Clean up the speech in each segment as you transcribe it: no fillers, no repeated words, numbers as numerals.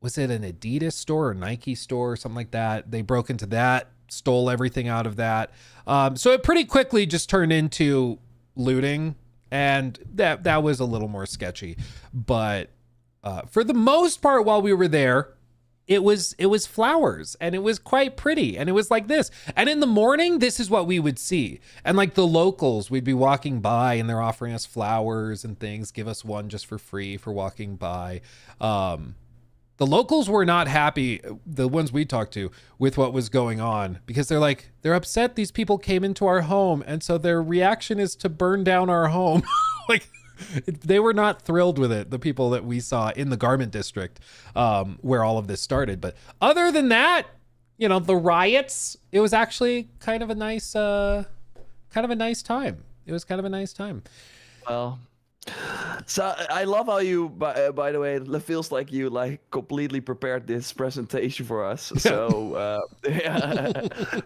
was it an Adidas store or Nike store or something like that? They broke into that, stole everything out of that. So it pretty quickly just turned into looting, and that was a little more sketchy. But for the most part, while we were there, it was flowers, and it was quite pretty, and it was like this. And in the morning, this is what we would see. And like the locals, we'd be walking by and they're offering us flowers and things, give us one just for free for walking by. The locals were not happy, the ones we talked to, with what was going on, because they're upset these people came into our home, and so their reaction is to burn down our home. Like, they were not thrilled with it, the people that we saw in the garment district, where all of this started. But other than that, the riots, it was actually kind of a nice time. It was kind of a nice time. Well, so I love how you, by the way, it feels like you completely prepared this presentation for us. So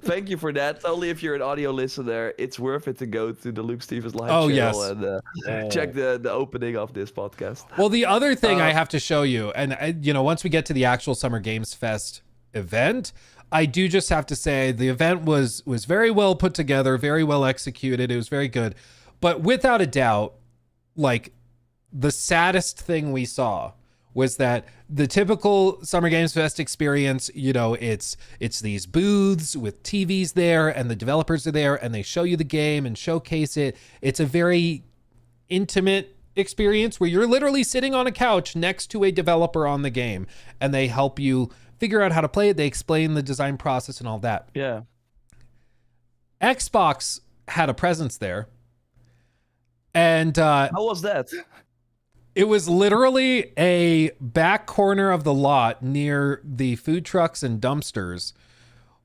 thank you for that. Only if you're an audio listener, it's worth it to go to the Luke Stevens live channel and check the opening of this podcast. Well, the other thing I have to show you, and once we get to the actual Summer Games Fest event, I do just have to say the event was very well put together, very well executed. It was very good, but without a doubt, like, the saddest thing we saw was that the typical Summer Games Fest experience, it's these booths with TVs there, and the developers are there, and they show you the game and showcase it. It's a very intimate experience where you're literally sitting on a couch next to a developer on the game, and they help you figure out how to play it. They explain the design process and all that. Yeah. Xbox had a presence there. And how was that? It was literally a back corner of the lot near the food trucks and dumpsters,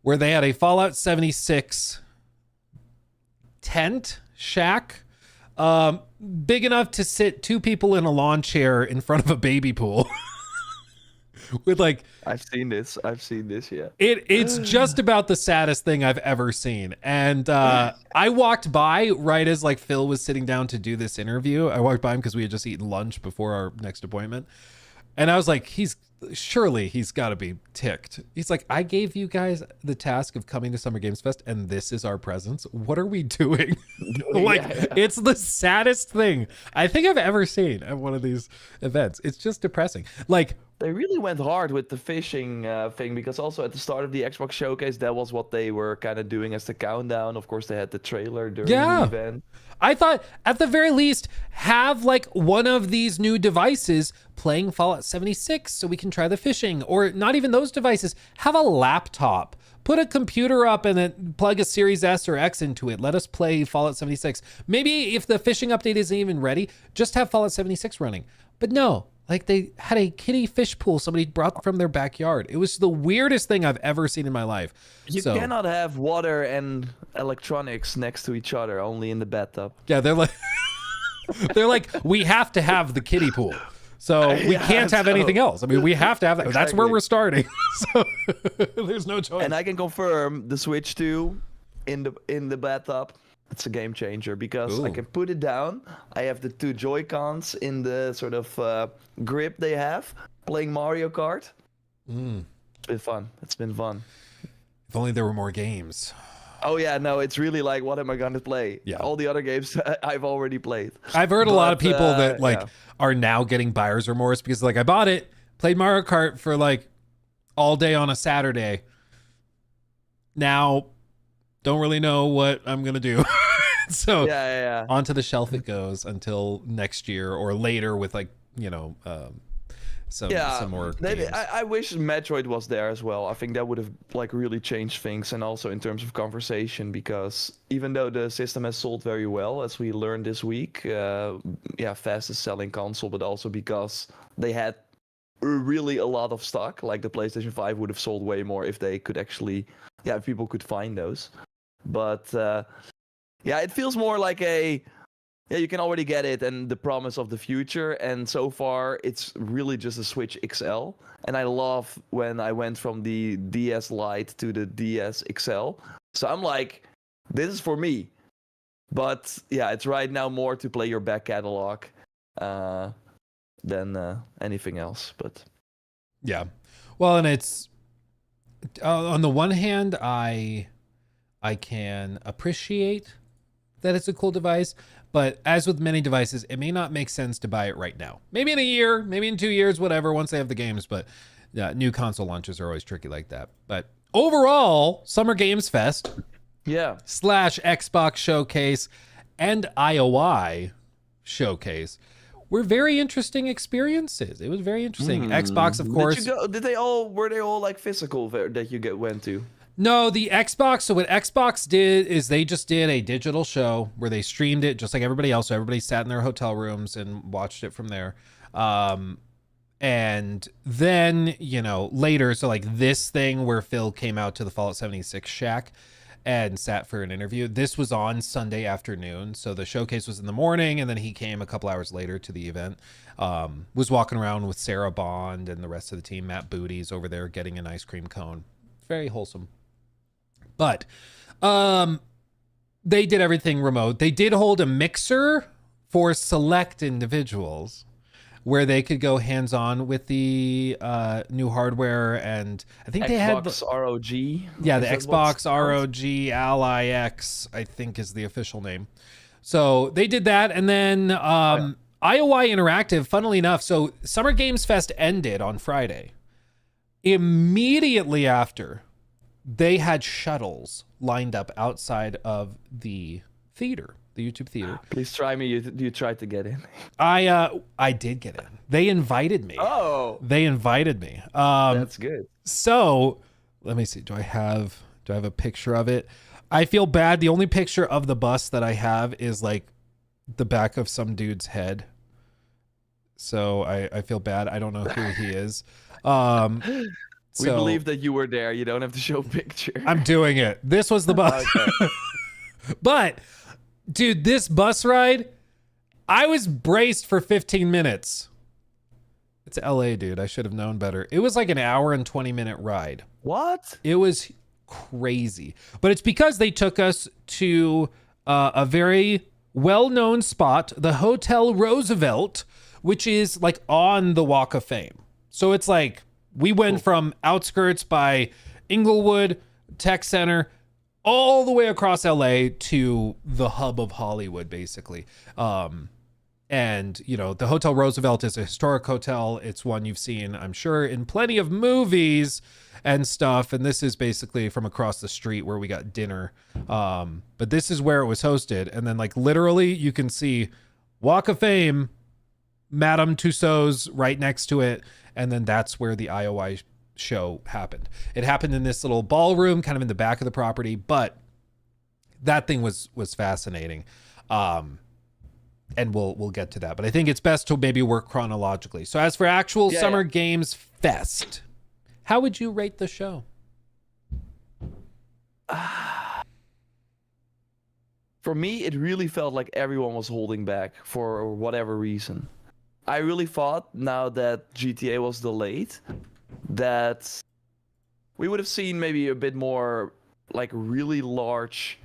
where they had a Fallout 76 tent shack, big enough to sit two people in a lawn chair in front of a baby pool. With I've seen this, yeah. It's just about the saddest thing I've ever seen. And I walked by right as Phil was sitting down to do this interview. I walked by him because we had just eaten lunch before our next appointment. And I was like, surely he's got to be ticked. He's like, I gave you guys the task of coming to Summer Games Fest, and this is our presence. What are we doing? It's the saddest thing I think I've ever seen at one of these events. It's just depressing. They really went hard with the fishing thing, because also at the start of the Xbox showcase, that was what they were kind of doing as the countdown. Of course, they had the trailer during the event. I thought at the very least have one of these new devices playing Fallout 76 so we can try the fishing, or not even those devices. Have a laptop, put a computer up and then plug a Series S or X into it. Let us play Fallout 76. Maybe if the fishing update isn't even ready, just have Fallout 76 running. But no, they had a kiddie fish pool somebody brought from their backyard. It was the weirdest thing I've ever seen in my life. You cannot have water and electronics next to each other, only in the bathtub. Yeah, they're like, we have to have the kiddie pool. So we can't have anything else. I mean, we have to have that. Exactly. That's where we're starting. So there's no choice. And I can confirm the Switch 2 in the bathtub. It's a game changer, because I can put it down. I have the two Joy-Cons in the sort of grip they have, playing Mario Kart. It's been fun. If only there were more games. Oh yeah, no, it's really what am I gonna play? Yeah. All the other games I've already played. I've heard a lot of people that are now getting buyer's remorse because I bought it, played Mario Kart for all day on a Saturday. Now, don't really know what I'm gonna do. So onto the shelf it goes until next year or later with some more games. I wish Metroid was there as well. I think that would have really changed things, and also in terms of conversation, because even though the system has sold very well, as we learned this week, fastest selling console, but also because they had really a lot of stock. The PlayStation 5 would have sold way more if they could actually, if people could find those. But it feels more like you can already get it, and the promise of the future. And so far, it's really just a Switch XL. And I love when I went from the DS Lite to the DS XL. So I'm like, this is for me. But it's right now more to play your back catalog than anything else. But Yeah. Well, and it's on the one hand, I can appreciate that it's a cool device, but as with many devices, it may not make sense to buy it right now. Maybe in a year, maybe in 2 years, whatever, once they have the games, but new console launches are always tricky like that. But overall, Summer Games Fest Yeah. / Xbox Showcase and IOI Showcase were very interesting experiences. It was very interesting. Xbox, of course. Were they all like physical that you went to? No, the Xbox. So what Xbox did is they just did a digital show where they streamed it just like everybody else. So everybody sat in their hotel rooms and watched it from there. And then, later, so like this thing where Phil came out to the Fallout 76 shack and sat for an interview. This was on Sunday afternoon. So the showcase was in the morning, and then he came a couple hours later to the event. Was walking around with Sarah Bond and the rest of the team. Matt Booty's over there getting an ice cream cone. Very wholesome. But they did everything remote. They did hold a mixer for select individuals where they could go hands-on with the new hardware, and I think they had Xbox ROG. Yeah, the Xbox ROG Ally X, I think is the official name. So they did that, and then IOI Interactive, funnily enough, so Summer Games Fest ended on Friday. Immediately after, they had shuttles lined up outside of the theater, the YouTube theater. Please try me. You tried to get in. I did get in. They invited me. Oh, they invited me. That's good. So let me see. Do I have a picture of it? I feel bad. The only picture of the bus that I have is like the back of some dude's head. So I feel bad. I don't know who he is. We believe that you were there. You don't have to show a picture. I'm doing it. This was the bus. Okay. But, dude, this bus ride, I was braced for 15 minutes. It's LA, dude. I should have known better. It was like an hour and 20-minute ride. What? It was crazy. But it's because they took us to a very well-known spot, the Hotel Roosevelt, which is like on the Walk of Fame. So it's like, we went from outskirts by Inglewood, Tech Center, all the way across LA to the hub of Hollywood, basically. And, the Hotel Roosevelt is a historic hotel. It's one you've seen, I'm sure, in plenty of movies and stuff. And this is basically from across the street where we got dinner. But this is where it was hosted. And then, like, literally, you can see Walk of Fame, Madame Tussauds right next to it. And then that's where the IOI show happened. It happened in this little ballroom, kind of in the back of the property, but that thing was fascinating. And we'll get to that. But I think it's best to maybe work chronologically. So as for actual Summer Games Fest, how would you rate the show? For me, it really felt like everyone was holding back for whatever reason. I really thought, now that GTA was delayed, that we would have seen maybe a bit more like really large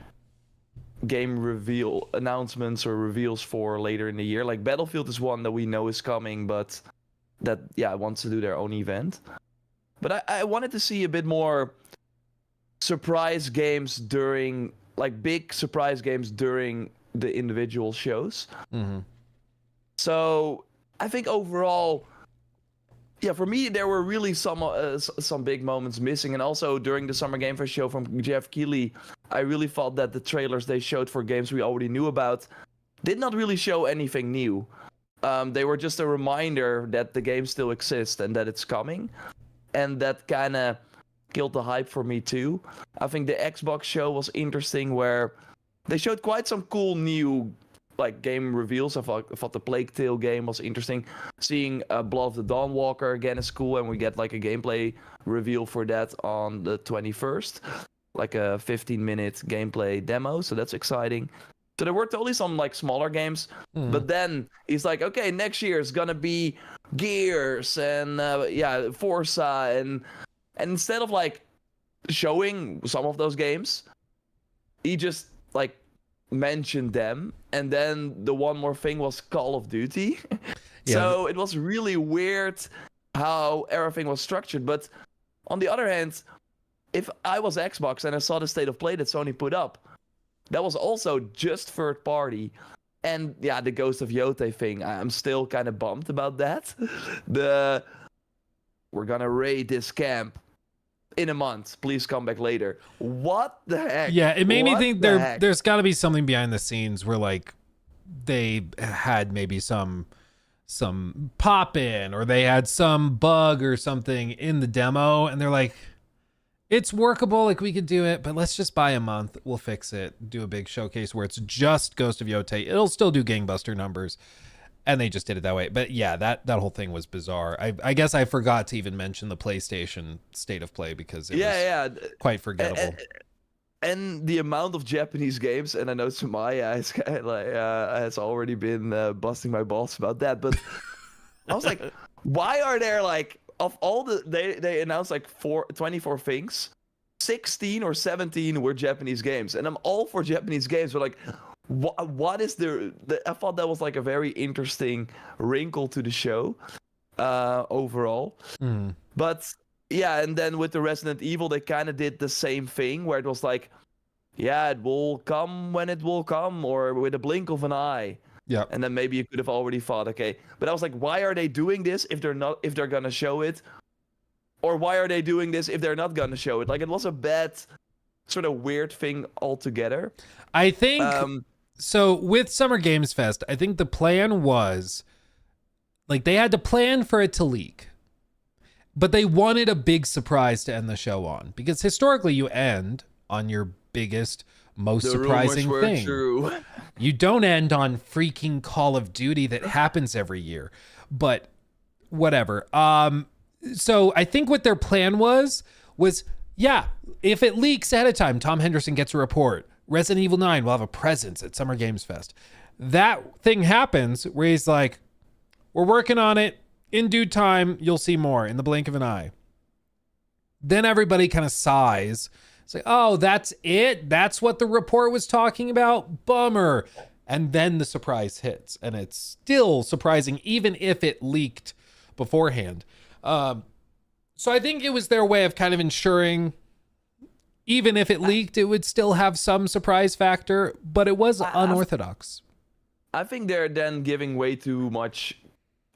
game reveal announcements or reveals for later in the year. Like Battlefield is one that we know is coming, but that wants to do their own event. But I wanted to see a bit more surprise games during, like big surprise games during the individual shows. Mm-hmm. So I think overall, for me, there were really some big moments missing. And also during the Summer Game Fest show from Jeff Keighley, I really thought that the trailers they showed for games we already knew about did not really show anything new. They were just a reminder that the game still exists and that it's coming. And that kind of killed the hype for me too. I think the Xbox show was interesting, where they showed quite some cool new game reveals. I thought the Plague Tale game was interesting. Seeing Blood of the Dawnwalker again is cool, and we get like a gameplay reveal for that on the 21st, like a 15-minute gameplay demo. So that's exciting. So there were totally some like smaller games, but then he's like, okay, next year is gonna be Gears and Forza, and instead of like showing some of those games, he just like mentioned them, and then the one more thing was Call of Duty. So it was really weird how everything was structured. But on the other hand, if I was Xbox and I saw the state of play that Sony put up, that was also just third party. And yeah, the Ghost of Yotei thing, I'm still kind of bummed about that. We're gonna raid this camp in a month. Please come back later. What the heck? Yeah, it made me think there's got to be something behind the scenes where like they had maybe some pop in, or they had some bug or something in the demo, and they're like, it's workable, like we could do it, but let's just buy a month. We'll fix it. Do a big showcase where it's just Ghost of Yotei. It'll still do gangbuster numbers. And they just did it that way. But yeah, that whole thing was bizarre. I guess I forgot to even mention the PlayStation state of play because it was quite forgettable. And the amount of Japanese games, and I know Sumaya has already been busting my balls about that, but I was like, why are there like, of all they announced like 24 things, 16 or 17 were Japanese games, and I'm all for Japanese games, but like, what is I thought that was like a very interesting wrinkle to the show overall. But yeah, and then with the Resident Evil, they kind of did the same thing where it was like, yeah, it will come when it will come, or with a blink of an eye. Yeah. And then maybe you could have already thought, okay. But I was like, why are they doing this if they're gonna show it? Or why are they doing this if they're not gonna show it? Like, it was a bad, sort of weird thing altogether. I think so with Summer Games Fest, I think the plan was like they had to plan for it to leak, but they wanted a big surprise to end the show on, because historically you end on your biggest, most surprising thing. True. You don't end on freaking Call of Duty that happens every year, but whatever. So I think what their plan was, yeah, if it leaks ahead of time, Tom Henderson gets a report. Resident Evil 9 will have a presence at Summer Games Fest. That thing happens where he's like, we're working on it. In due time, you'll see more, in the blink of an eye. Then everybody kind of sighs. It's like, oh, that's it? That's what the report was talking about? Bummer. And then the surprise hits. And it's still surprising, even if it leaked beforehand. So I think it was their way of kind of ensuring, even if it leaked, it would still have some surprise factor, but it was unorthodox. I think they're then giving way too much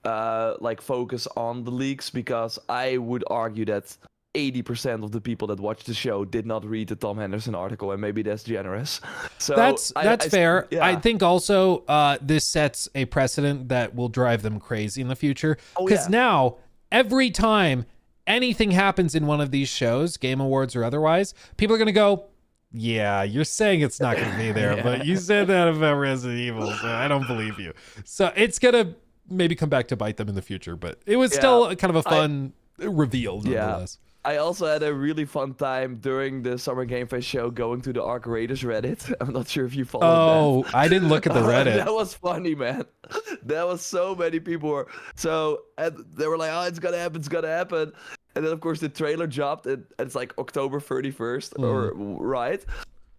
like focus on the leaks, because I would argue that 80% of the people that watched the show did not read the Tom Henderson article, and maybe that's generous. So that's fair. Yeah. I think also this sets a precedent that will drive them crazy in the future, because now every time anything happens in one of these shows, Game Awards or otherwise, people are going to go, yeah, you're saying it's not going to be there, but you said that about Resident Evil, so I don't believe you. So it's going to maybe come back to bite them in the future, but it was still kind of a fun reveal nonetheless. I also had a really fun time during the Summer Game Fest show going to the Arc Raiders Reddit. I'm not sure if you followed that. I didn't look at the Reddit. That was funny, man. That was so many people were. So and they were like, oh, it's gonna happen, it's gonna happen. And then, of course, the trailer dropped, and it's like October 31st, or right?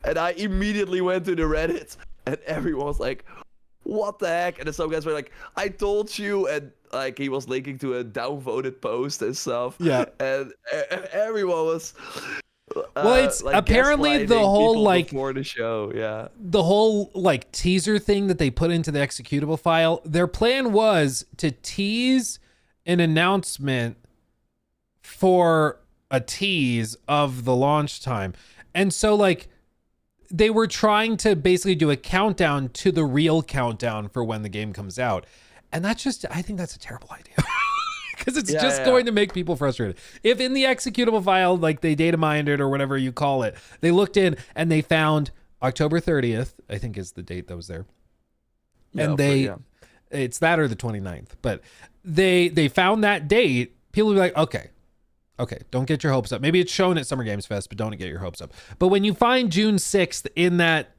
And I immediately went to the Reddit, and everyone was like, what the heck? And then some guys were like, I told you, and like he was linking to a downvoted post and stuff. Yeah. And everyone was well, it's like apparently the whole like before the show, the whole like teaser thing that they put into the executable file. Their plan was to tease an announcement for a tease of the launch time. And so like they were trying to basically do a countdown to the real countdown for when the game comes out. And that's just, I think that's a terrible idea, because it's going to make people frustrated. If in the executable file, like they data mined it or whatever you call it, they looked in and they found October 30th, I think is the date that was there. And it's that or the 29th, but they found that date. People would be like, okay, don't get your hopes up. Maybe it's shown at Summer Games Fest, but don't get your hopes up. But when you find June 6th in that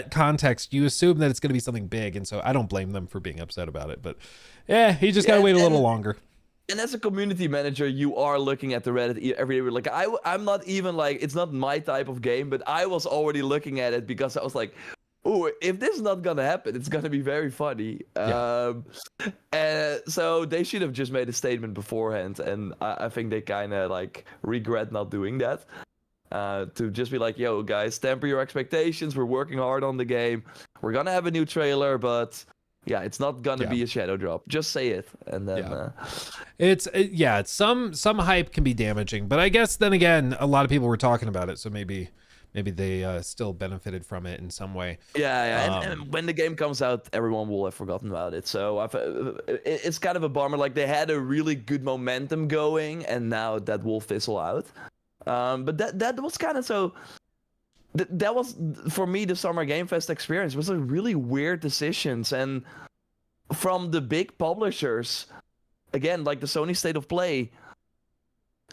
context, you assume that it's going to be something big, and so I don't blame them for being upset about it. But he just got to wait a little longer. And as a community manager, you are looking at the Reddit every day. Like I'm not even like, it's not my type of game, but I was already looking at it because I was like, ooh, if this is not gonna happen, it's gonna be very funny. So they should have just made a statement beforehand, and I think they kind of like regret not doing that. To just be like, yo, guys, temper your expectations. We're working hard on the game. We're gonna have a new trailer, but yeah, it's not gonna be a shadow drop. Just say it, and then it's some hype can be damaging, but I guess then again, a lot of people were talking about it, so maybe they still benefited from it in some way. And when the game comes out, everyone will have forgotten about it. So it's kind of a bummer. Like, they had a really good momentum going, and now that will fizzle out. But that was kind of so. That was, for me, the Summer Game Fest experience was a really weird decisions, and from the big publishers, again, like the Sony State of Play.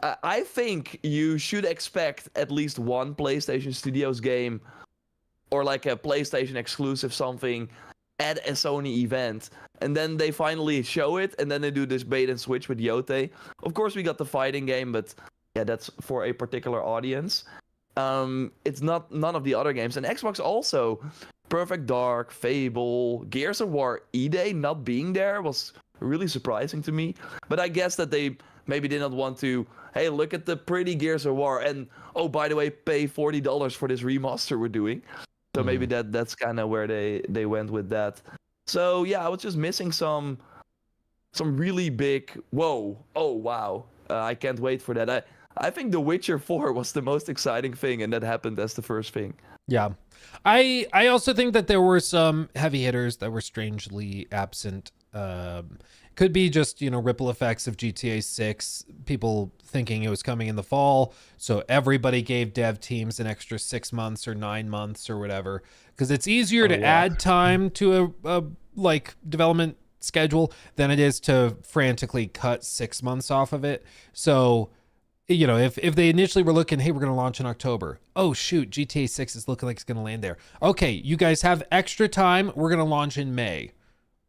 I think you should expect at least one PlayStation Studios game or like a PlayStation exclusive something at a Sony event. And then they finally show it, and then they do this bait and switch with Yote. Of course, we got the fighting game, but yeah, that's for a particular audience. It's not none of the other games. And Xbox also, Perfect Dark, Fable, Gears of War, E-Day not being there was really surprising to me. But I guess that they maybe did not want to, hey, look at the pretty Gears of War, and oh, by the way, pay $40 for this remaster we're doing. So maybe that's kind of where they went with that. So yeah, I was just missing some really big, whoa, oh wow, I can't wait for that. I think The Witcher 4 was the most exciting thing, and that happened as the first thing. Yeah. I also think that there were some heavy hitters that were strangely absent. Could be just, ripple effects of GTA 6, people thinking it was coming in the fall, so everybody gave dev teams an extra 6 months or 9 months or whatever, because it's easier to add time to a like development schedule than it is to frantically cut 6 months off of it. So, if they initially were looking, hey, we're going to launch in October. Oh, shoot, GTA 6 is looking like it's going to land there. Okay, you guys have extra time. We're going to launch in May.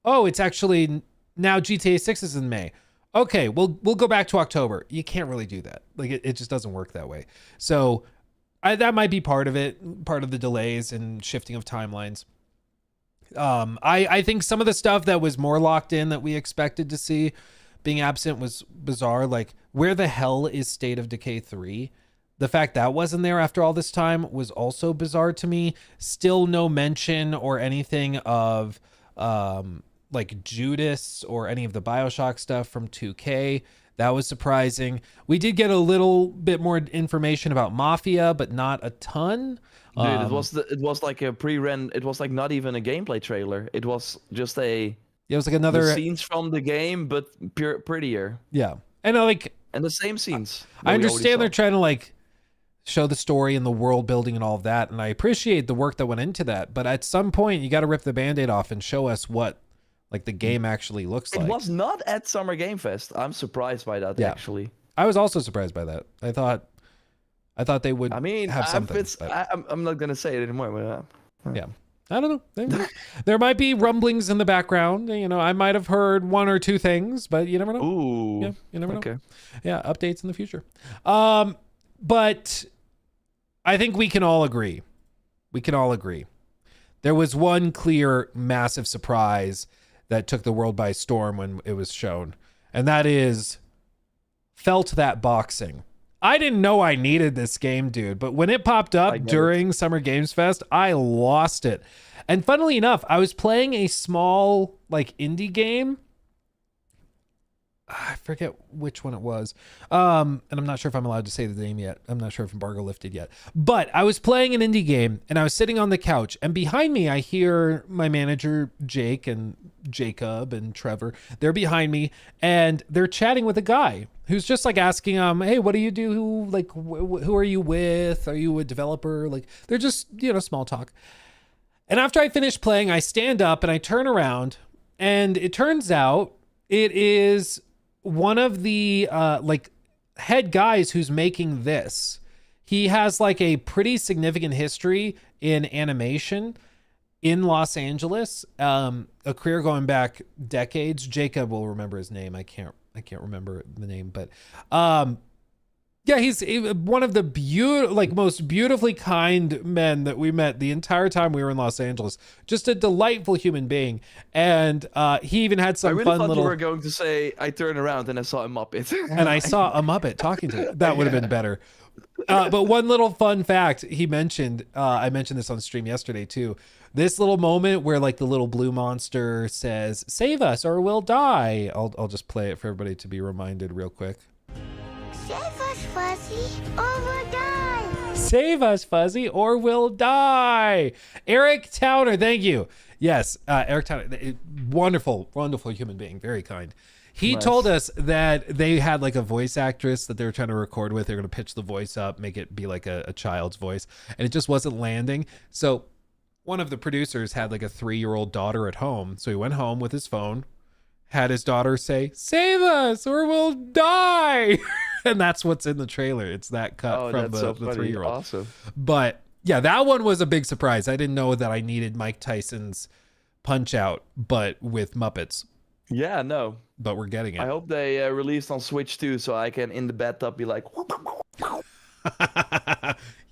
Oh, it's actually now GTA 6 is in May. Okay, we'll go back to October. You can't really do that. Like, it just doesn't work that way. So that might be part of it, part of the delays and shifting of timelines. I think some of the stuff that was more locked in that we expected to see being absent was bizarre. Like, where the hell is State of Decay 3? The fact that wasn't there after all this time was also bizarre to me. Still no mention or anything of like Judas or any of the BioShock stuff from 2K. That was surprising. We did get a little bit more information about Mafia, but not a ton. Dude, it was like a pre-run. It was like not even a gameplay trailer. It was just it was like another scenes from the game, but prettier. Yeah, and the same scenes. I understand they're trying to like show the story and the world building and all of that, and I appreciate the work that went into that. But at some point, you got to rip the Band-Aid off and show us what like the game actually looks like. It was not at Summer Game Fest. I'm surprised by that. Actually, I was also surprised by that. I thought they would. Have something. I'm not gonna say it anymore. But, yeah. I don't know. There might be rumblings in the background. I might have heard one or two things, but you never know. Ooh. Yeah, you never know. Okay. Yeah, updates in the future. But I think we can all agree. There was one clear, massive surprise that took the world by storm when it was shown, and that is felt that boxing. I didn't know I needed this game, dude, but when it popped up during Summer Games Fest, I lost it. And funnily enough, I was playing a small like indie game. I forget which one it was. And I'm not sure if I'm allowed to say the name yet. I'm not sure if embargo lifted yet. But I was playing an indie game and I was sitting on the couch, and behind me I hear my manager Jake and Jacob and Trevor. They're behind me and they're chatting with a guy who's just like asking hey, what do you do? Who are you with? Are you a developer? Like, they're just, small talk. And after I finish playing, I stand up and I turn around, and it turns out it is one of the head guys who's making this. He has like a pretty significant history in animation in Los Angeles, a career going back decades. Jacob will remember his name. I can't remember the name, but Yeah, he's one of the most beautifully kind men that we met the entire time we were in Los Angeles. Just a delightful human being, and he even had some I really fun thought little. you were going to say I turned around and I saw a Muppet. And I saw a Muppet talking to him. That would have been better. But one little fun fact he mentioned, I mentioned this on stream yesterday too. This little moment where like the little blue monster says, "Save us or we'll die." I'll just play it for everybody to be reminded real quick. Save us, Fuzzy, or we'll die. Save us, Fuzzy, or we'll die. Eric Towner, thank you. Yes, Eric Towner, wonderful, wonderful human being, very kind. He told us that they had like a voice actress that they were trying to record with. They're going to pitch the voice up, make it be like a child's voice, and it just wasn't landing. So one of the producers had like a 3-year-old daughter at home. So he went home with his phone, had his daughter say, "Save us or we'll die." And that's what's in the trailer. It's that cut from the 3-year-old. Awesome. But yeah, that one was a big surprise. I didn't know that I needed Mike Tyson's Punch Out, but with Muppets. Yeah, no. But we're getting it. I hope they released on Switch too, so I can in the bathtub be like.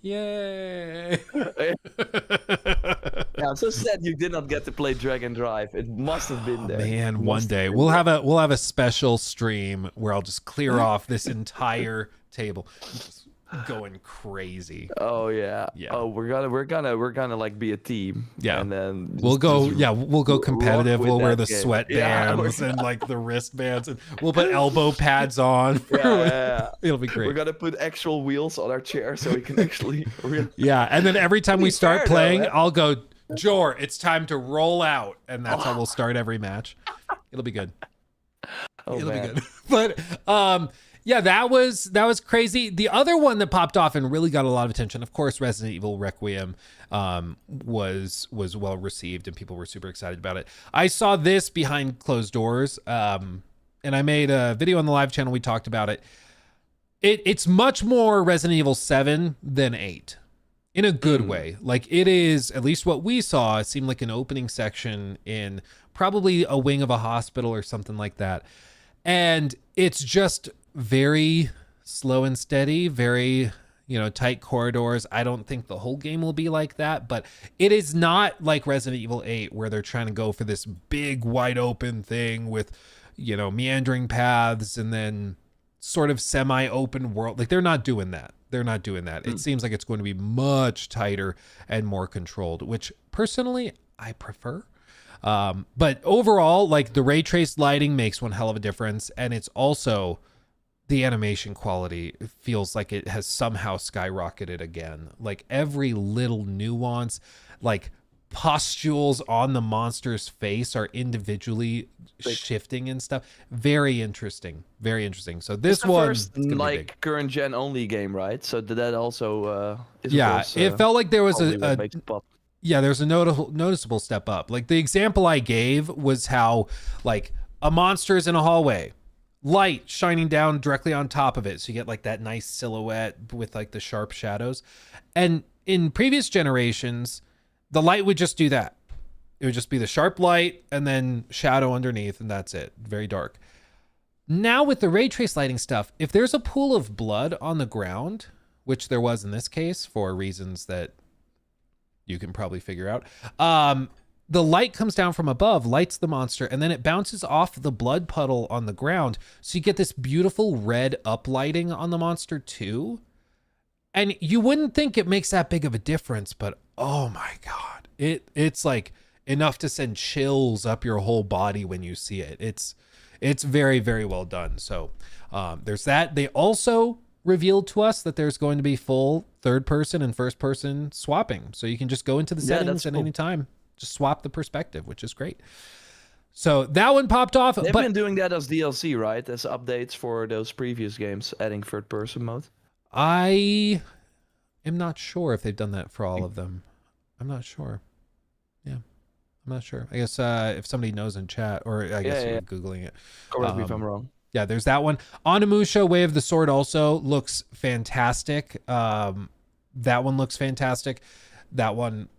Yay! Yeah, I'm so sad you did not get to play Drag and Drive. It must have been there. Man, one day we'll have a special stream where I'll just clear off this entire table, just going crazy. Oh yeah. Oh, we're gonna like be a team. Yeah. And then we'll go competitive. We'll wear the game. sweatbands and like the wristbands, and we'll put elbow pads on. Yeah. It'll be great. We're gonna put actual wheels on our chair so we can actually. Yeah, and then every time we start playing, though, I'll go, "Jor, it's time to roll out," and that's how we'll start every match. It'll be good. It'll be good. But yeah, that was crazy. The other one that popped off and really got a lot of attention, of course, Resident Evil Requiem was well received and people were super excited about it. I saw this behind closed doors, and I made a video on the live channel. We talked about it. It's much more Resident Evil 7 than 8 in a good way. Like it is, at least what we saw, it seemed like an opening section in probably a wing of a hospital or something like that. And it's just very slow and steady, very, tight corridors. I don't think the whole game will be like that, but it is not like Resident Evil 8 where they're trying to go for this big wide open thing with, meandering paths and then sort of semi-open world. Like they're not doing that. It seems like it's going to be much tighter and more controlled, which personally I prefer. But overall, like the ray traced lighting makes one hell of a difference. And it's also the animation quality feels like it has somehow skyrocketed again. Like every little nuance, like pustules on the monster's face are individually shifting and stuff. Very interesting. So this one, first, like current gen only game, right? So that also is it felt like there was there's a noticeable step up. Like the example I gave was how like a monster is in a hallway, light shining down directly on top of it, so you get like that nice silhouette with like the sharp shadows. And in previous generations, the light would just do that. It would just be the sharp light and then shadow underneath, and that's it. Very dark. Now with the ray trace lighting stuff, if there's a pool of blood on the ground, which there was in this case for reasons that you can probably figure out, the light comes down from above, lights the monster, and then it bounces off the blood puddle on the ground. So you get this beautiful red uplighting on the monster too. And you wouldn't think it makes that big of a difference, but oh my God, it's like enough to send chills up your whole body when you see it. It's very, very well done. So there's that. They also revealed to us that there's going to be full third person and first person swapping. So you can just go into the settings at any time. Just swap the perspective, which is great. So that one popped off. They've been doing that as DLC, right? As updates for those previous games, adding third person mode. I am not sure if they've done that for all of them. I'm not sure. Yeah, I'm not sure. I guess if somebody knows in chat, or I guess you're Googling it. Correct me if I'm wrong. Yeah, there's that one. Onimusha, Way of the Sword also looks fantastic. That one looks fantastic. That one,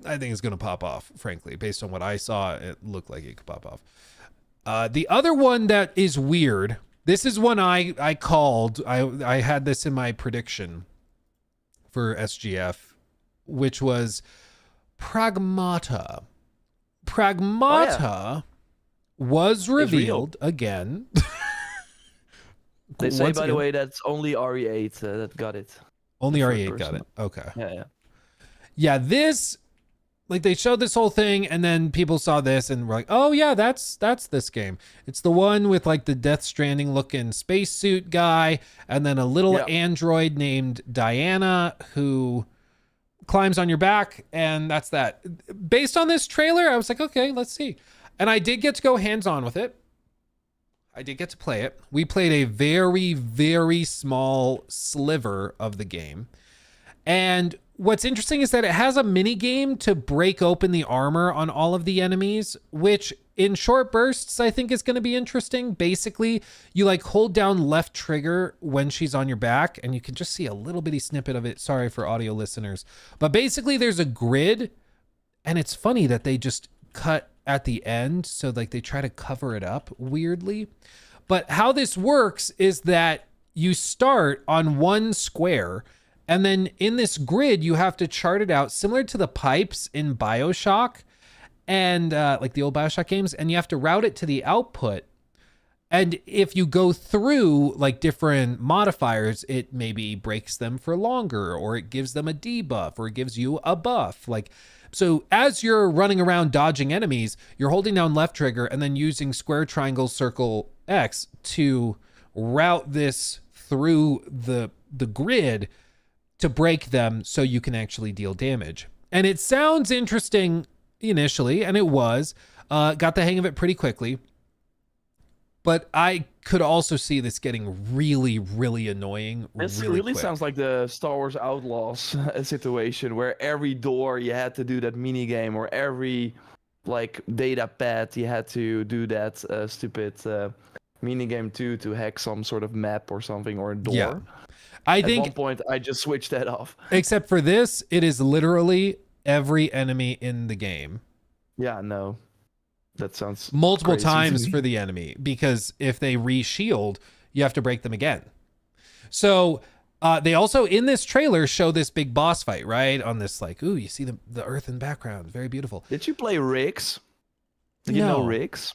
I think, is going to pop off, frankly. Based on what I saw, it looked like it could pop off. The other one that is weird, This is one I called. I had this in my prediction for SGF, which was Pragmata. Pragmata was revealed again. They say, Once by again. the way, that's only RE8 that got it. Only the RE8 third got person. it. Okay. Yeah. Yeah, this, like, they showed this whole thing, and then people saw this and were like, oh yeah, that's this game. It's the one with like the Death Stranding looking spacesuit guy, and then a little android named Diana who climbs on your back, and that's that. Based on this trailer, I was like, okay, let's see. And I did get to go hands-on with it. I did get to play it. We played a very, very small sliver of the game. And what's interesting is that it has a mini game to break open the armor on all of the enemies, which in short bursts, I think is going to be interesting. Basically, you like hold down left trigger when she's on your back, and you can just see a little bitty snippet of it. Sorry for audio listeners. But basically there's a grid, and it's funny that they just cut at the end. So like they try to cover it up weirdly. But how this works is that you start on one square, and then in this grid, you have to chart it out similar to the pipes in BioShock and like the old BioShock games, and you have to route it to the output. And if you go through like different modifiers, it maybe breaks them for longer, or it gives them a debuff, or it gives you a buff. Like, so as you're running around dodging enemies, you're holding down left trigger and then using square, triangle, circle, X to route this through the grid to break them so you can actually deal damage. And it sounds interesting initially, and it was. Got the hang of it pretty quickly. But I could also see this getting really, really annoying. This really really quick. sounds like the Star Wars Outlaws situation, where every door you had to do that mini game, or every like data pad you had to do that stupid mini game too, to hack some sort of map or something, or a door. Yeah. I think at one point I just switched that off. Except for this, it is literally every enemy in the game. Yeah, no. That sounds multiple crazy to times me. for the enemy, because if they re-shield, you have to break them again. So they also in this trailer show this big boss fight, right? On this like, ooh, you see the earth in the background. Very beautiful. Did you play Riggs? Do you No. know Riggs?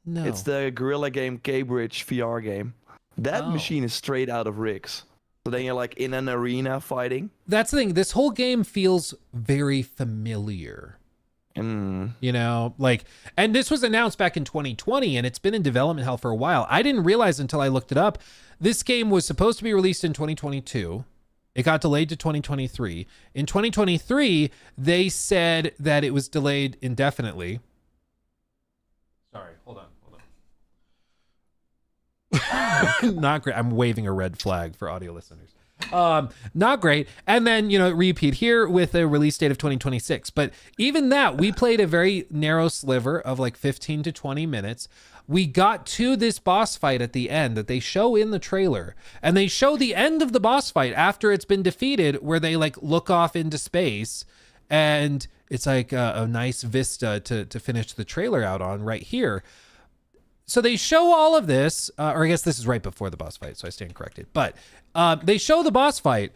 No. It's the Guerrilla game K-Bridge VR game. That machine is straight out of Riggs. So then you're like in an arena fighting. That's the thing. This whole game feels very familiar. You know, like, and this was announced back in 2020, and it's been in development hell for a while. I didn't realize until I looked it up. This game was supposed to be released in 2022. It got delayed to 2023. In 2023, they said that it was delayed indefinitely. Sorry, hold on. Not great. I'm waving a red flag for audio listeners. Not great. And then, you know, repeat here with a release date of 2026. But even that, we played a very narrow sliver of like 15 to 20 minutes. We got to this boss fight at the end that they show in the trailer, and they show the end of the boss fight after it's been defeated, where they like look off into space, and it's like a nice vista to finish the trailer out on right here. So they show all of this, or I guess this is right before the boss fight, so I stand corrected. But they show the boss fight,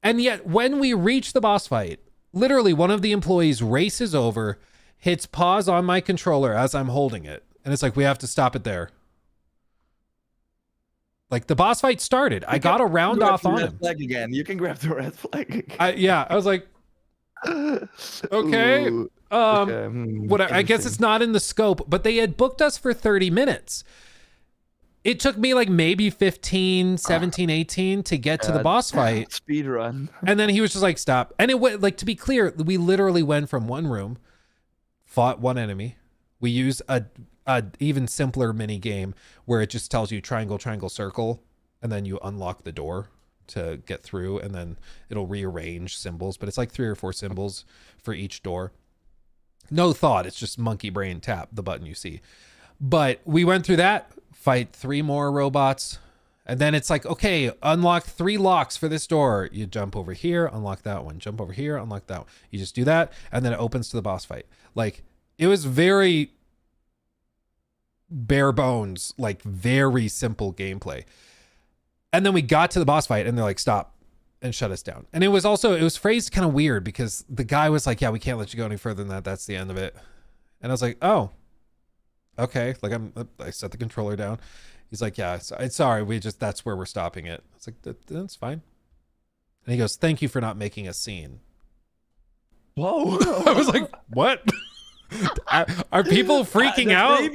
and yet when we reach the boss fight, literally one of the employees races over, hits pause on my controller as I'm holding it, and it's like, we have to stop it there. Like, the boss fight started. I got a round off on him. Flag again. You can grab the red flag again. Yeah, I was like, okay. Ooh, I guess it's not in the scope, but they had booked us for 30 minutes. It took me like maybe 15, 17, 18 to get to the boss fight. Speed run. And then he was just like, stop. And it went, like, to be clear, we literally went from one room, fought one enemy. We use a even simpler mini game where it just tells you triangle, triangle, circle, and then you unlock the door to get through, and then it'll rearrange symbols, but it's like 3 or 4 symbols for each door. No thought. It's just monkey brain tap the button you see. But we went through that, fight 3 more robots, and then it's like, okay, unlock 3 locks for this door. You jump over here, unlock that one. Jump over here, unlock that one. You just do that, and then it opens to the boss fight. Like, it was very bare bones, like very simple gameplay. And then we got to the boss fight and they're like, stop, and shut us down. And it was phrased kind of weird because the guy was like, yeah, we can't let you go any further than that. That's the end of it. And I was like, oh, okay. Like I set the controller down. He's like, yeah, sorry. That's where we're stopping it. It's like, that's fine. And he goes, thank you for not making a scene. Whoa. I was like, what? Are people freaking out? That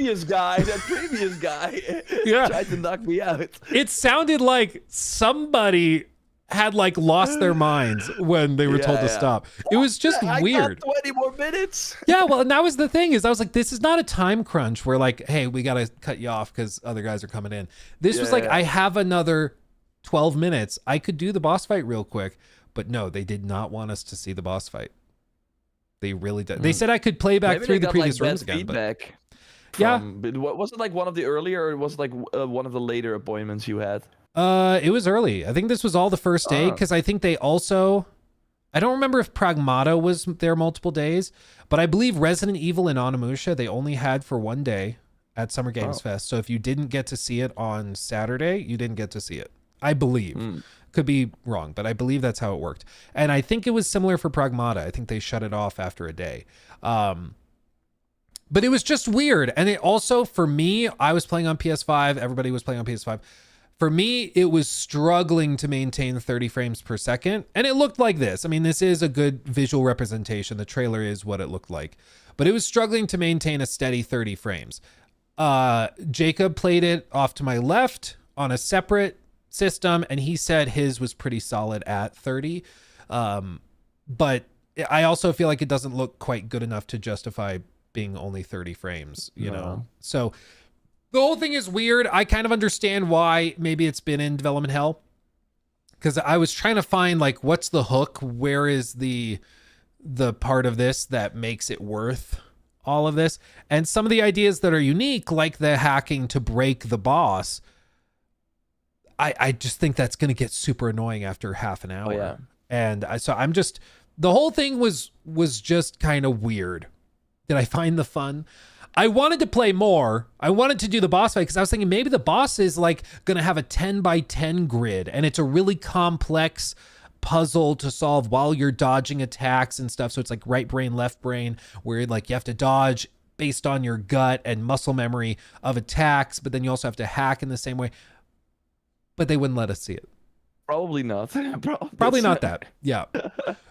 previous guy Yeah. tried to knock me out. It sounded like somebody had like lost their minds when they were told to stop. It was just weird. I got 20 more minutes. Yeah, well, and that was the thing is I was like, this is not a time crunch where like, hey, we got to cut you off because other guys are coming in. This was like, I have another 12 minutes. I could do the boss fight real quick. But no, they did not want us to see the boss fight. They really did. They said I could play back through the previous rooms again. Feedback yeah. Was it like one of the earlier or was it like one of the later appointments you had? It was early. I think this was all the first day because I think they also, I don't remember if Pragmata was there multiple days, but I believe Resident Evil and Onimusha they only had for one day at Summer Games Fest. So if you didn't get to see it on Saturday, you didn't get to see it. I believe. Could be wrong, but I believe that's how it worked. And I think it was similar for Pragmata. I think they shut it off after a day. But it was just weird. And it also, for me, I was playing on PS5. Everybody was playing on PS5. For me, it was struggling to maintain 30 frames per second. And it looked like this. I mean, this is a good visual representation. The trailer is what it looked like. But it was struggling to maintain a steady 30 frames. Jacob played it off to my left on a separate system, and he said his was pretty solid at 30. But I also feel like it doesn't look quite good enough to justify being only 30 frames, you know? So the whole thing is weird. I kind of understand why maybe it's been in development hell, because I was trying to find like, what's the hook? Where is the part of this that makes it worth all of this? And some of the ideas that are unique, like the hacking to break the boss, I just think that's going to get super annoying after half an hour. Yeah. And I'm just, the whole thing was just kind of weird. Did I find the fun? I wanted to play more. I wanted to do the boss fight because I was thinking maybe the boss is like going to have a 10 by 10 grid and it's a really complex puzzle to solve while you're dodging attacks and stuff. So it's like right brain, left brain, where like you have to dodge based on your gut and muscle memory of attacks, but then you also have to hack in the same way. But they wouldn't let us see it. Probably not. Probably not that. Yeah.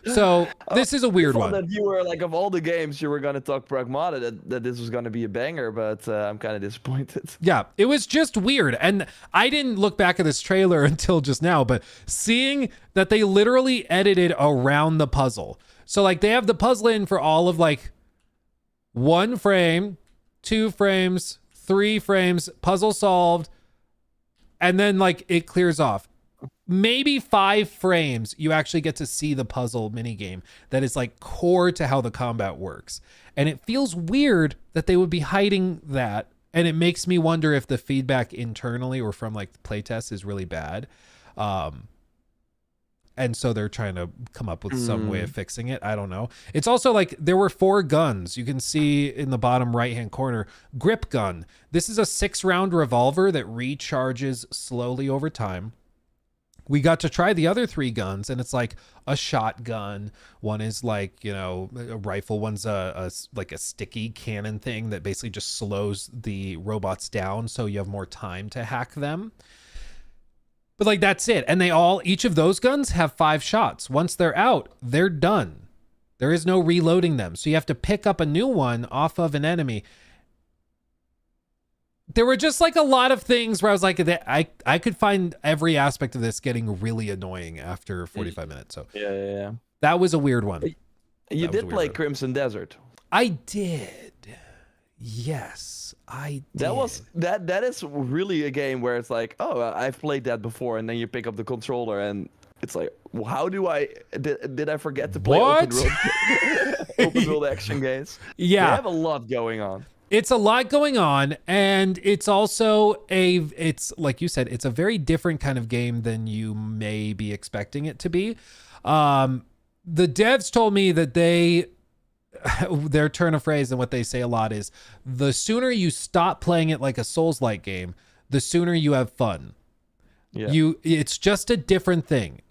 So this is a weird one. That you were like, of all the games you were going to talk Pragmata, that this was going to be a banger, but I'm kind of disappointed. Yeah, it was just weird. And I didn't look back at this trailer until just now, but seeing that they literally edited around the puzzle. So like they have the puzzle in for all of like 1 frame, 2 frames, 3 frames, puzzle solved. And then like it clears off. Maybe 5 frames, you actually get to see the puzzle minigame that is like core to how the combat works. And it feels weird that they would be hiding that. And it makes me wonder if the feedback internally or from like the playtest is really bad. And so they're trying to come up with some way of fixing it. I don't know. It's also like there were 4 guns. You can see in the bottom right-hand corner, grip gun. This is a 6-round revolver that recharges slowly over time. We got to try the other 3 guns, and it's like a shotgun. One is like, you know, a rifle. One's like a sticky cannon thing that basically just slows the robots down so you have more time to hack them. But like, that's it. And each of those guns have 5 shots. Once they're out, they're done. There is no reloading them. So you have to pick up a new one off of an enemy. There were just like a lot of things where I was like, I could find every aspect of this getting really annoying after 45 minutes. So yeah. That was a weird one. You did play Crimson Desert. I did. Yes, I did. That is really a game where it's like, oh, I've played that before, and then you pick up the controller and it's like, well, how do did I forget to play open world action games? Yeah. They have a lot going on. It's a lot going on, and it's also it's like you said, it's a very different kind of game than you may be expecting it to be. The devs told me that their turn of phrase and what they say a lot is the sooner you stop playing it like a Souls-like game, the sooner you have fun. Yeah. It's just a different thing.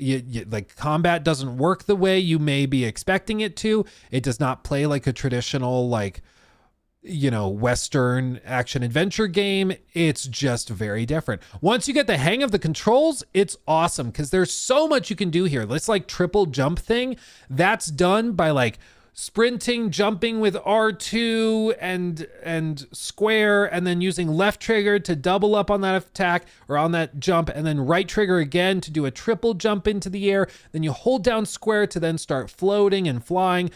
Like combat doesn't work the way you may be expecting it to. It does not play like a traditional, like, Western action adventure game. It's just very different. Once you get the hang of the controls, it's awesome because there's so much you can do here. This like triple jump thing that's done by like sprinting, jumping with R2 and square, and then using left trigger to double up on that attack or on that jump, and then right trigger again to do a triple jump into the air. Then you hold down square to then start floating and flying.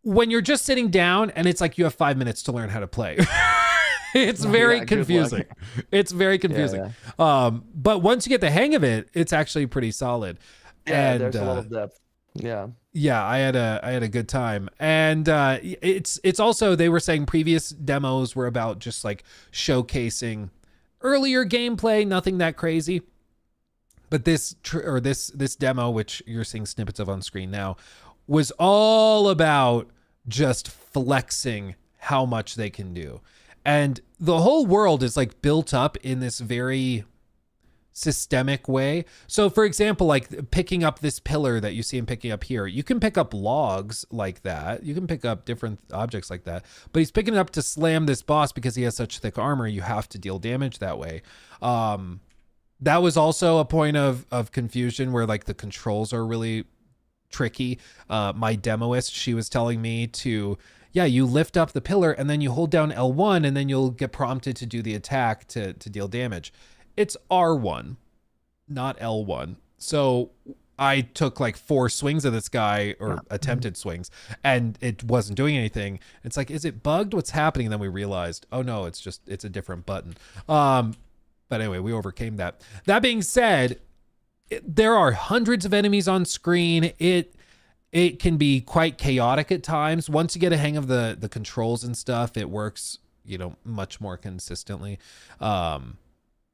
When you're just sitting down and it's like you have 5 minutes to learn how to play. It's very confusing. It's very confusing. Yeah. But once you get the hang of it, it's actually pretty solid. Yeah, and there's a lot of depth. Yeah, I had a good time. And it's also, they were saying previous demos were about just like showcasing earlier gameplay, nothing that crazy. But this demo, which you're seeing snippets of on screen now, was all about just flexing how much they can do. And the whole world is like built up in this very systemic way. So for example, like picking up this pillar that you see him picking up here, you can pick up logs like that. You can pick up different objects like that, but he's picking it up to slam this boss because he has such thick armor. You have to deal damage that way. That was also a point of confusion where like the controls are really tricky. My demoist, she was telling me you lift up the pillar and then you hold down L1 and then you'll get prompted to do the attack to deal damage. It's R1, not L1. So I took like 4 swings of this guy, or attempted swings, and it wasn't doing anything. It's like, is it bugged? What's happening? And then we realized, oh no, it's a different button. But anyway, we overcame that. That being said, there are hundreds of enemies on screen. It can be quite chaotic at times. Once you get a hang of the controls and stuff, it works, much more consistently.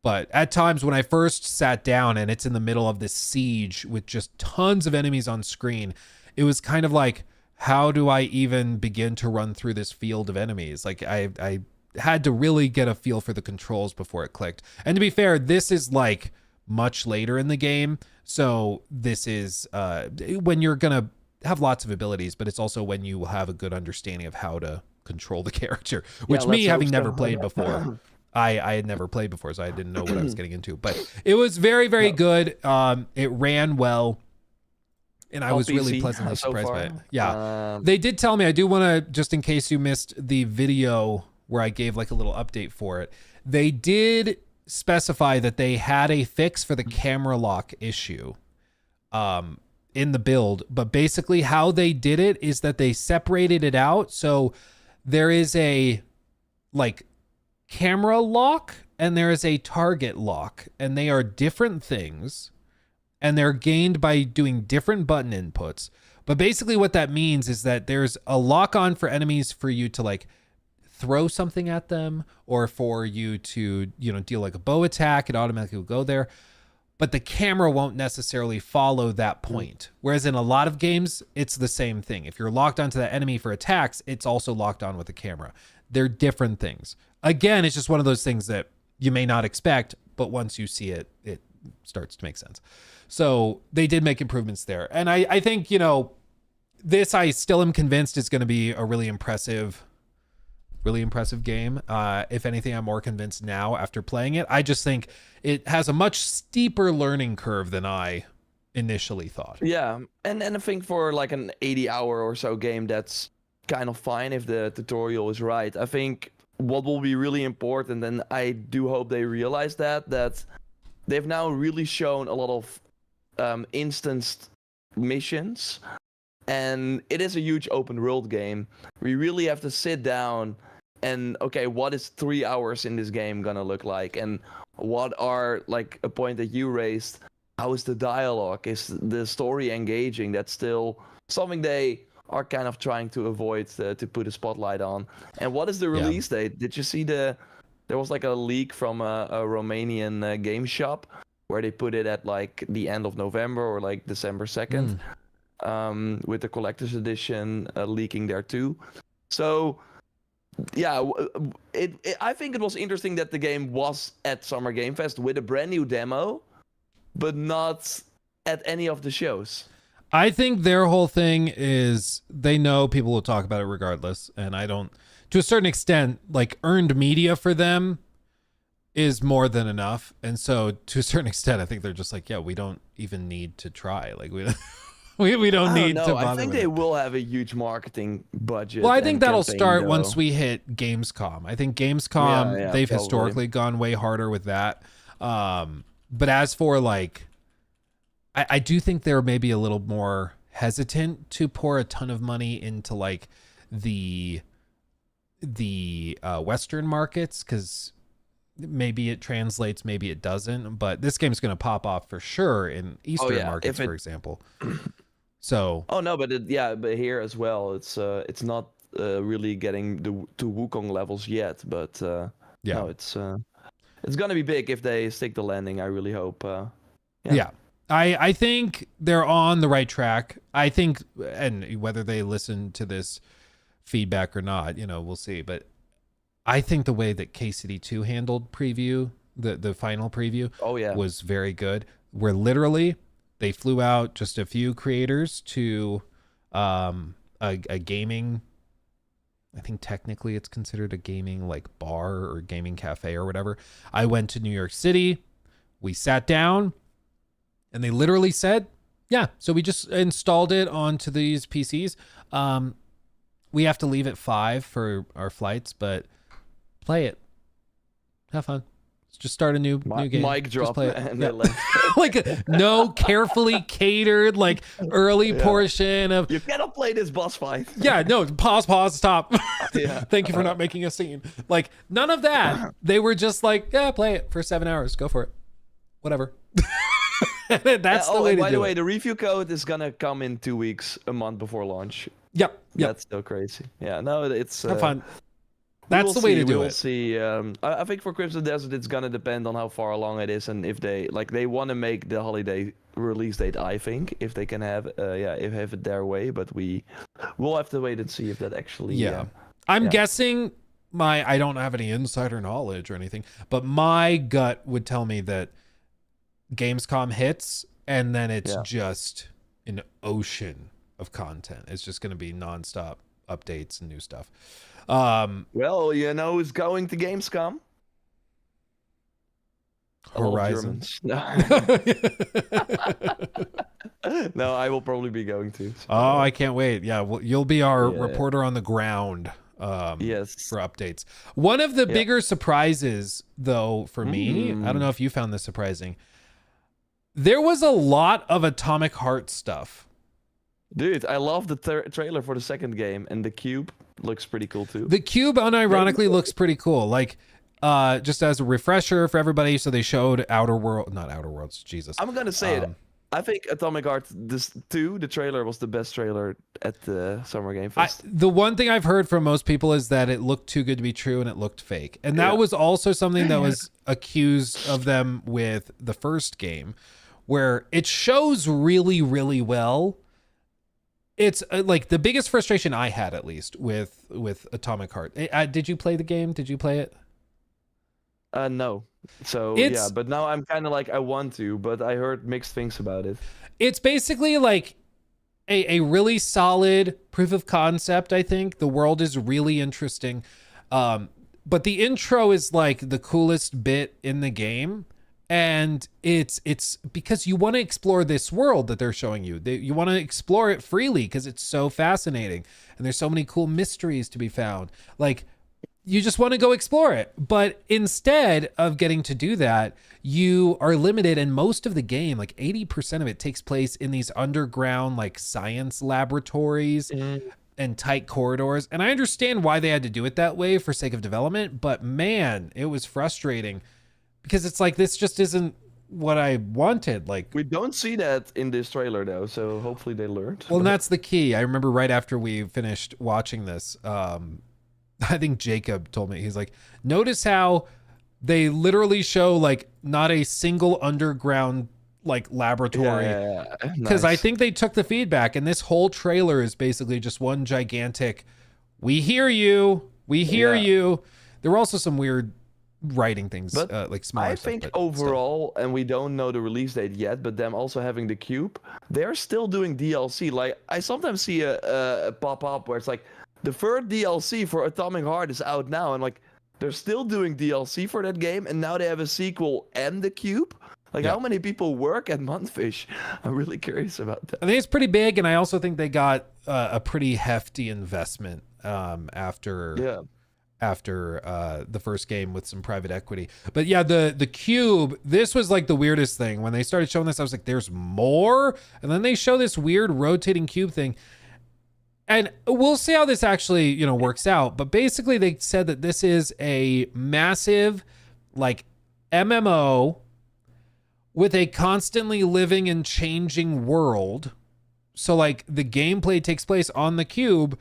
But at times when I first sat down and it's in the middle of this siege with just tons of enemies on screen, it was kind of like, how do I even begin to run through this field of enemies? Like I had to really get a feel for the controls before it clicked. And to be fair, this is like much later in the game. So this is when you're going to have lots of abilities, but it's also when you will have a good understanding of how to control the character, which me having never played before, I had never played before, so I didn't know what I was getting into, but it was very, very good. It ran well, and I was really pleasantly surprised by it. Yeah. They did tell me, I do want to, just in case you missed the video where I gave like a little update for it, they did specify that they had a fix for the camera lock issue in the build, but basically how they did it is that they separated it out. So there is a like camera lock and there is a target lock, and they are different things, and they're gained by doing different button inputs. But basically what that means is that there's a lock on for enemies for you to like throw something at them, or for you to, deal like a bow attack, it automatically will go there. But the camera won't necessarily follow that point. Whereas in a lot of games, it's the same thing. If you're locked onto that enemy for attacks, it's also locked on with the camera. They're different things. Again, it's just one of those things that you may not expect, but once you see it, it starts to make sense. So they did make improvements there. And I think, this I still am convinced is going to be a really impressive game. If anything, I'm more convinced now after playing it. I just think it has a much steeper learning curve than I initially thought. Yeah, and I think for like an 80-hour or so game, that's kind of fine if the tutorial is right. I think what will be really important, and I do hope they realize that they've now really shown a lot of instanced missions, and it is a huge open world game. We really have to sit down and, okay, what is 3 hours in this game gonna look like? And what are, like a point that you raised, how is the dialogue? Is the story engaging? That's still something they are kind of trying to avoid to put a spotlight on. And what is the release date? Did you see there was like a leak from a Romanian game shop where they put it at like the end of November or like December 2nd. with the collector's edition leaking there too. So yeah, I think it was interesting that the game was at Summer Game Fest with a brand new demo, but not at any of the shows. I think their whole thing is they know people will talk about it regardless. And I don't, to a certain extent, like earned media for them is more than enough. And so to a certain extent, I think they're just like, yeah, we don't even need to try. Like we don't need to bother. I think they will have a huge marketing budget. Well, I think that'll start once we hit Gamescom. I think Gamescom, they've historically gone way harder with that. But as for like, I do think they're maybe a little more hesitant to pour a ton of money into like the Western markets, because maybe it translates, maybe it doesn't. But this game's going to pop off for sure in Eastern markets, for example. So. Oh no, but but here as well, it's not really getting to Wukong levels yet. But no, it's gonna be big if they stick the landing. I really hope. Yeah. I think they're on the right track. I think, and whether they listen to this feedback or not, we'll see. But I think the way that KCD 2 handled preview, the final preview, was very good. Where literally they flew out just a few creators to a gaming, I think technically it's considered a gaming like bar or gaming cafe or whatever. I went to New York City. We sat down. And they literally said, yeah, so we just installed it onto these PCs. We have to leave at 5 for our flights, but play it. Have fun. Let's just start a new game. Mic drop. Play it. Like no carefully catered, like early portion of. You cannot play this boss fight. Yeah, no, pause, stop. Thank you for not making a scene. Like none of that. They were just like, yeah, play it for 7 hours. Go for it. Whatever. That's the way to do it. By the way, the review code is gonna come in 2 weeks, a month before launch. Yep. That's still crazy. Yeah, no, it's have fun. That's the way to do it. We'll see. I think for Crimson Desert, it's gonna depend on how far along it is and if they want to make the holiday release date. I think if they can have have it their way, but we'll have to wait and see if that actually. I'm guessing I don't have any insider knowledge or anything, but my gut would tell me that Gamescom hits and then it's just an ocean of content. It's just going to be nonstop updates and new stuff. Well, who's going to Gamescom? Horizon. No, I will probably be going to. So. Oh, I can't wait. Yeah, well, you'll be our reporter on the ground. Yes. For updates. One of the bigger surprises, though, for me, I don't know if you found this surprising. There was a lot of Atomic Heart stuff. Dude, I love the trailer for the second game, and the cube looks pretty cool too. The cube unironically looks pretty cool. Like, just as a refresher for everybody, so they showed not Outer Worlds, Jesus. I'm gonna say it. I think Atomic Heart 2, the trailer was the best trailer at the Summer Game Fest. The one thing I've heard from most people is that it looked too good to be true and it looked fake. And that was also something that was accused of them with the first game, where it shows really, really well. It's like the biggest frustration I had, at least, with Atomic Heart. Did you play the game? Did you play it? No. So, but now I'm kind of like, I want to, but I heard mixed things about it. It's basically like a really solid proof of concept, I think. The world is really interesting. But the intro is like the coolest bit in the game. And it's because you want to explore this world that they're showing you. You want to explore it freely because it's so fascinating. And there's so many cool mysteries to be found. Like, you just want to go explore it. But instead of getting to do that, you are limited. And most of the game, like 80% of it, takes place in these underground, like, science laboratories and tight corridors. And I understand why they had to do it that way for sake of development. But man, it was frustrating. Because it's like, this just isn't what I wanted. Like, we don't see that in this trailer, though, so hopefully they learned. Well, and that's the key. I remember right after we finished watching this, I think Jacob told me, he's like, notice how they literally show, like, not a single underground, like laboratory. Because I think they took the feedback, and this whole trailer is basically just one gigantic, we hear you, we hear you. There were also some weird writing things, but like smaller I stuff, think but overall, and we don't know the release date yet, but them also having the cube, they're still doing DLC. Like I sometimes see a pop up where it's like the third DLC for Atomic Heart is out now, and like they're still doing DLC for that game, and now they have a sequel and the cube. Like how many people work at Mundfish? I'm really curious about that. I think it's pretty big, and I also think they got a pretty hefty investment after the first game with some private equity. But yeah, the cube, this was like the weirdest thing. When they started showing this, I was like, there's more? And then they show this weird rotating cube thing. And we'll see how this actually, works out. But basically they said that this is a massive like MMO with a constantly living and changing world. So like the gameplay takes place on the cube,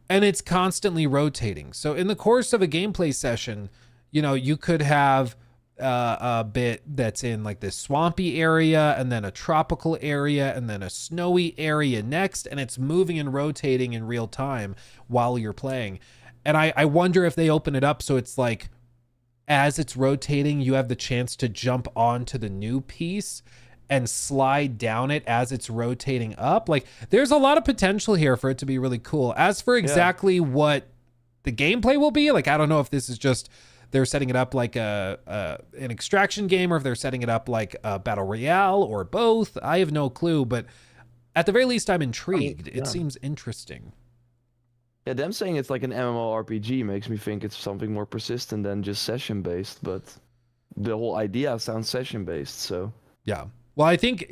and it's constantly rotating. So in the course of a gameplay session, you could have a bit that's in like this swampy area, and then a tropical area, and then a snowy area next, and it's moving and rotating in real time while you're playing. And I wonder if they open it up so it's like, as it's rotating, you have the chance to jump onto the new piece and slide down it as it's rotating up. Like there's a lot of potential here for it to be really cool. As for exactly what the gameplay will be, like I don't know if this is just they're setting it up like an extraction game, or if they're setting it up like a battle royale, or both. I have no clue, but at the very least I'm intrigued. It seems interesting. Yeah, them saying it's like an MMORPG makes me think it's something more persistent than just session based, but the whole idea sounds session based, so yeah. Well, I think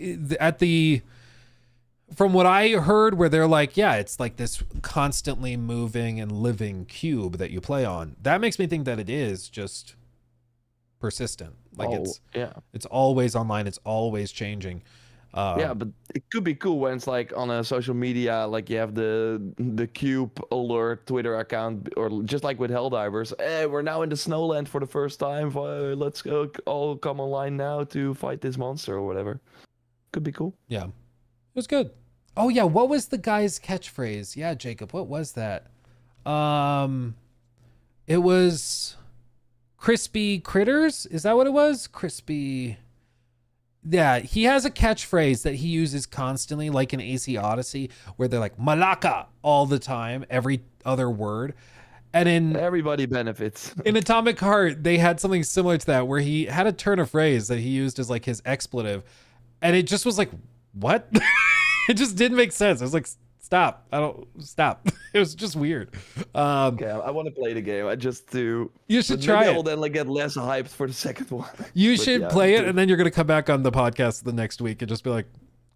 from what I heard, where they're like, yeah, it's like this constantly moving and living cube that you play on. That makes me think that it is just persistent. Like it's always online. It's always changing. Yeah, but it could be cool when it's like on a social media, like you have the cube alert Twitter account, or just like with Helldivers, hey, we're now in the Snowland for the first time. Let's go all come online now to fight this monster or whatever. Could be cool. Yeah, it was good. Oh yeah, what was the guy's catchphrase? Yeah, Jacob, what was that? It was crispy critters. Is that what it was? Crispy. Yeah, he has a catchphrase that he uses constantly, like in AC Odyssey, where they're like Malaka all the time, every other word. And everybody benefits. In Atomic Heart, they had something similar to that, where he had a turn of phrase that he used as like his expletive, and it just was like, what? It just didn't make sense. I was like, stop. Stop. It was just weird. Okay, I want to play the game. You should try it. I will then like get less hyped for the second one. You should play it, and then you're gonna come back on the podcast the next week and just be like,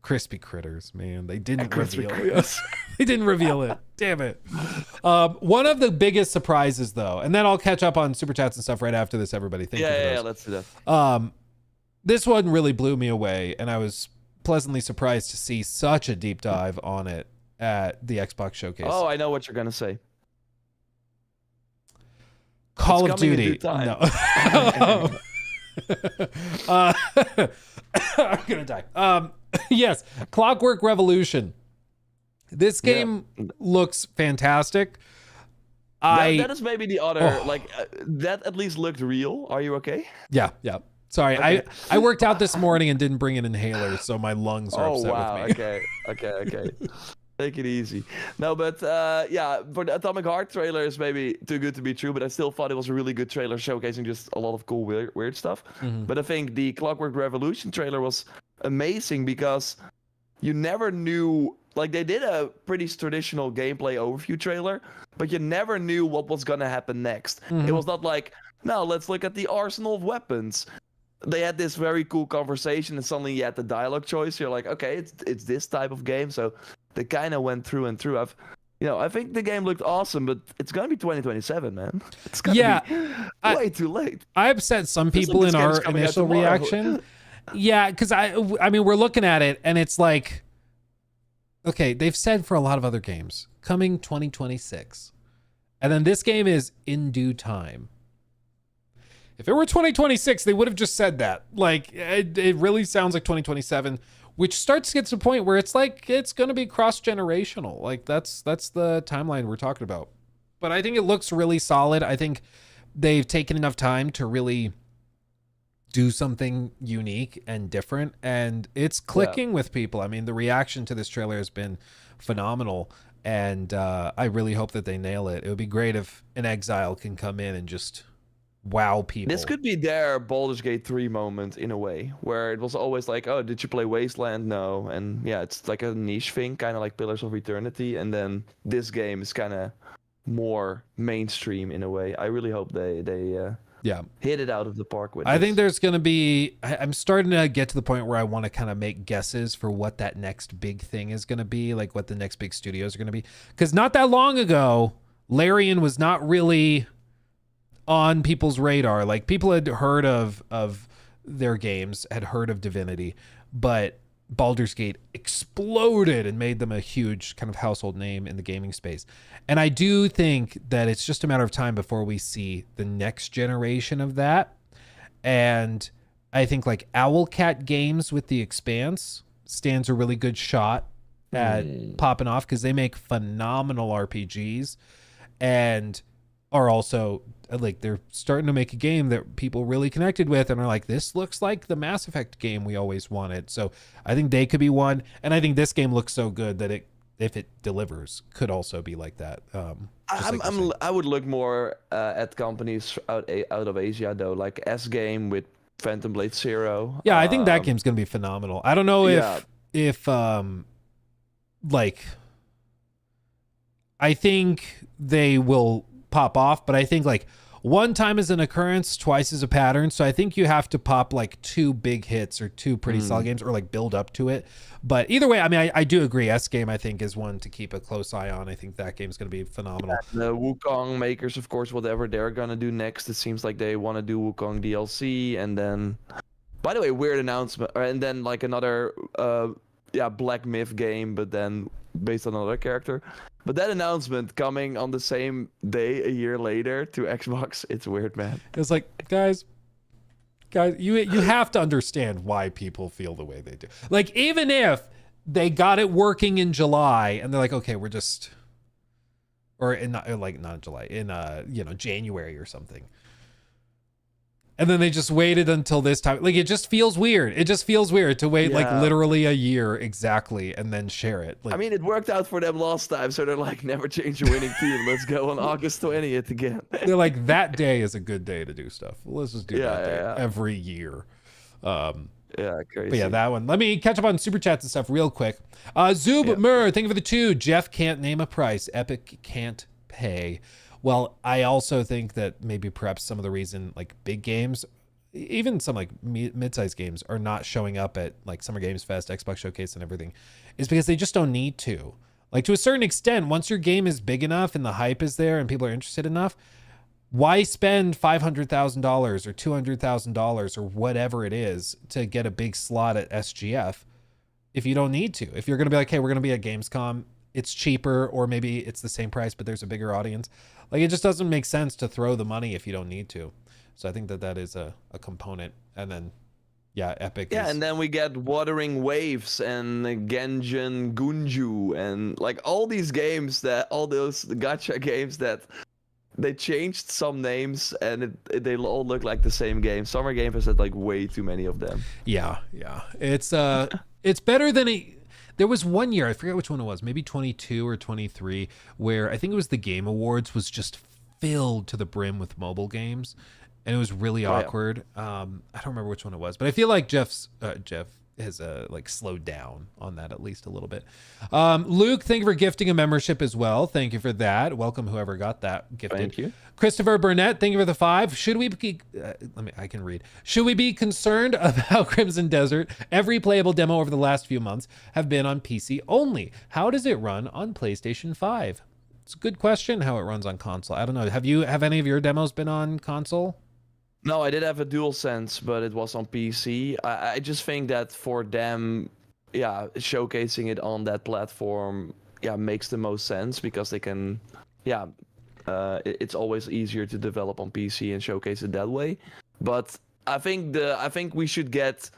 crispy critters, man. They didn't reveal it. They didn't reveal it. Damn it. One of the biggest surprises, though, and then I'll catch up on super chats and stuff right after this. Everybody, thank you for those. Yeah, let's do that. This one really blew me away, and I was pleasantly surprised to see such a deep dive on it at the Xbox showcase. Oh, I know what you're gonna say. Call of Duty. No. I'm gonna die. Yes, Clockwork Revolution. This game looks fantastic. That is maybe the other that at least looked real. Are you okay? Yeah. Sorry, okay. I worked out this morning and didn't bring an inhaler, so my lungs are upset with me. Okay. Take it easy. No, but for the Atomic Heart trailer is maybe too good to be true, but I still thought it was a really good trailer showcasing just a lot of cool weird stuff. Mm-hmm. But I think the Clockwork Revolution trailer was amazing because you never knew, like they did a pretty traditional gameplay overview trailer, but you never knew what was gonna happen next. Mm-hmm. It was not like, now let's look at the arsenal of weapons. They had this very cool conversation, and suddenly you had the dialogue choice. You're like, okay, it's this type of game. So they kind of went through and through. I think the game looked awesome, but it's gonna be 2027, man. It's gonna be way too late. I upset some people in our initial reaction. Yeah, because I mean, we're looking at it, and it's like, okay, they've said for a lot of other games, coming 2026, and then this game is in due time. If it were 2026, they would have just said that. Like, it really sounds like 2027, which starts to get to the point where it's like it's going to be cross-generational. Like, that's the timeline we're talking about. But I think it looks really solid. I think they've taken enough time to really do something unique and different, and it's clicking with people. I mean, the reaction to this trailer has been phenomenal, and I really hope that they nail it. It would be great if an Exile can come in and just wow people. This could be their Baldur's Gate 3 moment in a way, where it was always like, oh, did you play Wasteland? No. And yeah, it's like a niche thing, kind of like Pillars of Eternity, and then this game is kind of more mainstream in a way. I really hope they hit it out of the park with I this. think there's going to be, I'm starting to get to the point where I want to kind of make guesses for what that next big thing is going to be, like what the next big studios are going to be. Because not that long ago, Larian was not really on people's radar. Like, people had heard of their games, had heard of Divinity, but Baldur's Gate exploded and made them a huge kind of household name in the gaming space. And I do think that it's just a matter of time before we see the next generation of that. And I think like Owlcat Games with The Expanse stands a really good shot at popping off, because they make phenomenal RPGs and are also like, they're starting to make a game that people really connected with and are like, this looks like the Mass Effect game we always wanted. So I think they could be one. And I think this game looks so good that it, if it delivers, could also be like that. I would look more at companies out of Asia though, like S Game with Phantom Blade Zero. Yeah, I think that game's gonna be phenomenal. I don't know if like, I think they will pop off, but I think like one time is an occurrence, twice is a pattern. So I think you have to pop like 2 big hits or 2 pretty solid games, or like build up to it. But either way, I mean, I do agree. S Game, I think, is one to keep a close eye on. I think that game's going to be phenomenal. The Wukong makers, of course, whatever they're going to do next, it seems like they want to do Wukong DLC. And then, by the way, weird announcement. And then like another, Black Myth game, but then based on another character. But that announcement coming on the same day a year later to Xbox, it's weird, man. It's like, guys, you have to understand why people feel the way they do. Like, even if they got it working in July and they're like, okay, we're just, or in not July, in January or something. And then they just waited until this time. Like, it just feels weird. It just feels weird to wait like literally a year exactly and then share it. Like, I mean, it worked out for them last time, so they're like, never change a winning team. Let's go on August 20th again. They're like, that day is a good day to do stuff. Well, let's just do that day every year. Crazy. But yeah, that one. Let me catch up on super chats and stuff real quick. Zub Mur, thank you for the 2. Jeff can't name a price. Epic can't pay. Well, I also think that maybe perhaps some of the reason like big games, even some like mid-sized games, are not showing up at like Summer Games Fest, Xbox Showcase and everything is because they just don't need to. Like, to a certain extent, once your game is big enough and the hype is there and people are interested enough, why spend $500,000 or $200,000 or whatever it is to get a big slot at SGF if you don't need to? If you're going to be like, hey, we're going to be at Gamescom, it's cheaper, or maybe it's the same price, but there's a bigger audience. Like, it just doesn't make sense to throw the money if you don't need to. So I think that is a component. And then, Epic. Yeah, and then we get Wuthering Waves and Genjin Gunju and like all these games all those gacha games that they changed some names and they all look like the same game. Summer Game has had like way too many of them. Yeah. It's better than there was one year, I forget which one it was, maybe 22 or 23, where I think it was the Game Awards was just filled to the brim with mobile games, and it was really awkward. I don't remember which one it was, but I feel like Jeff has like slowed down on that at least a little bit. Luke, thank you for gifting a membership as well. Thank you for that. Welcome whoever got that gifted. Thank you. Christopher Burnett, thank you for the 5. Should we be I can read. Should we be concerned about Crimson Desert? Every playable demo over the last few months have been on PC only. How does it run on PlayStation 5? It's a good question how it runs on console. I don't know. Have any of your demos been on console? No, I did have a DualSense, but it was on PC. I just think that for them, showcasing it on that platform, makes the most sense because they can, it's always easier to develop on PC and showcase it that way. But I think we should get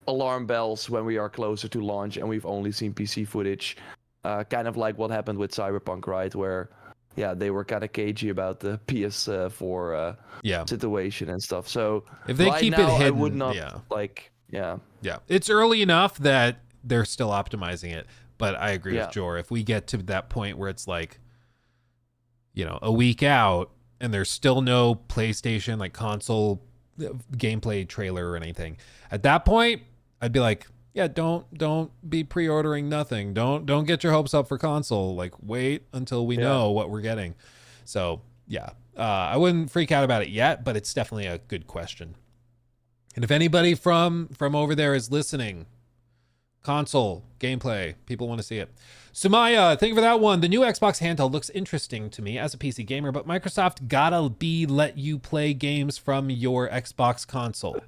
alarm bells when we are closer to launch and we've only seen PC footage. Kind of like what happened with Cyberpunk, right? Where, they were kind of cagey about the PS4 situation and stuff. So if they keep now, it hidden, I would not Yeah, it's early enough that they're still optimizing it. But I agree with Jor. If we get to that point where it's like, a week out and there's still no PlayStation, like console gameplay trailer or anything, at that point, I'd be like, don't be pre-ordering nothing. Don't get your hopes up for console. Like, wait until we know what we're getting. So I wouldn't freak out about it yet, but it's definitely a good question. And if anybody from over there is listening, console gameplay, people want to see it. Sumaya, thank you for that one. The new Xbox handheld looks interesting to me as a PC gamer, but Microsoft gotta let you play games from your Xbox console.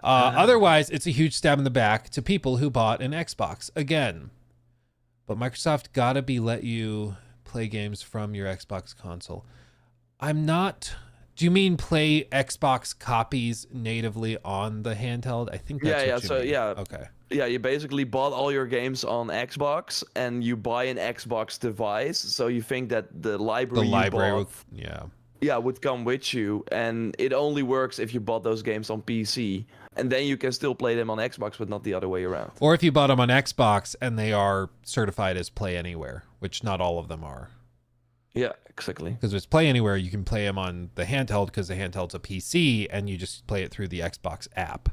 Otherwise, it's a huge stab in the back to people who bought an Xbox again. But Microsoft gotta let you play games from your Xbox console. I'm not. Do you mean play Xbox copies natively on the handheld? I think that's what you mean. Okay. Yeah, you basically bought all your games on Xbox and you buy an Xbox device. So you think that the library you bought, would come with you, and it only works if you bought those games on PC, and then you can still play them on Xbox, but not the other way around. Or if you bought them on Xbox and they are certified as Play Anywhere, which not all of them are. Yeah, exactly. Because if it's Play Anywhere, you can play them on the handheld because the handheld's a PC and you just play it through the Xbox app.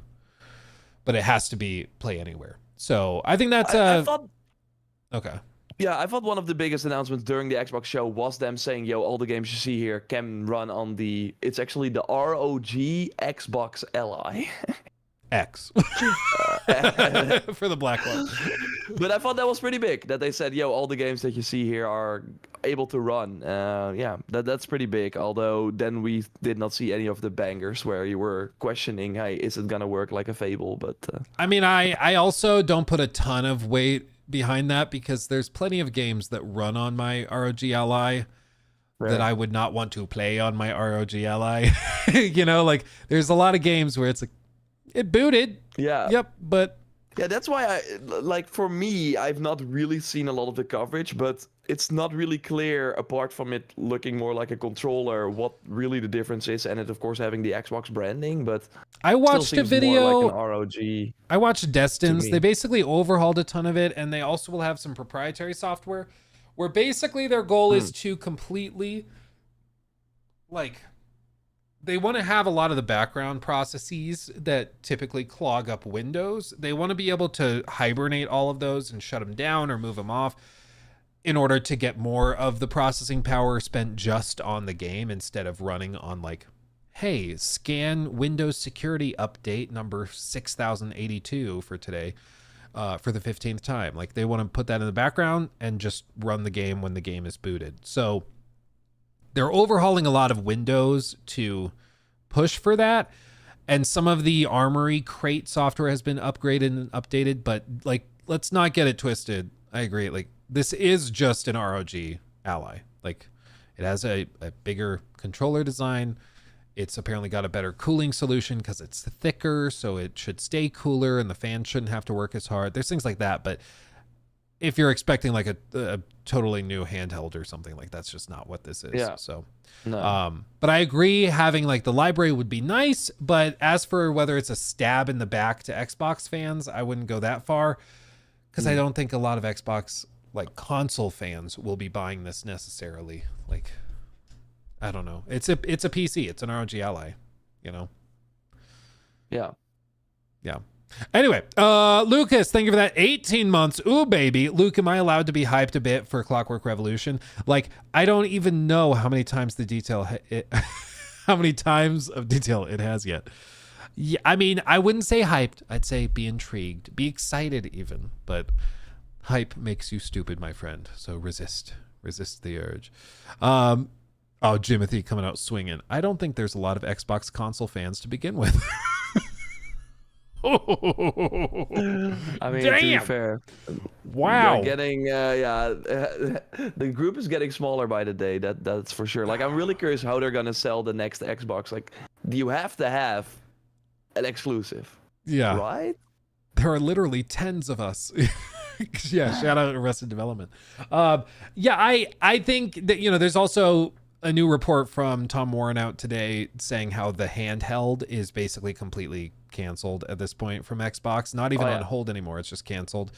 But it has to be Play Anywhere. So I think that's I thought. Okay. Yeah, I thought one of the biggest announcements during the Xbox show was them saying, all the games you see here can run on it's actually the ROG Xbox Li. X. For the black one. But I thought that was pretty big, that they said, all the games that you see here are able to run. That's pretty big. Although then we did not see any of the bangers where you were questioning, hey, is it going to work like a Fable? But I mean, I also don't put a ton of weight behind that because there's plenty of games that run on my ROG Ally that I would not want to play on my ROG Ally. Like there's a lot of games where it's like, it booted. Yeah. Yep. But that's why for me, I've not really seen a lot of the coverage, but it's not really clear, apart from it looking more like a controller, what really the difference is, and it of course having the Xbox branding. But I watched a video. More like an ROG. I watched Destin's. They basically overhauled a ton of it, and they also will have some proprietary software, where basically their goal is to completely, they want to have a lot of the background processes that typically clog up Windows. They want to be able to hibernate all of those and shut them down or move them off in order to get more of the processing power spent just on the game instead of running on hey, scan Windows security update number 6082 for today for the 15th time. They want to put that in the background and just run the game when the game is booted. So they're overhauling a lot of Windows to push for that. And some of the Armory Crate software has been upgraded and updated, but let's not get it twisted. I agree. This is just an ROG Ally. It has a bigger controller design. It's apparently got a better cooling solution because it's thicker, so it should stay cooler and the fan shouldn't have to work as hard. There's things like that, but if you're expecting a totally new handheld or something, that's just not what this is. Yeah. So, no. But I agree, having the library would be nice. But as for whether it's a stab in the back to Xbox fans, I wouldn't go that far because I don't think a lot of Xbox console fans will be buying this necessarily. I don't know. It's a PC. It's an ROG Ally. Yeah. Yeah. Anyway, Lucas, thank you for that. 18 months. Ooh, baby. Luke, am I allowed to be hyped a bit for Clockwork Revolution? I don't even know how many times how many times of detail it has yet. Yeah, I mean, I wouldn't say hyped. I'd say be intrigued, be excited even, but hype makes you stupid, my friend. So resist the urge. Oh, Jimothy coming out swinging. I don't think there's a lot of Xbox console fans to begin with. I mean, to be fair, wow, getting the group is getting smaller by the day. That's for sure. I'm really curious how they're gonna sell the next Xbox. you have to have an exclusive. Yeah. Right? There are literally tens of us. Yeah, shout out Arrested Development. I think that, there's also a new report from Tom Warren out today saying how the handheld is basically completely canceled at this point from Xbox. Not even on hold anymore. It's just canceled.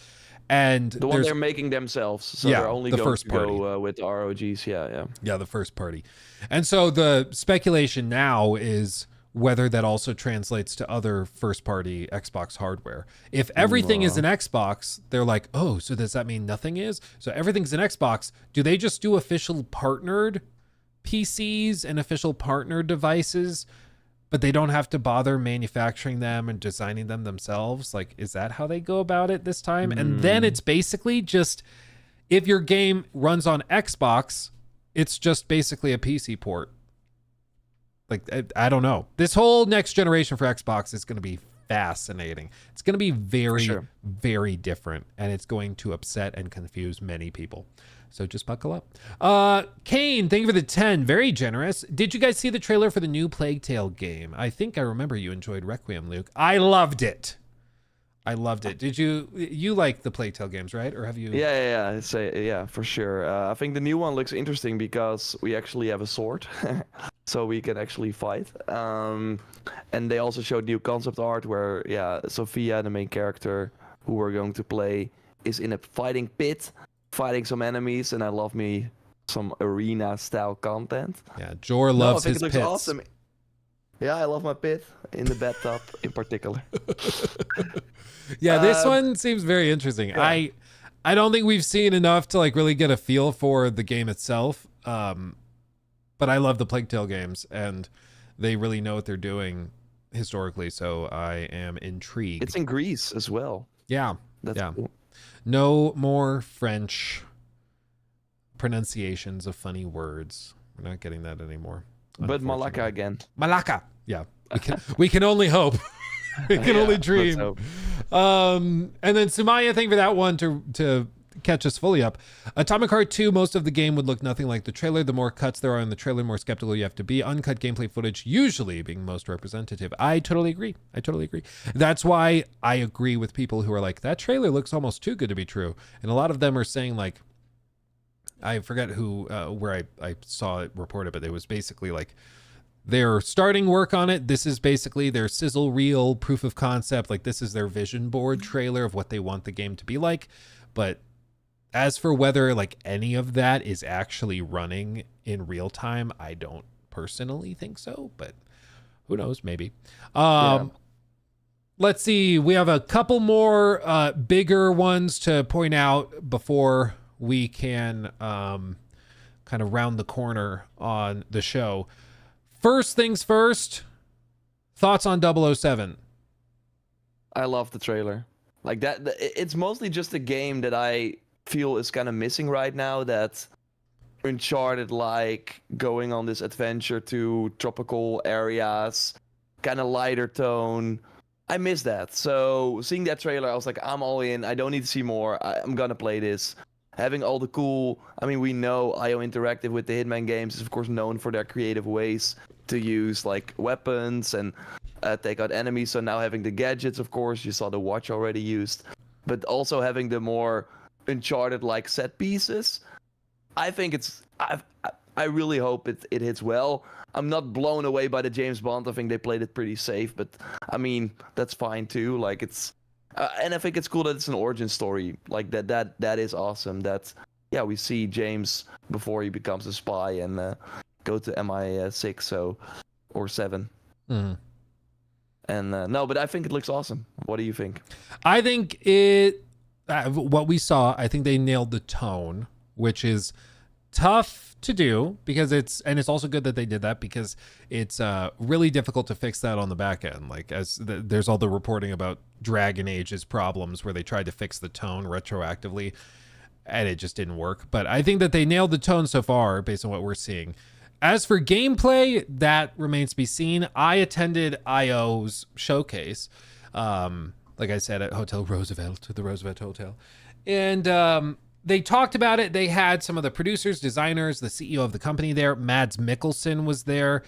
And the one they're making themselves. So yeah, they're only the going first to party. go with the ROGs. Yeah. Yeah, the first party. And so the speculation now is whether that also translates to other first party Xbox hardware. If everything is an Xbox, they're like, oh, so does that mean nothing is? So everything's an Xbox. Do they just do official partnered PCs and official partnered devices, but they don't have to bother manufacturing them and designing them themselves? Like, is that how they go about it this time? And then it's basically just, if your game runs on Xbox, it's just basically a PC port. Like, I don't know. This whole next generation for Xbox is going to be fascinating. It's going to be very, very different, and it's going to upset and confuse many people. So just buckle up. Kane, thank you for the 10. Very generous. Did you guys see the trailer for the new Plague Tale game? I think I remember you enjoyed Requiem, Luke. I loved it. Did you like the Plague Tale games, right? Or have you? Yeah, for sure. I think the new one looks interesting because we actually have a sword, so we can actually fight. And they also showed new concept art where, Sophia, the main character who we're going to play, is in a fighting pit, fighting some enemies, and I love me some arena-style content. Yeah, Jor loves his looks pits. Awesome. Yeah, I love my pit in the bathtub in particular. Yeah, this one seems very interesting. Yeah. I don't think we've seen enough to like really get a feel for the game itself. But I love the Plague Tale games, and they really know what they're doing historically, so I am intrigued. It's in Greece as well. Yeah. That's cool. No more French pronunciations of funny words. We're not getting that anymore. But Malacca again. Malacca. Yeah. We can only hope. We can only dream. And then Sumaya, thank you for that one to catch us fully up. Atomic Heart 2, most of the game would look nothing like the trailer. The more cuts there are in the trailer, the more skeptical you have to be. Uncut gameplay footage usually being most representative. I totally agree. That's why I agree with people who are like, that trailer looks almost too good to be true. And a lot of them are saying like, I forget who, where I saw it reported, but it was basically like, they're starting work on it. This is basically their sizzle reel proof of concept. Like, this is their vision board trailer of what they want the game to be like. But as for whether like any of that is actually running in real time, I don't personally think so, but who knows, maybe. Let's see. We have a couple more bigger ones to point out before we can kind of round the corner on the show. First things first, thoughts on 007? I love the trailer. Like that, it's mostly just a game that I feel is kind of missing right now. That Uncharted, like going on this adventure to tropical areas, kind of lighter tone. I miss that. So seeing that trailer, I was like, I'm all in. I don't need to see more. I'm gonna play this. Having all the cool, I mean, we know IO Interactive with the Hitman games is of course known for their creative ways to use like weapons and take out enemies. So now having the gadgets, of course, you saw the watch already used, but also having the more Uncharted like set pieces. I think I really hope it hits well. I'm not blown away by the James Bond. I think they played it pretty safe, but I mean, that's fine too. Like it's, and I think it's cool that it's an origin story. Like that is awesome. That, yeah, we see James before he becomes a spy and go to MI6 or 7. Mm-hmm. And no, but I think it looks awesome. What do you think? I think what we saw, I think they nailed the tone, which is tough to do because it's also good that they did that because it's really difficult to fix that on the back end. Like there's all the reporting about Dragon Age's problems where they tried to fix the tone retroactively and it just didn't work. But I think that they nailed the tone so far based on what we're seeing. As for gameplay, that remains to be seen. I attended IO's showcase, like I said, at Hotel Roosevelt, the Roosevelt Hotel. And they talked about it. They had some of the producers, designers, the CEO of the company there. Mads Mikkelsen was there.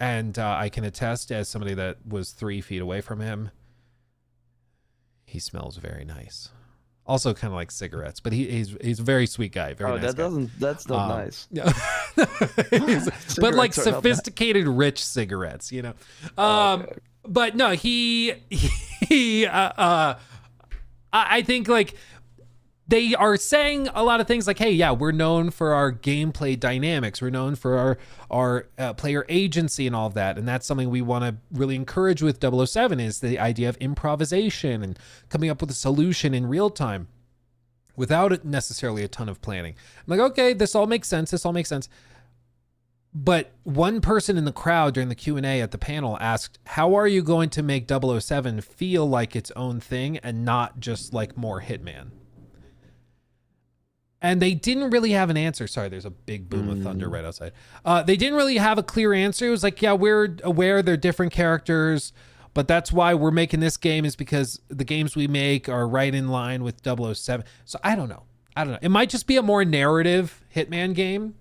And I can attest, as somebody that was 3 feet away from him, he smells very nice. Also kind of like cigarettes, but he's a very sweet guy. Very nice guy. That's not nice. Yeah. But like sophisticated, rich cigarettes, you know. Okay. But no, I think like they are saying a lot of things like, hey, yeah, we're known for our gameplay dynamics. We're known for our player agency and all of that. And that's something we want to really encourage with 007 is the idea of improvisation and coming up with a solution in real time without necessarily a ton of planning. I'm like, okay, this all makes sense. But one person in the crowd during the Q&A at the panel asked, how are you going to make 007 feel like its own thing and not just like more Hitman? And they didn't really have an answer. Sorry, there's a big boom of thunder right outside. They didn't really have a clear answer. It was like, yeah, we're aware they're different characters, but that's why we're making this game is because the games we make are right in line with 007. So I don't know. It might just be a more narrative Hitman game.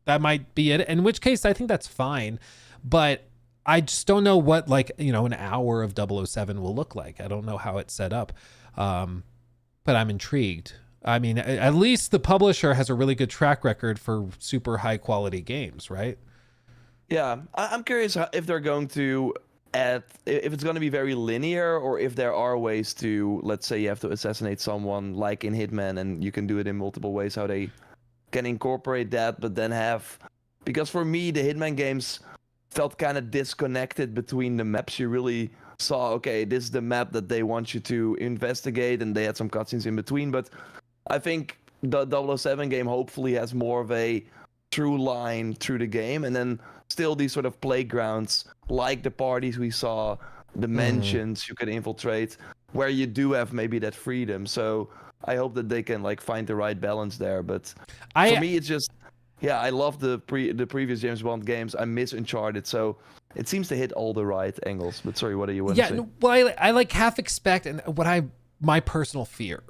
That might be it. In which case, I think that's fine. But I just don't know what, like, you know, an hour of 007 will look like. I don't know how it's set up. But I'm intrigued. I mean, at least the publisher has a really good track record for super high quality games, right? Yeah, I'm curious if they're going to add, if it's going to be very linear, or if there are ways to, let's say you have to assassinate someone like in Hitman and you can do it in multiple ways, how they can incorporate that, but then have, because for me, the Hitman games felt kind of disconnected between the maps. You really saw, okay, this is the map that they want you to investigate, and they had some cutscenes in between, but I think the 007 game hopefully has more of a through line through the game, and then still these sort of playgrounds like the parties we saw, the mansions you can infiltrate, where you do have maybe that freedom. So I hope that they can like find the right balance there. But for me, it's just, yeah, I love the previous James Bond games. I miss Uncharted, so it seems to hit all the right angles. But sorry, what do you want to say? Well, I like half expect, and my personal fear,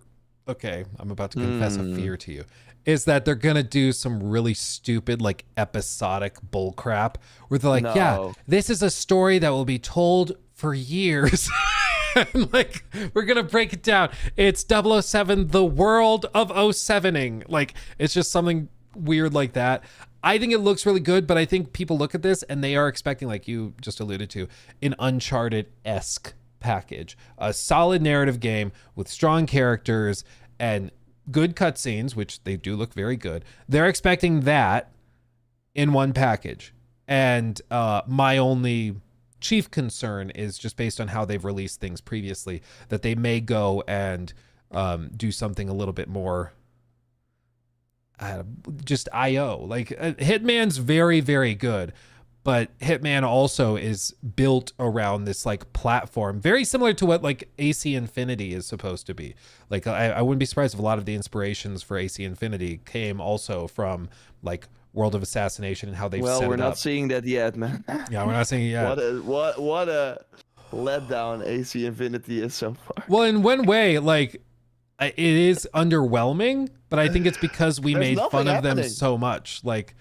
okay, I'm about to confess a fear to you, is that they're gonna do some really stupid, like, episodic bullcrap where they're like, yeah, this is a story that will be told for years. And like, we're gonna break it down. It's 007, the world of 07ing. Like, it's just something weird like that. I think it looks really good, but I think people look at this and they are expecting, like you just alluded to, an Uncharted-esque package, a solid narrative game with strong characters and good cutscenes, which they do look very good. They're expecting that in one package. And my only chief concern is just based on how they've released things previously, that they may go and do something a little bit more just IO. Like, Hitman's very, very good, but Hitman also is built around this like platform, very similar to what like AC Infinity is supposed to be. Like, I wouldn't be surprised if a lot of the inspirations for AC Infinity came also from like World of Assassination and how they've set it up. Well, we're not seeing that yet, man. Yeah, we're not seeing it yet. What a letdown AC Infinity is so far. Well, in one way, like, it is underwhelming, but I think it's because we made fun of them so much. Like,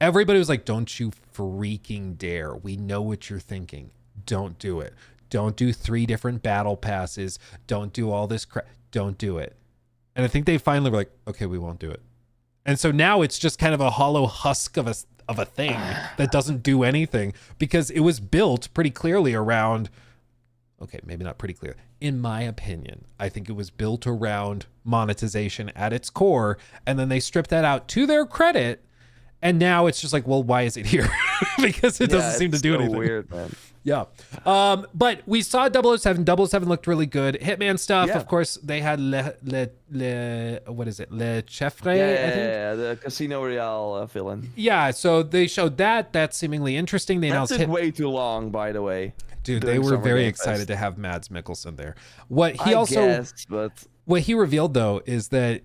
everybody was like, don't you freaking dare. We know what you're thinking. Don't do it. Don't do 3 different battle passes. Don't do all this crap. Don't do it. And I think they finally were like, okay, we won't do it. And so now it's just kind of a hollow husk of a thing that doesn't do anything, because it was built pretty clearly around, okay, maybe not pretty clear. In my opinion, I think it was built around monetization at its core, and then they stripped that out to their credit. And now it's just like, well, why is it here? Because it doesn't seem to do anything. Weird, man. Yeah. But we saw 007. 007 looked really good. Hitman stuff, of course, they had what is it? Le Chefre, I think? Yeah, the Casino Royale villain. Yeah, so they showed that. That's seemingly interesting. They announced it way too long, by the way. Dude, they were very excited to have Mads Mikkelsen there. What he revealed, though, is that,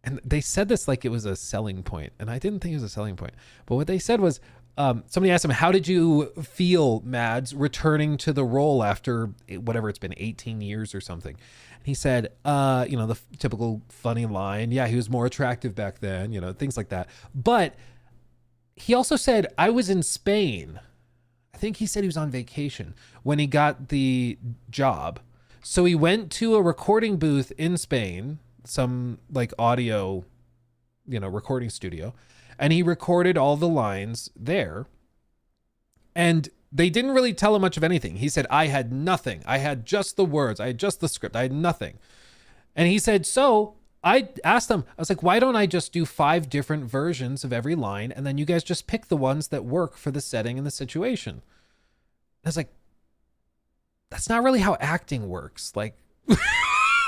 and they said this like it was a selling point, and I didn't think it was a selling point. But what they said was, somebody asked him, how did you feel, Mads, returning to the role after whatever it's been, 18 years or something? And he said, the typical funny line, yeah, he was more attractive back then, things like that. But he also said, I was in Spain. I think he said he was on vacation when he got the job. So he went to a recording booth in Spain, some like audio, recording studio, and he recorded all the lines there. And they didn't really tell him much of anything. He said, I had nothing. I had just the words. I had just the script. I had nothing. And he said, so I asked them, I was like, why don't I just do 5 different versions of every line? And then you guys just pick the ones that work for the setting and the situation. I was like, that's not really how acting works. Like,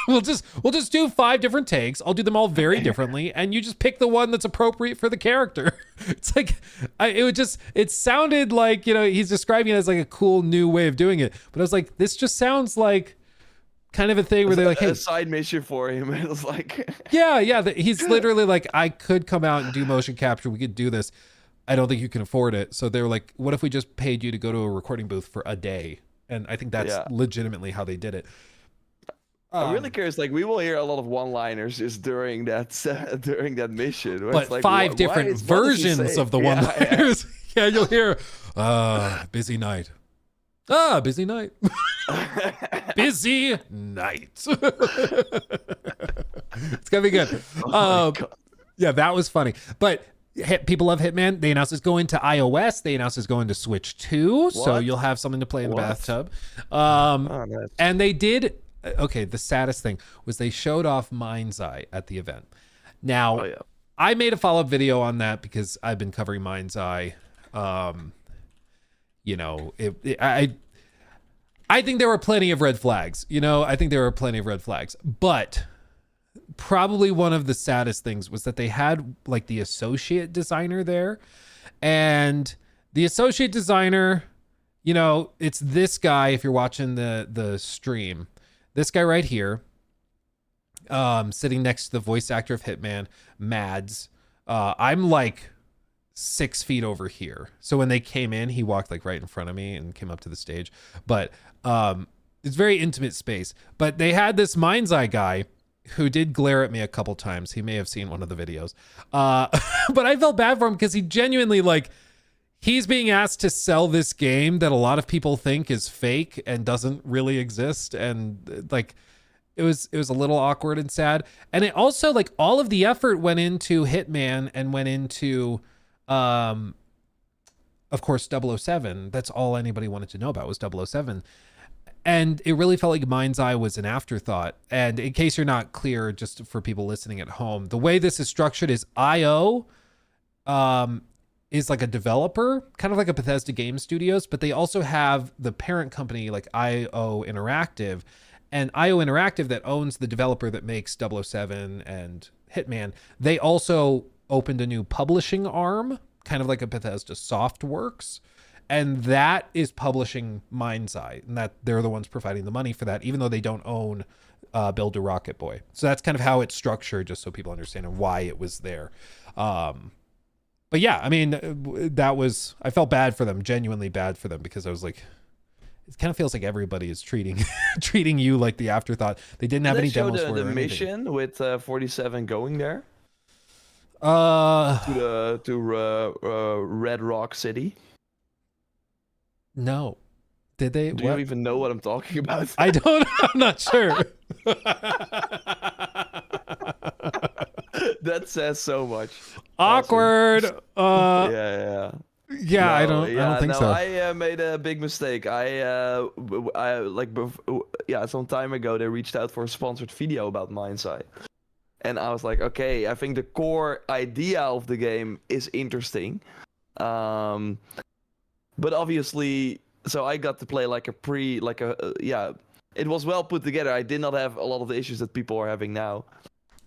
we'll just do 5 different takes. I'll do them all very differently. And you just pick the one that's appropriate for the character. It's like, it sounded like, he's describing it as like a cool new way of doing it. But I was like, this just sounds like kind of a thing where they're like, hey, a side mission for him. It was like, he's literally like, I could come out and do motion capture. We could do this. I don't think you can afford it. So they were like, what if we just paid you to go to a recording booth for a day? And I think that's legitimately how they did it. I'm really curious. Like, we will hear a lot of one-liners just during that mission. Where But it's like, 5 different versions of the one-liners. Yeah, you'll hear, busy night. Busy night. Busy night. It's gonna be good. Yeah, that was funny. But people love Hitman. They announced it's going to iOS. They announced it's going to Switch 2. So you'll have something to play in the bathtub. Nice. And they did. Okay, the saddest thing was they showed off MindsEye at the event. Now, I made a follow-up video on that because I've been covering MindsEye. I think there were plenty of red flags. But probably one of the saddest things was that they had like the associate designer there, and the associate designer, it's this guy. If you're watching the stream, this guy right here, sitting next to the voice actor of Hitman, Mads. I'm like 6 feet over here. So when they came in, he walked like right in front of me and came up to the stage. But it's very intimate space. But they had this MindsEye guy who did glare at me a couple times. He may have seen one of the videos. But I felt bad for him because he genuinely, like, he's being asked to sell this game that a lot of people think is fake and doesn't really exist. And like, it was a little awkward and sad. And it also, like, all of the effort went into Hitman and went into, of course, 007. That's all anybody wanted to know about was 007. And it really felt like MindsEye was an afterthought. And in case you're not clear, just for people listening at home, the way this is structured is IO is like a developer, kind of like a Bethesda Game Studios, but they also have the parent company like IO Interactive. And IO Interactive, that owns the developer that makes 007 and Hitman, they also opened a new publishing arm, kind of like a Bethesda Softworks. And that is publishing MindsEye, and that they're the ones providing the money for that, even though they don't own Build a Rocket Boy. So that's kind of how it's structured, just so people understand and why it was there. But yeah, I mean, I felt bad for them, genuinely bad for them, because I was like, it kind of feels like everybody is treating you like the afterthought. They didn't have any demos for it. The mission with 47 going there to Red Rock City. No. Did they? Do you even know what I'm talking about? I don't. I'm not sure. That says so much. Awkward. Awesome. Yeah. No, I don't think so. I made a big mistake. Some time ago they reached out for a sponsored video about MindsEye, and I was like, okay, I think the core idea of the game is interesting, but obviously, so I got to play it was well put together. I did not have a lot of the issues that people are having now.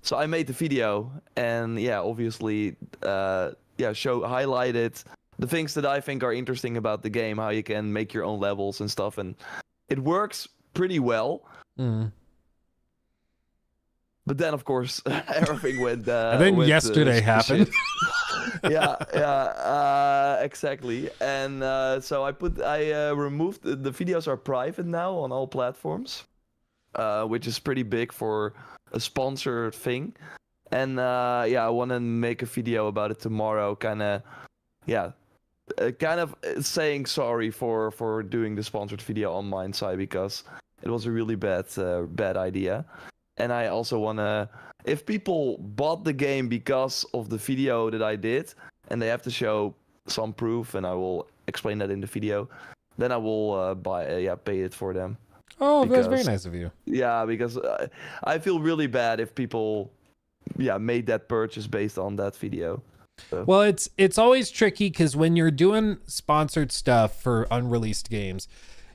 So I made the video and obviously, highlighted the things that I think are interesting about the game, how you can make your own levels and stuff. And it works pretty well. Mm. But then, of course, everything went. And then yesterday happened. Exactly. And so I removed the videos are private now on all platforms, which is pretty big for a sponsored thing. And I want to make a video about it tomorrow, kind of kind of saying sorry for doing the sponsored video on MindsEye, because it was a really bad idea. And I also wanna, if people bought the game because of the video that I did, and they have to show some proof, and I will explain that in the video, then I will pay it for them. Oh, that's very nice of you. Yeah, because I feel really bad if people made that purchase based on that video. So. Well, it's always tricky because when you're doing sponsored stuff for unreleased games,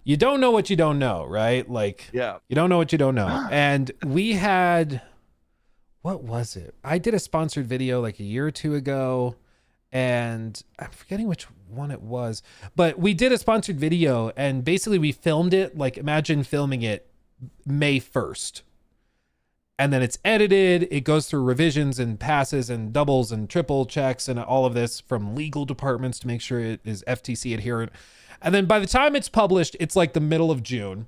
you don't know what you don't know, right? Like, yeah, you don't know what you don't know. And we had, what was it? I did a sponsored video like a year or two ago, and I'm forgetting which one it was, but we did a sponsored video, and basically we filmed it, like imagine filming it May 1st. And then it's edited, it goes through revisions and passes and doubles and triple checks and all of this from legal departments to make sure it is FTC adherent. And then by the time it's published, it's like the middle of June.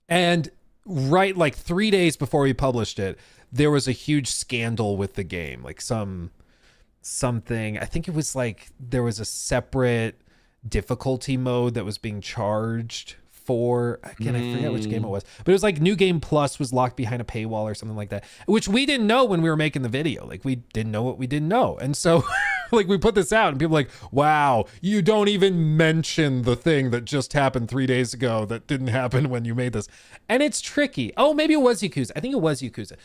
And right like 3 days before we published it, there was a huge scandal with the game. Like something, I think it was like there was a separate difficulty mode that was being charged for, again, I forget which game it was, but it was like New Game Plus was locked behind a paywall or something like that, which we didn't know when we were making the video. Like we didn't know what we didn't know. And so like we put this out and people were like, wow, you don't even mention the thing that just happened 3 days ago that didn't happen when you made this. And it's tricky. Oh, maybe it was Yakuza. I think it was Yakuza.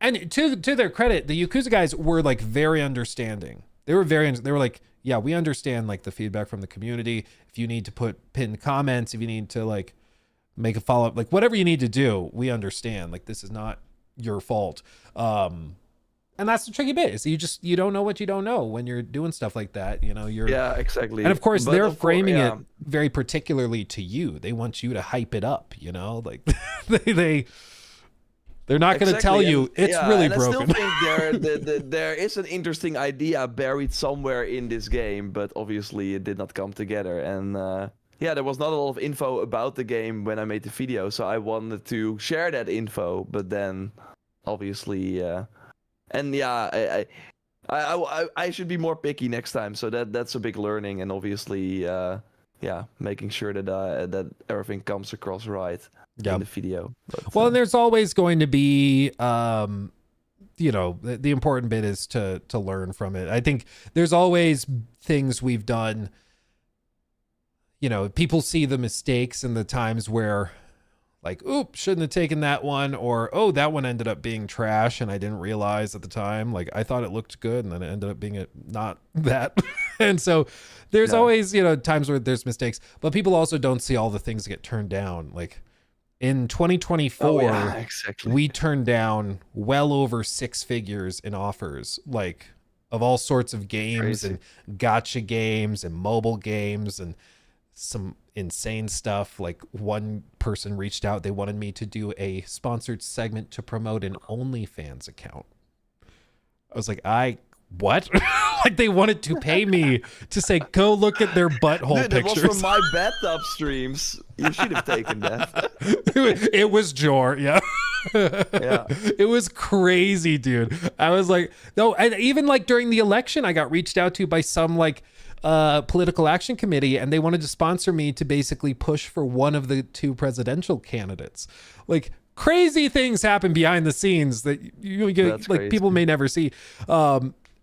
And to their credit, the Yakuza guys were like very understanding. They were like, yeah, we understand like the feedback from the community. If you need to put pinned comments, if you need to like make a follow-up, like whatever you need to do, we understand. Like this is not your fault. And that's the tricky bit, is you don't know what you don't know when you're doing stuff like that. You know, yeah, exactly. And of course they're framing it very particularly to you. They want you to hype it up, you know, like they're not going to tell you it's really broken. I still think there is an interesting idea buried somewhere in this game, but obviously it did not come together. And there was not a lot of info about the game when I made the video, so I wanted to share that info. But then, obviously, I should be more picky next time. So that's a big learning, and obviously, making sure that everything comes across right. In the video. Well, and there's always going to be, you know, the important bit is to learn from it. I think there's always things we've done, you know, people see the mistakes and the times where like, oops, shouldn't have taken that one, or, oh, that one ended up being trash and I didn't realize at the time. Like I thought it looked good and then it ended up being not that. And so there's always, you know, times where there's mistakes, but people also don't see all the things that get turned down. Like, in 2024, we turned down well over 6 figures in offers, like of all sorts of games and gotcha games and mobile games and some insane stuff. Like one person reached out, they wanted me to do a sponsored segment to promote an OnlyFans account. I was like, what? Like they wanted to pay me to say, go look at their butthole pictures. It was from my bathtub streams. You should have taken that. It was Jor, yeah. Yeah. It was crazy, dude. I was like, no, and even like during the election, I got reached out to by some like political action committee, and they wanted to sponsor me to basically push for one of the 2 presidential candidates. Like crazy things happen behind the scenes that you like crazy. People may never see.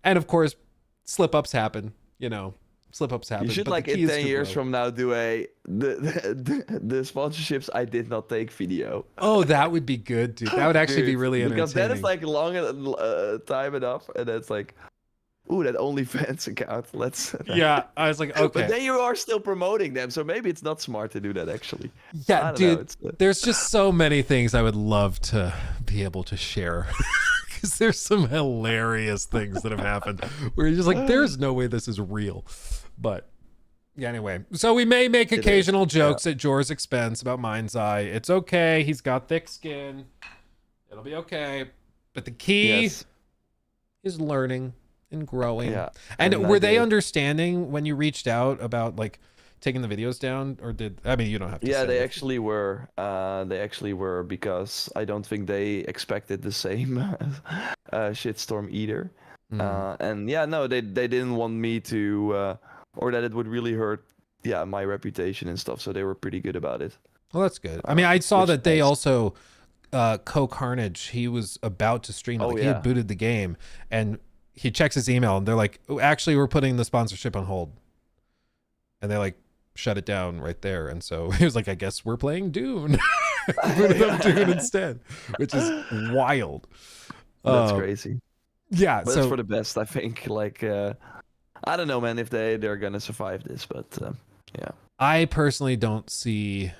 And of course, slip-ups happen, you know. Slip-ups happen. You should, like, in 10 years from now, do the sponsorships I did not take video. Oh, that would be good, dude. That would actually be really entertaining. Because then it's, like, long time enough, and it's like, ooh, that OnlyFans account. Let's... Yeah, I was like, okay. But then you are still promoting them, so maybe it's not smart to do that, actually. Yeah, dude, there's just so many things I would love to be able to share. Because there's some hilarious things that have happened where you're just like, there's no way this is real. But yeah, anyway, so we may make occasional jokes at Jor's expense about MindsEye. It's okay. He's got thick skin. It'll be okay. But the key is learning and growing. Yeah. And were they understanding when you reached out about like taking the videos down, or you don't have to. Yeah, they actually were. They actually were, because I don't think they expected the same shitstorm either. And yeah, no, they didn't want me to, or that it would really hurt, my reputation and stuff. So they were pretty good about it. Well, that's good. I mean, I saw which that is they nice. also, Carnage, he was about to stream it. Oh, Like, he had yeah. booted the game, and he checks his email, and they're like, "Oh, actually, we're putting the sponsorship on hold." And they like shut it down right there. And so he was like, "I guess we're playing Dune." Booted up Dune instead, which is wild. That's crazy. Yeah. But So it's for the best, I think. Like, I don't know, man, if they're gonna survive this, but yeah. I personally don't see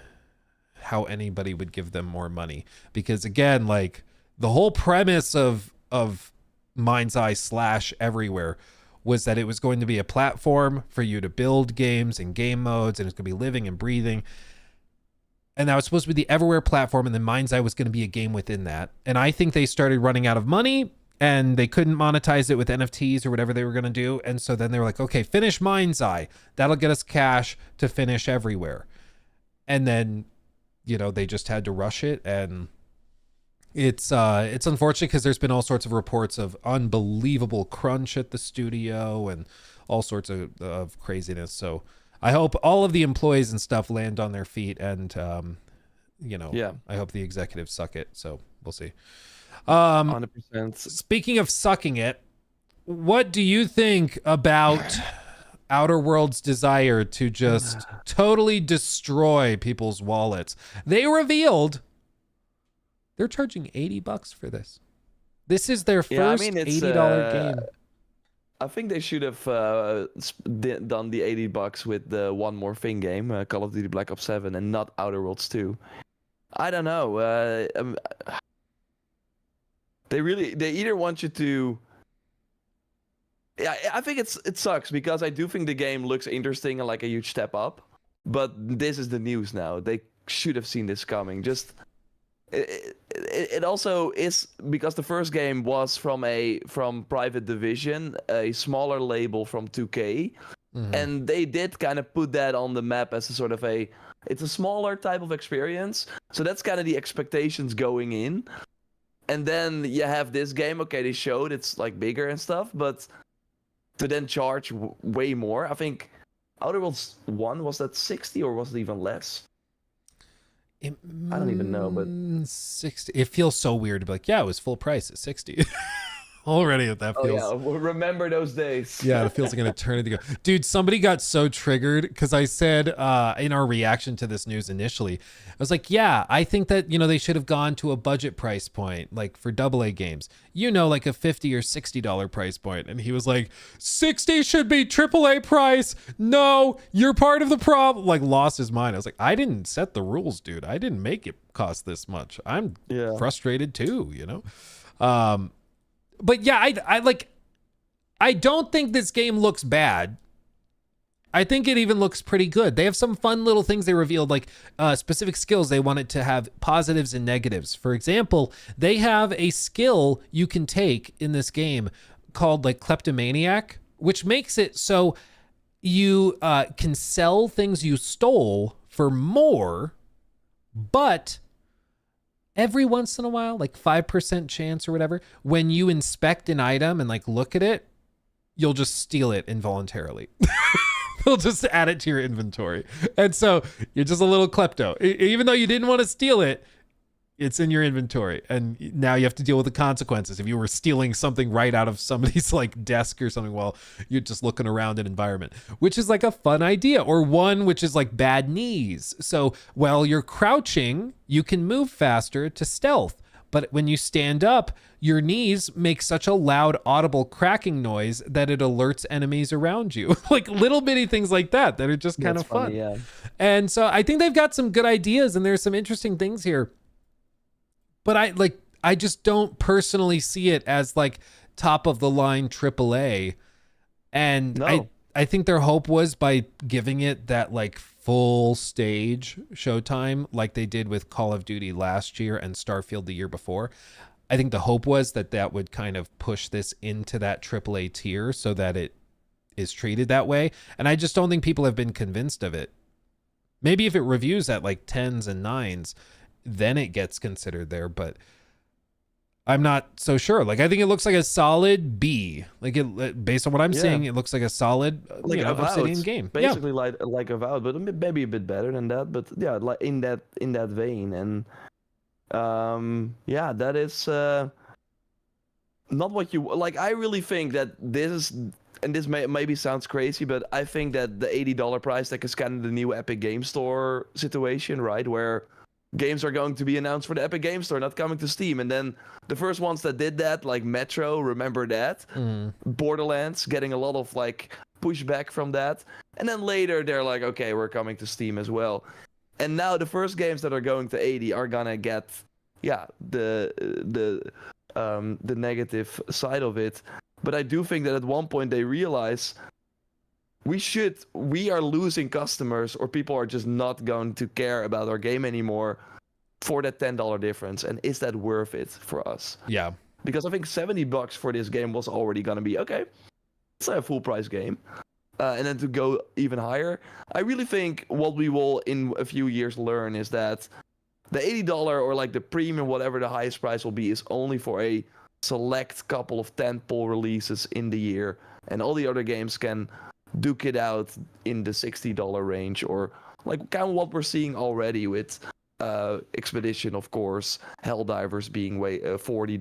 how anybody would give them more money, because again, like, the whole premise of MindsEye / everywhere was that it was going to be a platform for you to build games and game modes, and it's going to be living and breathing. And that was supposed to be the everywhere platform, and then MindsEye was going to be a game within that. And I think they started running out of money, and they couldn't monetize it with NFTs or whatever they were going to do. And so then they were like, okay, finish MindsEye. That'll get us cash to finish everywhere. And then, they just had to rush it. And it's unfortunate, because there's been all sorts of reports of unbelievable crunch at the studio and all sorts of craziness. So I hope all of the employees and stuff land on their feet, and I hope the executives suck it. So we'll see. 100%. Speaking of sucking it, what do you think about Outer Worlds' desire to just totally destroy people's wallets? They revealed they're charging $80 for this. This is their first $80 game. I think they should have done the $80 with the One More Thing game, Call of Duty Black Ops 7, and not Outer Worlds 2. I don't know. They either want you to. Yeah, I think it sucks, because I do think the game looks interesting and like a huge step up. But this is the news now. They should have seen this coming. Just it also is because the first game was from Private Division, a smaller label from 2K, and they did kind of put that on the map as a sort of it's a smaller type of experience. So that's kind of the expectations going in. And then you have this game. Okay, they showed it's like bigger and stuff, but to then charge way more. I think Outer Worlds 1, was that 60 or was it even less? I don't even know, but 60. It feels so weird to be like, yeah, it was full price at 60. Already that feels. Oh yeah, well, remember those days. Yeah, it feels like an eternity ago. Dude, somebody got so triggered because I said in our reaction to this news initially, I was like, yeah, I think that, they should have gone to a budget price point, like for AA games, like a $50 or $60 price point. And he was like, 60 should be AAA price. No, you're part of the problem. Like, lost his mind. I was like, I didn't set the rules, dude. I didn't make it cost this much. I'm frustrated too, But yeah, I don't think this game looks bad. I think it even looks pretty good. They have some fun little things they revealed, like specific skills they wanted to have positives and negatives. For example, they have a skill you can take in this game called like kleptomaniac, which makes it so you can sell things you stole for more, but every once in a while, like 5% chance or whatever, when you inspect an item and like look at it, you'll just steal it involuntarily. They'll just add it to your inventory. And so you're just a little klepto. Even though you didn't want to steal it, it's in your inventory. And now you have to deal with the consequences. If you were stealing something right out of somebody's like desk or something while you're just looking around an environment, which is like a fun idea. Or one which is like bad knees. So while you're crouching, you can move faster to stealth. But when you stand up, your knees make such a loud audible cracking noise that it alerts enemies around you. Like little bitty things like that are just kind of fun. Yeah. And so I think they've got some good ideas, and there's some interesting things here. But I just don't personally see it as like top of the line AAA. And No. I think their hope was by giving it that like full stage showtime like they did with Call of Duty last year and Starfield the year before. I think the hope was that would kind of push this into that AAA tier so that it is treated that way. And I just don't think people have been convinced of it. Maybe if it reviews at like 10s and 9s, then it gets considered there. But I'm not so sure. Like, I think it looks like a solid B. Like, it based on what I'm seeing, it looks like a solid, like Obsidian game. Basically, like Avowed, but maybe a bit better than that. But yeah, like in that vein, and that is not what you like. I really think that this is, and this maybe sounds crazy, but I think that the $80 price tag is kind of the new Epic Game Store situation, right? Where games are going to be announced for the Epic Game Store, not coming to Steam. And then the first ones that did that, like Metro, remember that? Borderlands, getting a lot of like pushback from that. And then later they're like, okay, we're coming to Steam as well. And now the first games that are going to 80 are gonna get, the negative side of it. But I do think that at one point they realize we are losing customers, or people are just not going to care about our game anymore for that $10 difference. And is that worth it for us? Yeah. Because I think $70 for this game was already going to be, okay, it's a full price game. And then to go even higher, I really think what we will in a few years learn is that the $80 or like the premium, whatever the highest price will be, is only for a select couple of tentpole releases in the year. And all the other games can duke it out in the $60 range, or like kind of what we're seeing already with Expedition, of course, Helldivers being way $40,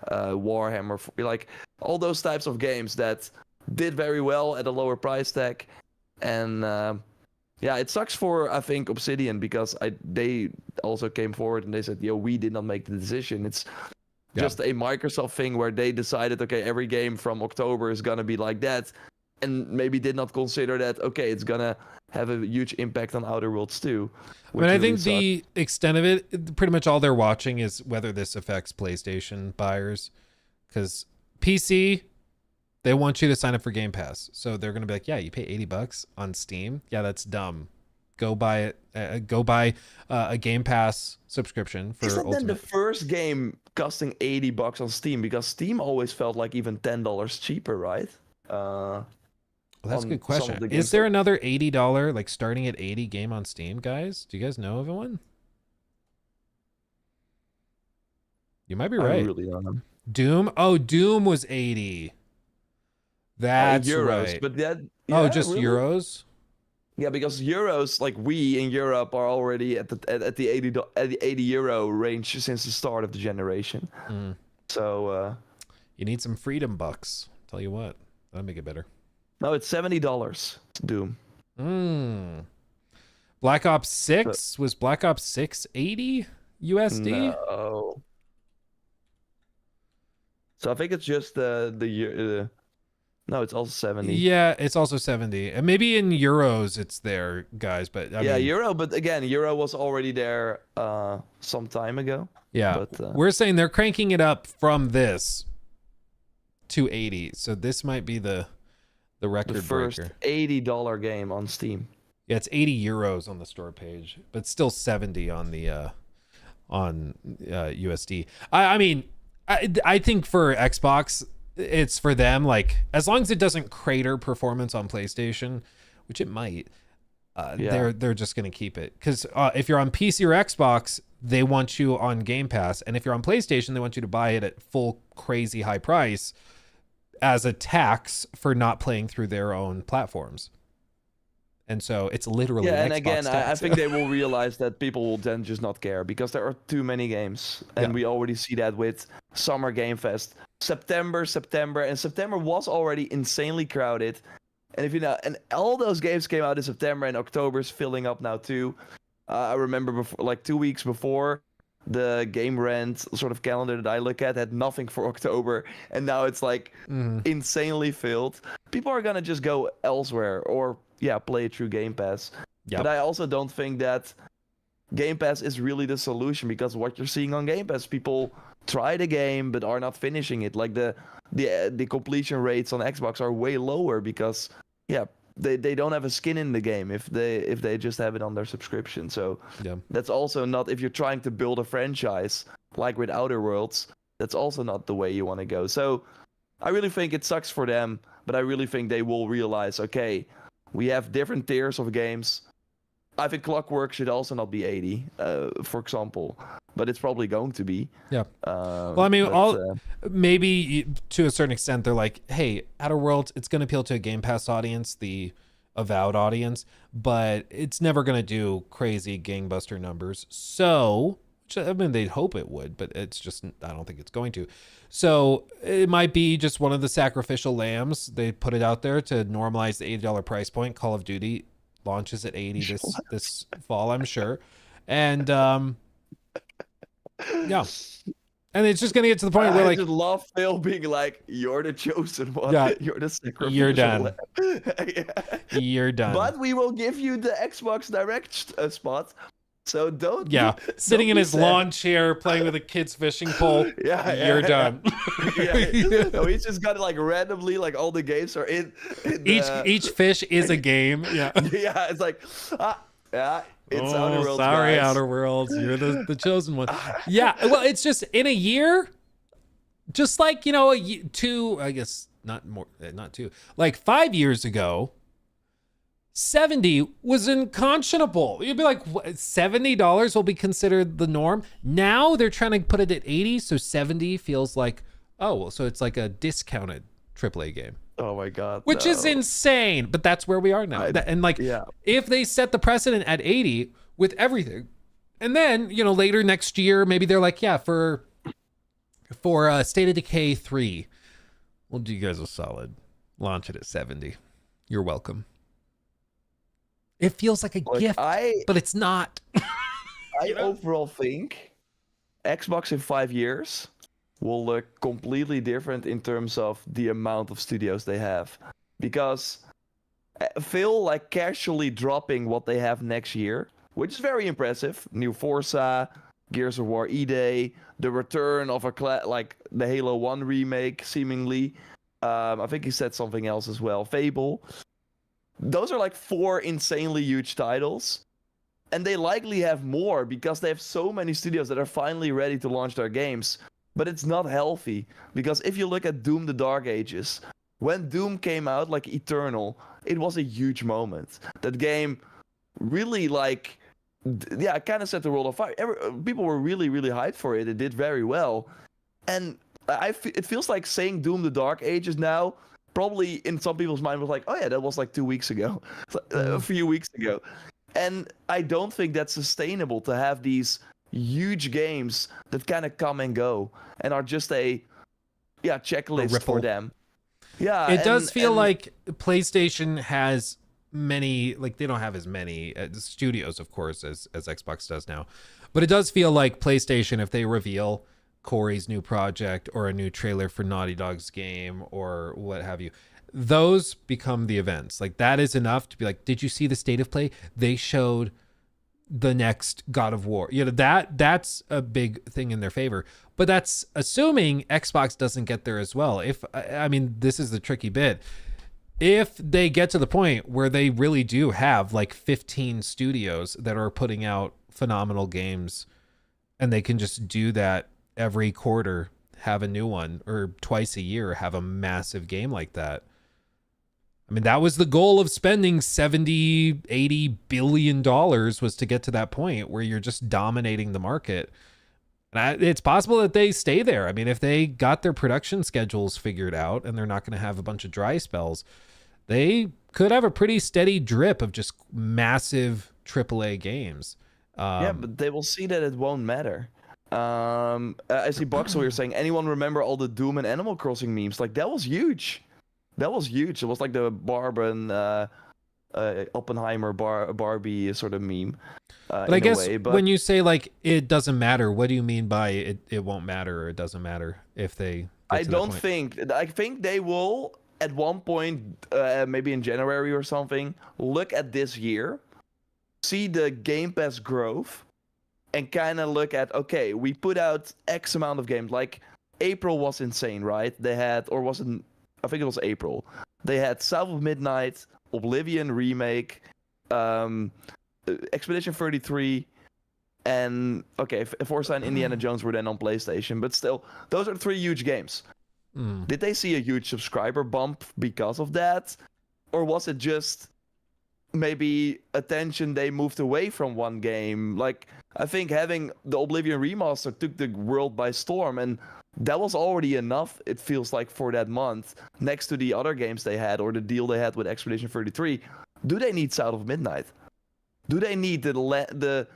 Warhammer, like all those types of games that did very well at a lower price tag. And it sucks for, I think, Obsidian, because they also came forward and they said, we did not make the decision. It's just a Microsoft thing where they decided, okay, every game from October is gonna be like that, and maybe did not consider that, okay, it's gonna have a huge impact on Outer Worlds 2. I mean, I think the extent of it, pretty much all they're watching is whether this affects PlayStation buyers, because PC, they want you to sign up for Game Pass. So they're going to be like, yeah, you pay $80 on Steam. Yeah, that's dumb. Go buy it. Go buy a Game Pass subscription for Isn't Ultimate. then the first game costing $80 on Steam? Because Steam always felt like even $10 cheaper, right? Well, that's a good question. Is there another $80, like starting at 80 game on Steam, guys? Do you guys know of one? You might be right. I really don't know. Doom? Oh, Doom was 80. That's euros, right. But that, just really? euros? Yeah, because euros, like we in Europe are already at the 80 euro range since the start of the generation. So you need some freedom bucks. Tell you what, that'll make it better. No, it's $70. Doom. Black Ops 6 was Black Ops 6 80 USD? No. So I think it's just the no, it's also 70. Yeah, it's also 70. And maybe in euros it's there, guys, but I mean, euro, but again, euro was already there some time ago. Yeah. But, we're saying they're cranking it up from this to 80. So this might be the record first breaker. $80 game on Steam. Yeah, it's 80 euros on the store page, but still 70 on the USD. I mean, I think for Xbox, it's for them, like, as long as it doesn't crater performance on PlayStation, which it might, they're just going to keep it. Because if you're on PC or Xbox, they want you on Game Pass. And if you're on PlayStation, they want you to buy it at full crazy high price as a tax for not playing through their own platforms. And so it's literally and Xbox again, tax. I think they will realize that people will then just not care because there are too many games, and we already see that with Summer Game Fest, September, and September was already insanely crowded. And if you know, and all those games came out in September, and October's filling up now too. I remember before, like 2 weeks before, the Game Rant sort of calendar that I look at had nothing for October, and now it's like insanely filled. People are gonna just go elsewhere or play it through Game Pass. But I also don't think that Game Pass is really the solution, because what you're seeing on Game Pass, people try the game but are not finishing it. Like the completion rates on Xbox are way lower because they don't have a skin in the game if they just have it on their subscription. So that's also not, if you're trying to build a franchise like with Outer Worlds, that's also not the way you want to go. So I really think it sucks for them, but I really think they will realize, okay, we have different tiers of games. I think Clockwork should also not be 80, for example, but it's probably going to be. Yeah. Well, I mean, maybe to a certain extent, they're like, hey, Outer Worlds, it's going to appeal to a Game Pass audience, the avowed audience, but it's never going to do crazy gangbuster numbers. So, I mean, they'd hope it would, but it's just, I don't think it's going to. So it might be just one of the sacrificial lambs. They put it out there to normalize the $80 price point. Call of Duty launches at 80 this fall, I'm sure. And yeah. And it's just gonna get to the point where like, I just love Phil being like, "You're the chosen one. Yeah, you're the sacrificial. you're done. Yeah. You're done." But we will give you the Xbox Direct spot. So don't. Yeah, sitting don't in be his sad. lawn chair playing with a kid's fishing pole. You're done. Yeah. No, he's just got it like randomly, like all the games are in Each fish is a game. Yeah. Yeah, it's like, yeah, it's Outer Worlds. Sorry, guys. Outer Worlds. You're the chosen one. Yeah. Well, it's just in a year, just like, you know, two, I guess not more, not two, like 5 years ago, 70 was unconscionable. You'd be like, what, $70 will be considered the norm. Now they're trying to put it at 80, so 70 feels like, oh, well, so it's like a discounted AAA game. Oh my god. Which is insane, but that's where we are now. And like, if they set the precedent at 80 with everything, and then, you know, later next year, maybe they're like, yeah, for State of Decay 3, we'll do you guys a solid. Launch it at 70. You're welcome. It feels like a gift, but it's not. I overall think Xbox in 5 years will look completely different in terms of the amount of studios they have. Because Phil, like, casually dropping what they have next year, which is very impressive. New Forza, Gears of War E-Day, the return of like the Halo 1 remake, seemingly. I think he said something else as well. Fable. Those are like 4 insanely huge titles. And they likely have more because they have so many studios that are finally ready to launch their games. But it's not healthy. Because if you look at Doom the Dark Ages, when Doom came out, like Eternal, it was a huge moment. That game really, like, kind of set the world on fire. People were really, really hyped for it. It did very well. And it feels like saying Doom the Dark Ages now, probably in some people's mind was like, oh yeah, that was like 2 weeks ago. A few weeks ago. And I don't think that's sustainable to have these huge games that kind of come and go and are just a checklist for them. Yeah, it does feel like PlayStation has many, like, they don't have as many studios, of course, as Xbox does now, but it does feel like PlayStation, if they reveal Corey's new project or a new trailer for Naughty Dog's game or what have you, those become the events. Like, that is enough to be like, did you see the state of play? They showed the next God of War. You know, that's a big thing in their favor. But that's assuming Xbox doesn't get there as well. I mean, this is the tricky bit. If they get to the point where they really do have like 15 studios that are putting out phenomenal games, and they can just do that every quarter, have a new one, or twice a year have a massive game like that. I mean, that was the goal of spending 70, 80 billion dollars, was to get to that point where you're just dominating the market. And it's possible that they stay there. I mean, if they got their production schedules figured out and they're not going to have a bunch of dry spells, they could have a pretty steady drip of just massive AAA games. But they will see that it won't matter. I see Boxel here saying, anyone remember all the Doom and Animal Crossing memes? Like, that was huge. That was huge. It was like the Barb and Oppenheimer Barbie sort of meme. But I guess when you say, like, it doesn't matter, what do you mean by it won't matter, or it doesn't matter if they I think they will at one point, maybe in January or something, look at this year, see the Game Pass growth, and kind of look at, okay, we put out X amount of games. Like, April was insane, right? They had, or was it, I think it was April. They had South of Midnight, Oblivion Remake, Expedition 33, and, okay, Forza and Indiana Jones were then on PlayStation. But still, those are 3 huge games. Did they see a huge subscriber bump because of that? Or was it just maybe attention they moved away from one game. Like, I think having the Oblivion remaster took the world by storm, and that was already enough, it feels like, for that month, next to the other games they had, or the deal they had with Expedition 33. Do they need South of Midnight? Do they need the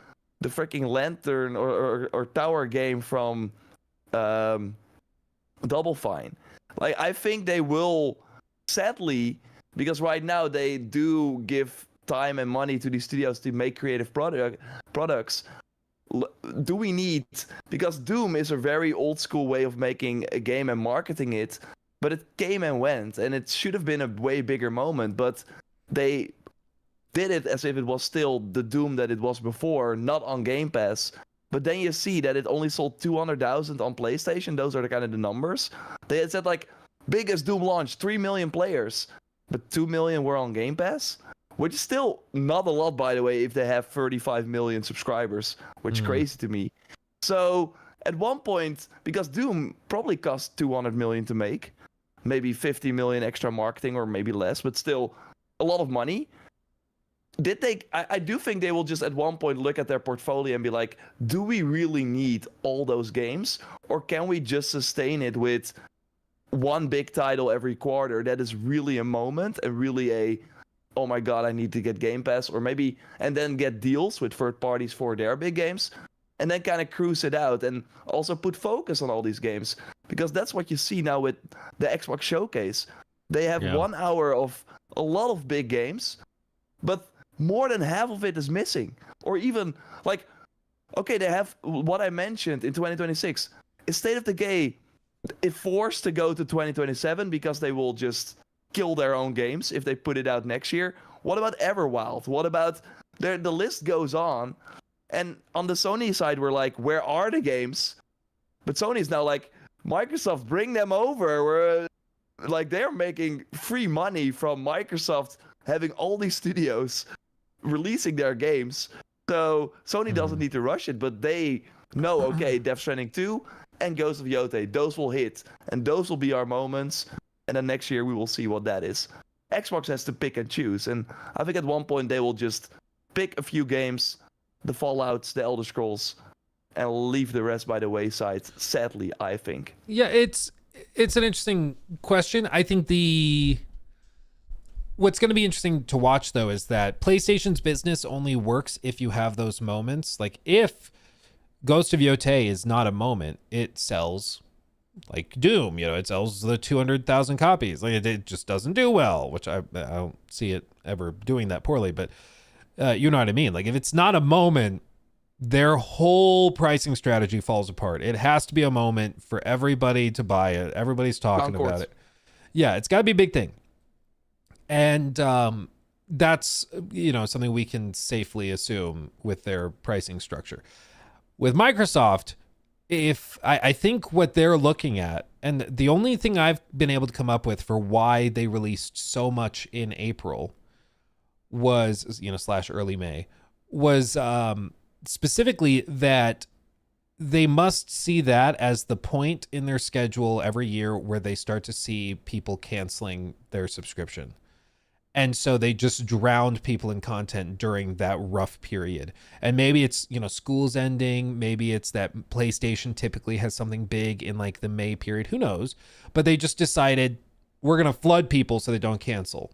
freaking Lantern or Tower game from Double Fine? Like, I think they will, sadly, because right now they do give time and money to these studios to make creative products. Do we need... Because Doom is a very old school way of making a game and marketing it, but it came and went, and it should have been a way bigger moment, but they did it as if it was still the Doom that it was before, not on Game Pass. But then you see that it only sold 200,000 on PlayStation. Those are the kind of the numbers. They had said, like, biggest Doom launch, 3 million players, but 2 million were on Game Pass, which is still not a lot, by the way, if they have 35 million subscribers, which is crazy to me. So at one point, because Doom probably cost 200 million to make, maybe 50 million extra marketing, or maybe less, but still a lot of money. I do think they will just at one point look at their portfolio and be like, do we really need all those games? Or can we just sustain it with one big title every quarter that is really a moment and really a, oh my god, I need to get Game Pass, or maybe, and then get deals with third parties for their big games, and then kind of cruise it out and also put focus on all these games? Because that's what you see now with the Xbox Showcase. They have 1 hour of a lot of big games, but more than half of it is missing. Or even, like, okay, they have what I mentioned in 2026. Is State of Decay forced to go to 2027 because they will just kill their own games if they put it out next year? What about Everwild? What about... The list goes on. And on the Sony side, we're like, where are the games? But Sony's now like, Microsoft, bring them over. We're like, they're making free money from Microsoft having all these studios releasing their games. So Sony doesn't need to rush it, but they know, okay, Death Stranding 2 and Ghost of Yotei, those will hit, and those will be our moments, and then next year we will see what that is. Xbox has to pick and choose, and I think at one point they will just pick a few games, the Fallouts, the Elder Scrolls, and leave the rest by the wayside, sadly, I think. Yeah, it's an interesting question. I think what's going to be interesting to watch, though, is that PlayStation's business only works if you have those moments. Like, if Ghost of Yotei is not a moment, it sells like Doom. It sells the 200,000 copies. Like, it just doesn't do well, which I don't see it ever doing that poorly. But you know what I mean? Like, if it's not a moment, their whole pricing strategy falls apart. It has to be a moment for everybody to buy it. Everybody's talking about it. Yeah, it's got to be a big thing. And that's, something we can safely assume with their pricing structure. With Microsoft, if I think what they're looking at, and the only thing I've been able to come up with for why they released so much in April was, / early May, was specifically that they must see that as the point in their schedule every year where they start to see people canceling their subscription. And so they just drowned people in content during that rough period. And maybe it's, school's ending. Maybe it's that PlayStation typically has something big in like the May period. Who knows? But they just decided we're going to flood people so they don't cancel.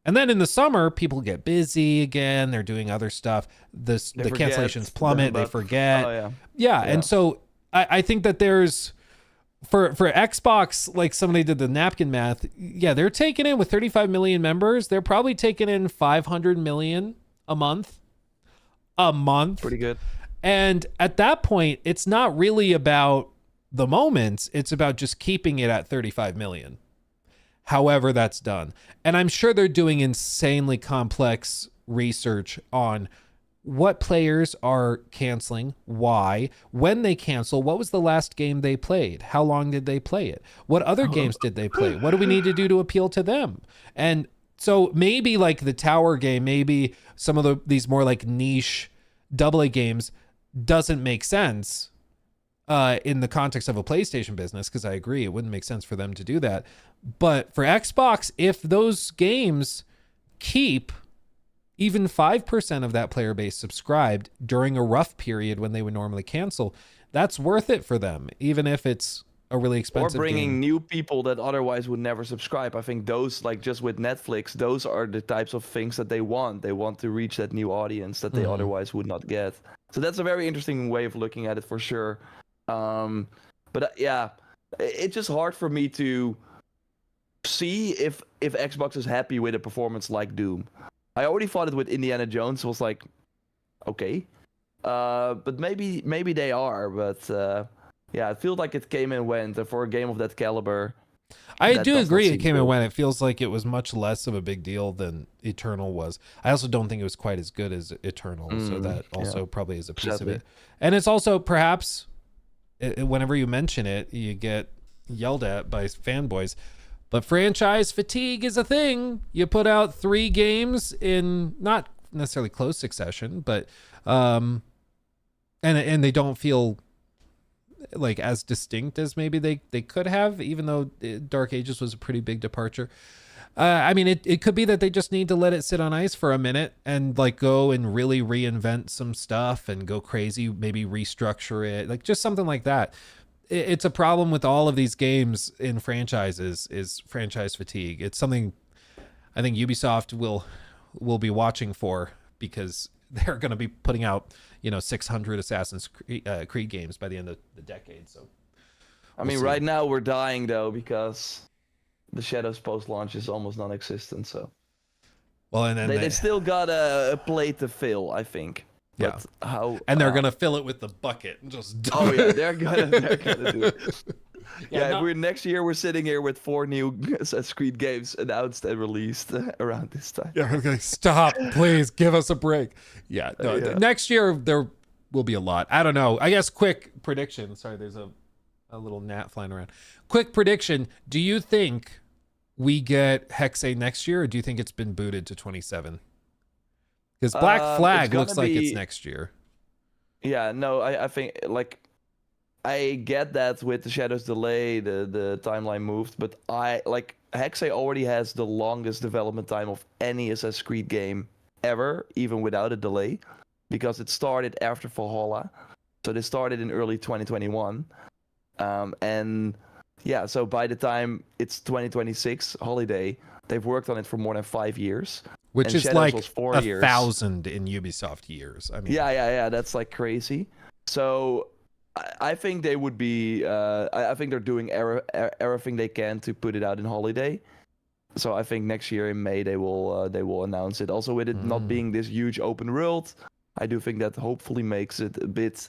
And then in the summer, people get busy again. They're doing other stuff. The cancellations plummet. They forget. Oh, yeah. And so I think that there's... For Xbox, like somebody did the napkin math, they're taking in with 35 million members. They're probably taking in 500 million a month. Pretty good. And at that point, it's not really about the moments. It's about just keeping it at 35 million. However that's done. And I'm sure they're doing insanely complex research on what players are canceling, why, when they cancel, what was the last game they played, how long did they play it, what other games did they play, what do we need to do to appeal to them? And so maybe like the tower game, maybe some of these more like niche AA games doesn't make sense in the context of a PlayStation business, because I agree, it wouldn't make sense for them to do that. But for Xbox, if those games keep, even 5% of that player base subscribed during a rough period when they would normally cancel, that's worth it for them, even if it's a really expensive Or bringing game. new people that otherwise would never subscribe. I think those, like just with Netflix, those are the types of things that they want. They want to reach that new audience that they otherwise would not get. So that's a very interesting way of looking at it for sure. Yeah, it's just hard for me to see if Xbox is happy with a performance like Doom. I already thought it with Indiana Jones was like, okay. But maybe they are, but yeah, it feels like it came and went, and for a game of that caliber. I do agree it came and went. It feels like it was much less of a big deal than Eternal was. I also don't think it was quite as good as Eternal, so that also probably is a piece of it. And it's also perhaps, whenever you mention it, you get yelled at by fanboys. But franchise fatigue is a thing. You put out 3 games in not necessarily close succession, but and they don't feel like as distinct as maybe they could have, even though Dark Ages was a pretty big departure. I mean, it could be that they just need to let it sit on ice for a minute and like go and really reinvent some stuff and go crazy, maybe restructure it, like just something like that. It's a problem with all of these games in franchises is franchise fatigue. It's something I think Ubisoft will be watching for, because they're going to be putting out 600 Assassin's Creed games by the end of the decade. So I mean, right now we're dying though, because the Shadows post-launch is almost non-existent. So well, and then they still got a plate to fill, I think. Yeah. But how? And they're gonna fill it with the bucket and just. Oh yeah, they're gonna do it. Yeah, if next year we're sitting here with 4 new Assassin's Creed games announced and released around this time. Yeah, okay, stop, please give us a break. Yeah, no, next year there will be a lot. I don't know. I guess quick prediction. Sorry, there's a little gnat flying around. Quick prediction. Do you think we get Hexe next year, or do you think it's been booted to 27? Because Black Flag looks like it's next year. Yeah, no, I think like I get that with the Shadows delay, the timeline moved, but Hexe already has the longest development time of any Assassin's Creed game ever, even without a delay, because it started after Valhalla. So they started in early 2021. And yeah, so by the time it's 2026 holiday, they've worked on it for more than 5 years. Which and is Shadows like was 4 years. 1,000 in Ubisoft years. I mean, yeah, that's like crazy. So I think they would be. I think they're doing everything they can to put it out in holiday. So I think next year in May they will announce it. Also, with it not being this huge open world, I do think that hopefully makes it a bit,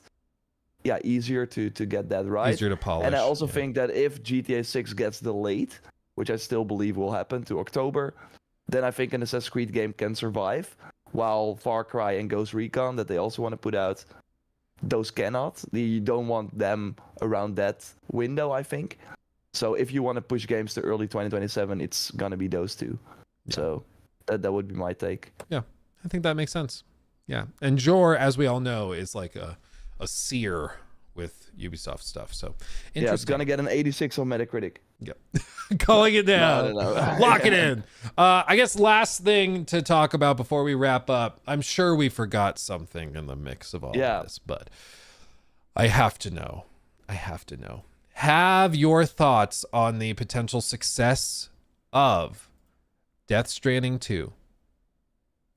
easier to get that right. Easier to polish. And I also think that if GTA 6 gets delayed, which I still believe will happen to October, then I think an Assassin's Creed game can survive, while Far Cry and Ghost Recon, that they also want to put out, those cannot. You don't want them around that window, I think. So if you want to push games to early 2027, it's going to be those two. Yeah. So that would be my take. Yeah, I think that makes sense. Yeah. And Jor, as we all know, is like a seer with Ubisoft stuff. So yeah, it's going to get an 86 on Metacritic. Yep. Calling it down. No. Lock it in. I guess last thing to talk about before we wrap up. I'm sure we forgot something in the mix of all of this, but I have to know. Have your thoughts on the potential success of Death Stranding 2?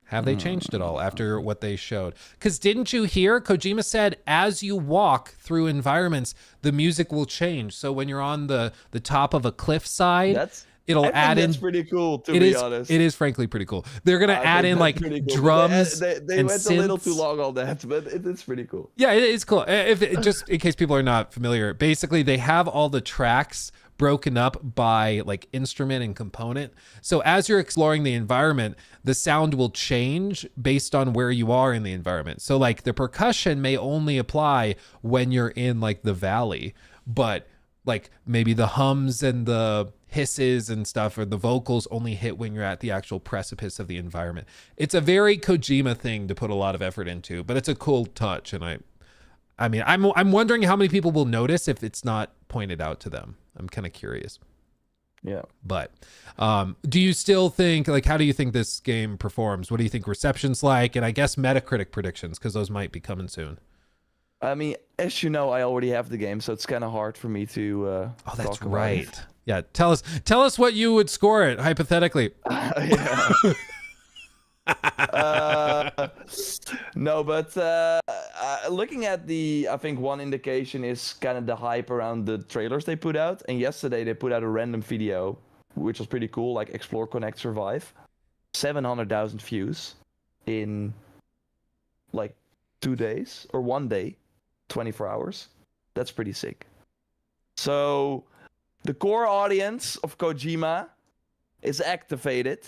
Have they changed at all after what they showed? Because didn't you hear Kojima said as you walk through environments, the music will change. So when you're on the top of a cliffside, it'll add in. That's pretty cool, to be honest. It is frankly pretty cool. They're going to add in like drums. They and went synths. A little too long on that, but it's pretty cool. Yeah, it is cool. Just in case people are not familiar, basically they have all the tracks broken up by like instrument and component. So as you're exploring the environment, the sound will change based on where you are in the environment. So like the percussion may only apply when you're in like the valley, but like maybe the hums and the hisses and stuff, or the vocals, only hit when you're at the actual precipice of the environment. It's a very Kojima thing to put a lot of effort into, but it's a cool touch. And I'm wondering how many people will notice if it's not pointed out to them. I'm kind of curious. Yeah. But do you still think, like, how do you think this game performs? What do you think reception's like? And I guess Metacritic predictions, because those might be coming soon. I mean, as you know, I already have the game, so it's kind of hard for me to Oh, that's talk about right. it. Yeah, tell us what you would score it hypothetically. Yeah. No, but looking at I think one indication is kind of the hype around the trailers they put out. And yesterday they put out a random video, which was pretty cool, like Explore, Connect, Survive. 700,000 views in like 2 days or 1 day, 24 hours. That's pretty sick. So the core audience of Kojima is activated.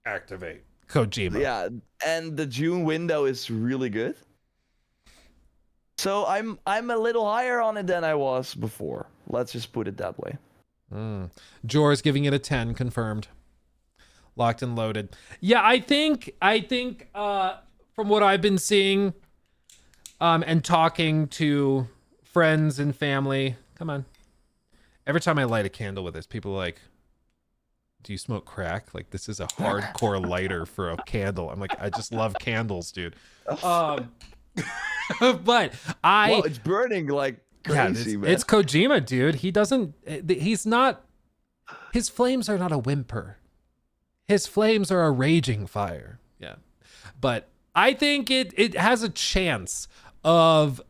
Activate Kojima. Yeah, and the June window is really good. So I'm a little higher on it than I was before. Let's just put it that way. Jor's giving it a 10, confirmed. Locked and loaded. Yeah, I think from what I've been seeing and talking to friends and family, come on. Every time I light a candle with this, people are like, do you smoke crack? Like, this is a hardcore lighter for a candle. I'm like, I just love candles, dude. But Well, it's burning like crazy, man. it's Kojima, dude. He's not, his flames are not a whimper. His flames are a raging fire. Yeah. But I think it has a chance of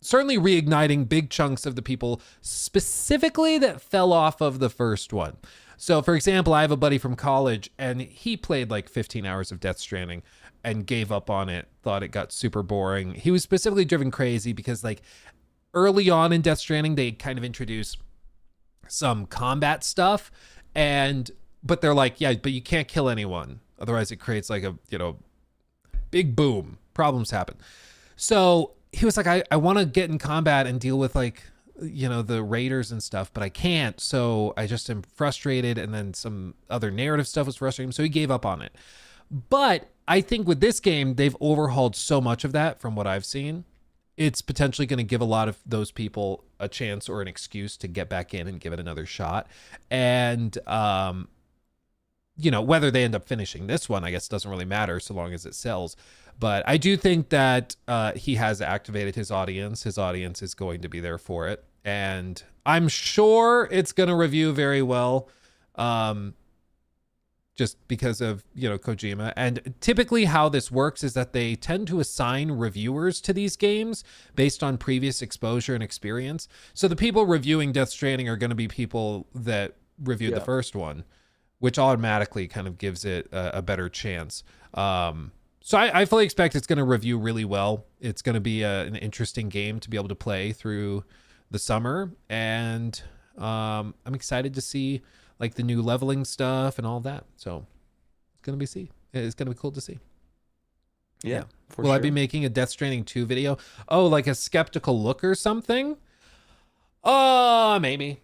certainly reigniting big chunks of the people specifically that fell off of the first one. So, for example, I have a buddy from college, and he played like 15 hours of Death Stranding and gave up on it, thought it got super boring. He was specifically driven crazy because, like, early on in Death Stranding, they kind of introduce some combat stuff, but they're like, yeah, but you can't kill anyone. Otherwise, it creates like a, big boom. Problems happen. So he was like, I want to get in combat and deal with, like, the raiders and stuff, but I can't. So I just am frustrated. And then some other narrative stuff was frustrating. So he gave up on it. But I think with this game, they've overhauled so much of that from what I've seen. It's potentially going to give a lot of those people a chance or an excuse to get back in and give it another shot. And, whether they end up finishing this one, I guess doesn't really matter so long as it sells. But I do think that he has activated his audience. His audience is going to be there for it. And I'm sure it's going to review very well just because of, Kojima. And typically how this works is that they tend to assign reviewers to these games based on previous exposure and experience. So the people reviewing Death Stranding are going to be people that reviewed the first one, which automatically kind of gives it a better chance. So I fully expect it's going to review really well. It's going to be an interesting game to be able to play through the summer. And I'm excited to see like the new leveling stuff and all that. So it's going to be cool to see. Yeah. Will I be making a Death Stranding 2 video? Oh, like a skeptical look or something? Maybe.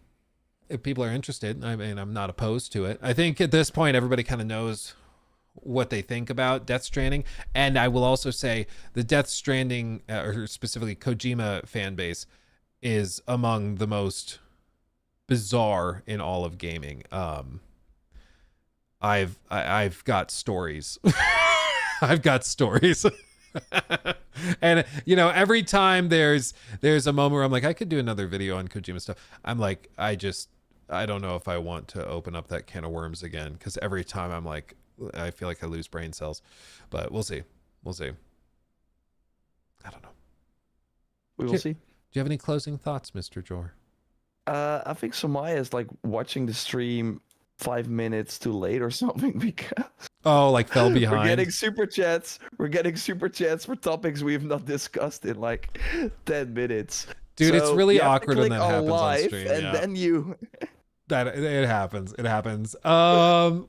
If people are interested. I mean, I'm not opposed to it. I think at this point, everybody kind of knows what they think about Death Stranding. And I will also say the Death Stranding, or specifically Kojima fan base, is among the most bizarre in all of gaming. I've got stories. I've got stories. And every time there's a moment where I'm like, I could do another video on Kojima stuff. I'm like, I don't know if I want to open up that can of worms again, because every time I'm like, I feel like I lose brain cells. But we'll see. I don't know. We will see. Do you have any closing thoughts, Mr. Jor? I think Samaya is like watching the stream 5 minutes too late or something because like fell behind. We're getting super chats for topics we have not discussed in like 10 minutes. Dude, so it's really awkward when that happens on stream. And then you that it happens.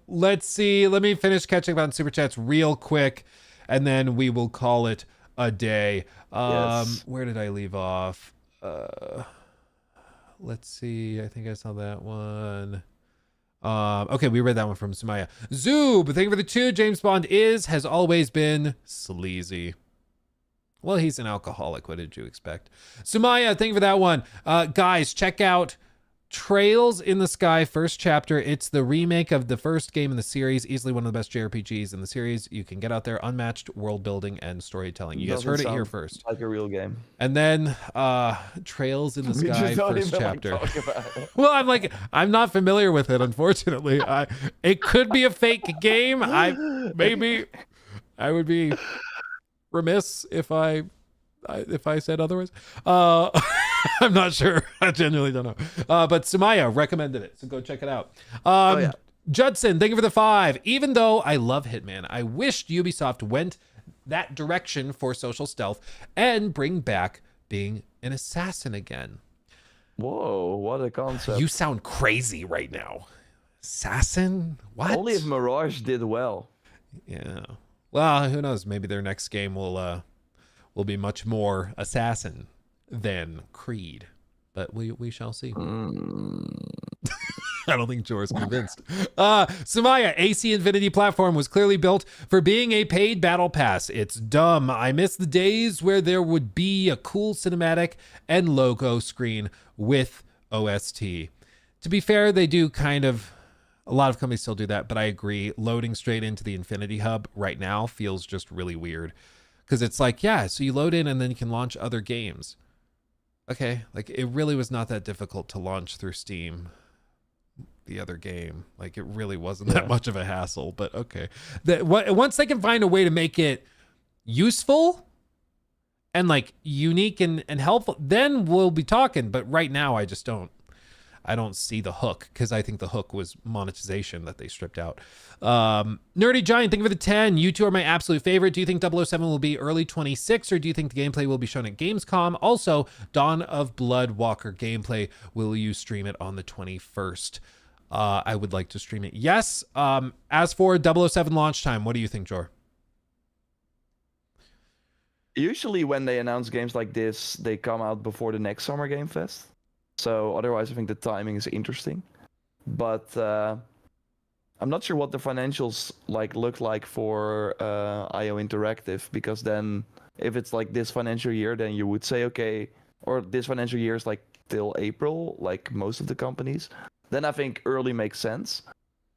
Let's see. Let me finish catching up on super chats real quick, and then we will call it a day. Yes. Where did I leave off? Let's see. I think I saw that one. Okay, we read that one from Sumaya. Zoob, thank you for the 2. James Bond has always been sleazy. Well, he's an alcoholic. What did you expect? Sumaya, thank you for that one. Guys, check out Trails in the Sky first chapter. It's the remake of the first game in the series, easily one of the best JRPGs in the series. You can get out there, unmatched world building and storytelling. You guys heard it here first. Like a real game. And then Trails in the Sky first chapter. Well, I'm not familiar with it, unfortunately. It could be a fake game. I would be remiss if I said otherwise. I'm not sure. I genuinely don't know. But Sumaya recommended it, so go check it out. Judson, thank you for the 5. Even though I love Hitman, I wished Ubisoft went that direction for social stealth and bring back being an assassin again. Whoa, what a concept. You sound crazy right now. Assassin? What? Only if Mirage did well. Yeah. Well, who knows? Maybe their next game will be much more assassin than Creed, but we shall see. I don't think Jor's convinced. Sumaya, AC Infinity platform was clearly built for being a paid battle pass. It's dumb. I miss the days where there would be a cool cinematic and logo screen with OST. To be fair, they do kind of, a lot of companies still do that, but I agree. Loading straight into the Infinity Hub right now feels just really weird. Because it's like, yeah, so you load in and then you can launch other games. Okay, like it really was not that difficult to launch through Steam the other game. Like it really wasn't that much of a hassle, but okay. Once they can find a way to make it useful and like unique and helpful, then we'll be talking. But right now I just don't see the hook, because I think the hook was monetization that they stripped out. Nerdy Giant, thank you for the 10. You two are my absolute favorite. Do you think 007 will be early 26, or do you think the gameplay will be shown at Gamescom? Also, Dawn of Blood Walker gameplay, will you stream it on the 21st? I would like to stream it. Yes. As for 007 launch time, what do you think, Jor? Usually when they announce games like this, they come out before the next Summer Game Fest. So otherwise, I think the timing is interesting. But I'm not sure what the financials look like for IO Interactive, because then if it's like this financial year, then you would say, okay, or this financial year is like till April, like most of the companies. Then I think early makes sense.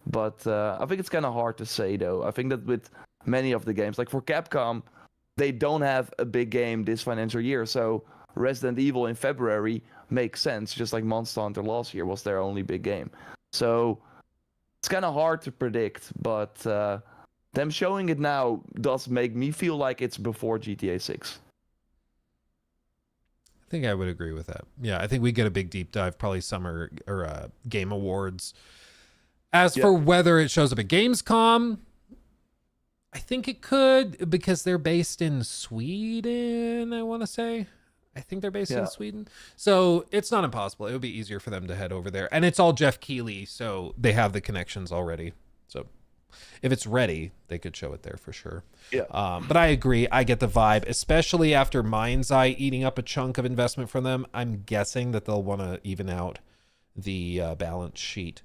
But I think it's kind of hard to say, though. I think that with many of the games, like for Capcom, they don't have a big game this financial year. So Resident Evil in February makes sense, just like Monster Hunter last year was their only big game. So it's kind of hard to predict, but them showing it now does make me feel like it's before GTA 6. I think I would agree with that. Yeah, I think we get a big deep dive, probably summer or Game Awards. As for whether it shows up at Gamescom, I think it could, because they're based in Sweden, I want to say. I think they're based in Sweden. So it's not impossible. It would be easier for them to head over there. And it's all Jeff Keighley, so they have the connections already. So if it's ready, they could show it there for sure. Yeah. But I agree. I get the vibe, especially after MindsEye eating up a chunk of investment from them. I'm guessing that they'll want to even out the balance sheet,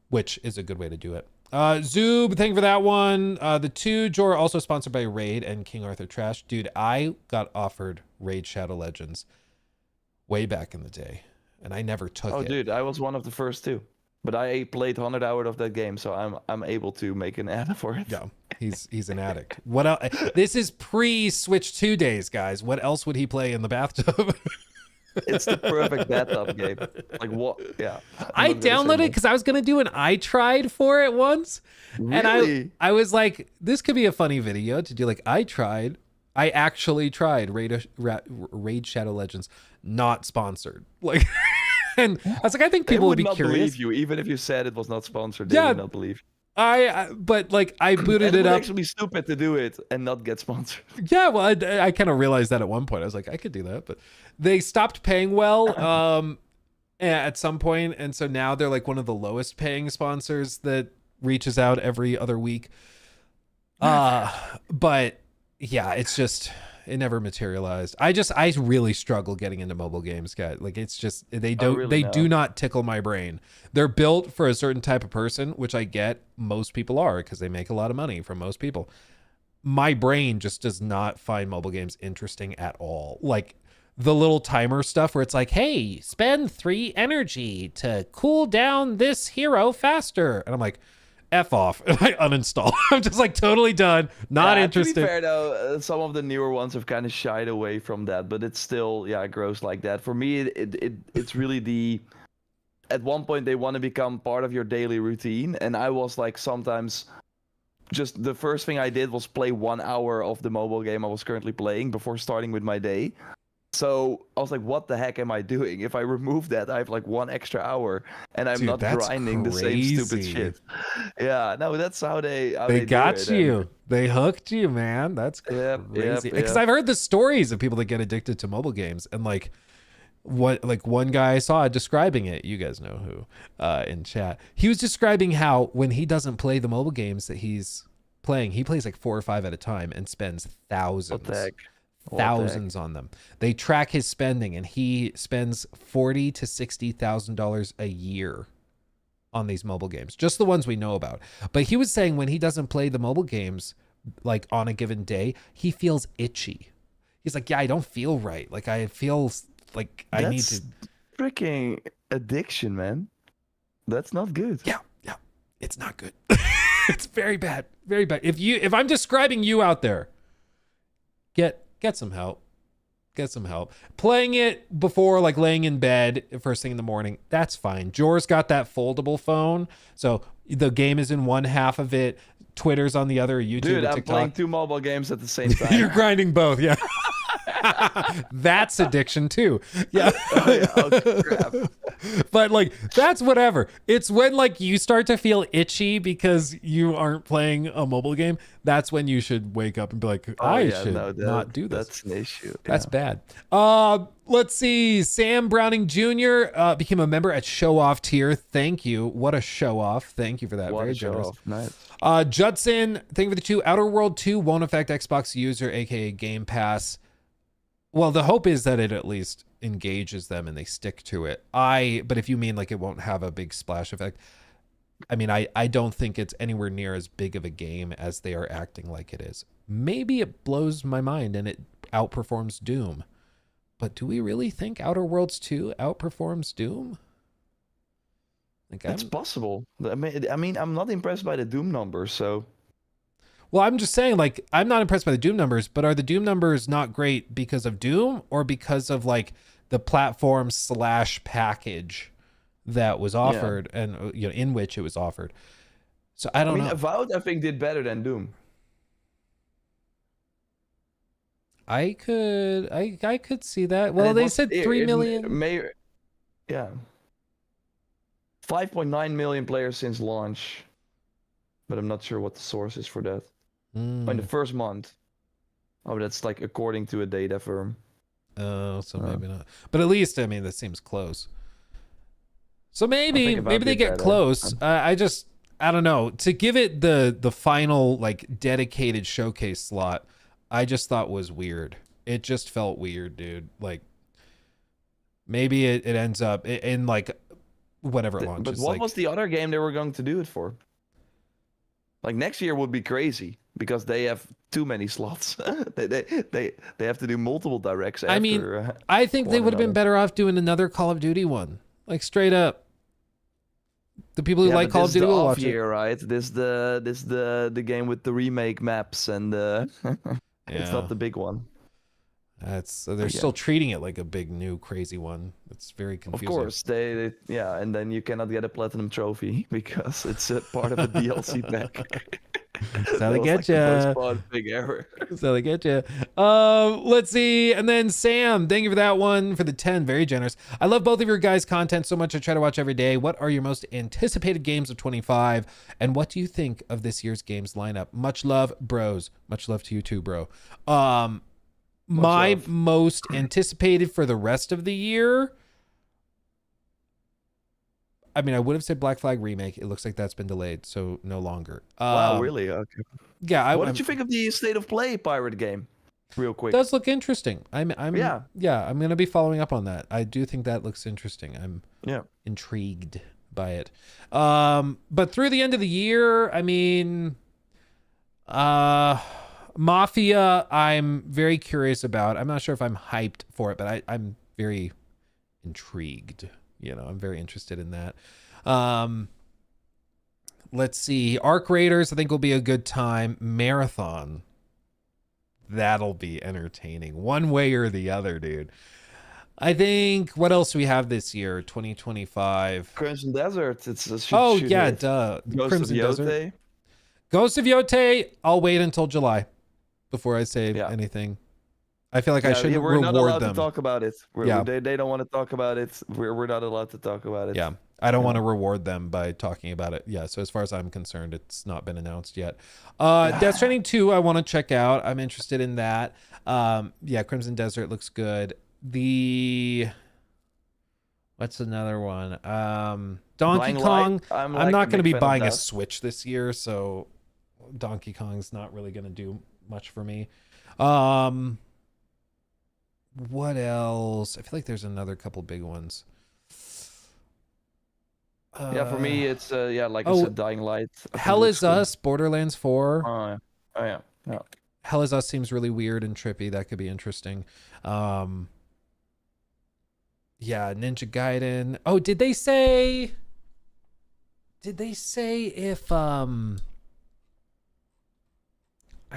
which is a good way to do it. Zoob, thank you for that one. The 2, Jor, also sponsored by Raid and King Arthur Trash. Dude, I got offered Raid Shadow Legends way back in the day, and I never took it. Oh, dude, I was one of the first too. But I played 100 hours of that game, so I'm able to make an ad for it. Yeah, he's an addict. What else? This is pre-Switch 2 days, guys. What else would he play in the bathtub? It's the perfect bathtub game. Like what? Yeah. I downloaded it because I was gonna do an I tried for it once, and I was like, this could be a funny video to do. Like I actually tried Raid Shadow Legends, not sponsored. Like, and I was like, I think people would be curious. Believe you, even if you said it was not sponsored. They would not believe. But like I booted it up. Actually be stupid to do it and not get sponsored. Yeah, well, I kind of realized that at one point. I was like, I could do that, but they stopped paying well at some point, and so now they're like one of the lowest paying sponsors that reaches out every other week. But yeah, it's just it never materialized. I really struggle getting into mobile games, guys. Like it's just they do not tickle my brain. They're built for a certain type of person, which I get. Most people are, because they make a lot of money from most people. My brain just does not find mobile games interesting at all. Like the little timer stuff where it's like, hey, spend 3 energy to cool down this hero faster. And I'm like, F off. And I uninstall. I'm just like totally done. Not interested. To be fair though, some of the newer ones have kind of shied away from that, but it's still, it grows like that. For me, it's really at one point they want to become part of your daily routine. And I was like, sometimes just the first thing I did was play 1 hour of the mobile game I was currently playing before starting with my day. So I was like, what the heck am I doing? If I remove that, I have like 1 extra hour and I'm not grinding the same stupid shit. Yeah, no, that's how they got you. They hooked you, man. That's crazy. Because I've heard the stories of people that get addicted to mobile games, and like one guy I saw describing it, you guys know who, in chat. He was describing how when he doesn't play the mobile games that he's playing, he plays like 4 or 5 at a time and spends thousands. What the heck? Thousands on them. They track his spending, and he spends $40,000 to $60,000 a year on these mobile games, just the ones we know about. But he was saying when he doesn't play the mobile games, like on a given day, he feels itchy. He's like, yeah, I don't feel right. Like I feel like I need to. Freaking addiction, man. That's not good. Yeah, it's not good. It's very bad, very bad. If I'm describing you out there, Get some help. Get some help. Playing it before like laying in bed first thing in the morning, that's fine. Jor's got that foldable phone, so the game is in one half of it. Twitter's on the other. YouTube, dude, TikTok. I'm playing 2 mobile games at the same time. You're grinding both, yeah. That's addiction too. Yeah. Oh, crap. But like that's whatever. It's when like you start to feel itchy because you aren't playing a mobile game. That's when you should wake up and be like, I should not do this. That's an issue. That's bad. Let's see. Sam Browning Jr. Became a member at Show Off tier. Thank you. What a show off. Thank you for that. Very generous. Nice. Judson, thank you for the 2. Outer World 2 won't affect Xbox user, aka Game Pass. Well, the hope is that it at least engages them and they stick to it. But if you mean like it won't have a big splash effect, I mean, I don't think it's anywhere near as big of a game as they are acting like it is. Maybe it blows my mind and it outperforms Doom. But do we really think Outer Worlds 2 outperforms Doom? Like, it's possible. I mean, I'm not impressed by the Doom numbers, so... Well, I'm just saying, like, I'm not impressed by the Doom numbers, but are the Doom numbers not great because of Doom or because of, like, the platform / package that was offered and, you know, in which it was offered? So I don't know. Avowed, I think, did better than Doom. I could see that. Well, they said 3 million. 5.9 million players since launch, but I'm not sure what the source is for that. In the first month. Oh, that's like according to a data firm. Oh, so maybe not. But at least, I mean, that seems close. So maybe they get close. I don't know. To give it the final like dedicated showcase slot, I just thought was weird. It just felt weird, dude. Like maybe it ends up in like whatever it launches. But what was the other game they were going to do it for? Like next year would be crazy because they have too many slots. they have to do multiple directs. After, I mean, I think they would have been better off doing another Call of Duty one, like straight up. The people who like Call of Duty will watch it, right? This the game with the remake maps and it's not the big one. They're still treating it like a big new crazy one. It's very confusing. Of course, they and then you cannot get a platinum trophy because it's a part of a DLC pack. That's how they get you. Big error. That's how they get you. Let's see. And then Sam, thank you for that one for the 10. Very generous. I love both of your guys' content so much. I try to watch every day. What are your most anticipated games of 25? And what do you think of this year's games lineup? Much love, bros. Much love to you too, bro. My most anticipated for the rest of the year, I mean, I would have said Black Flag Remake. It looks like that's been delayed, so no longer. Wow, really? Okay. Yeah. What did you think of the State of Play pirate game? Real quick. It does look interesting. I'm gonna be following up on that. I do think that looks interesting. I'm intrigued by it. But through the end of the year, I mean, Mafia, I'm very curious about. I'm not sure if I'm hyped for it, but I'm very intrigued. You know, I'm very interested in that. Let's see. Arc Raiders, I think will be a good time. Marathon. That'll be entertaining. One way or the other, dude. I think, what else do we have this year? 2025. Crimson Desert. It's a Duh. Ghost Crimson of Yote. Desert. Ghost of Yote, I'll wait until July before I say Yeah. anything. I feel like I shouldn't we're not allowed reward them. to talk about it. They don't want to talk about it. We're not allowed to talk about it. Yeah. I don't want to reward them by talking about it. Yeah, so as far as I'm concerned, it's not been announced yet. Death Stranding 2, I want to check out. I'm interested in that. Yeah, Crimson Desert looks good. What's another one? Donkey Kong. I'm not going to be buying a Switch this year, so Donkey Kong's not really going to do much for me. What else? I feel like there's another couple big ones. Yeah, for me, it's like I said, Dying Light. Hell Is Us, Borderlands 4. Oh yeah. Hell Is Us seems really weird and trippy. That could be interesting. Yeah, Ninja Gaiden. Oh, did they say if I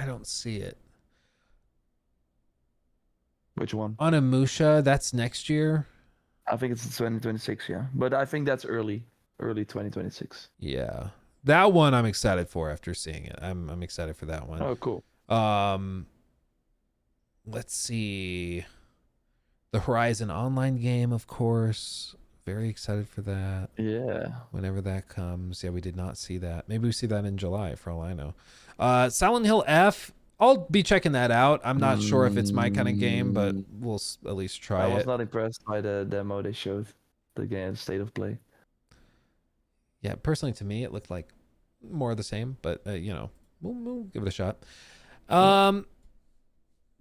don't see it. Which one? Onimusha, that's next year. I think it's 2026, yeah. But I think that's early 2026. Yeah. That one I'm excited for after seeing it. I'm excited for that one. Oh, cool. Let's see. The Horizon Online game, of course. Very excited for that. Yeah. Whenever that comes. Yeah, we did not see that. Maybe we see that in July, for all I know. Silent Hill F. I'll be checking that out. I'm not sure if it's my kind of game, but we'll at least try it. I was not impressed by the demo they showed. The game State of Play. Yeah, personally to me, it looked like more of the same, but we'll give it a shot.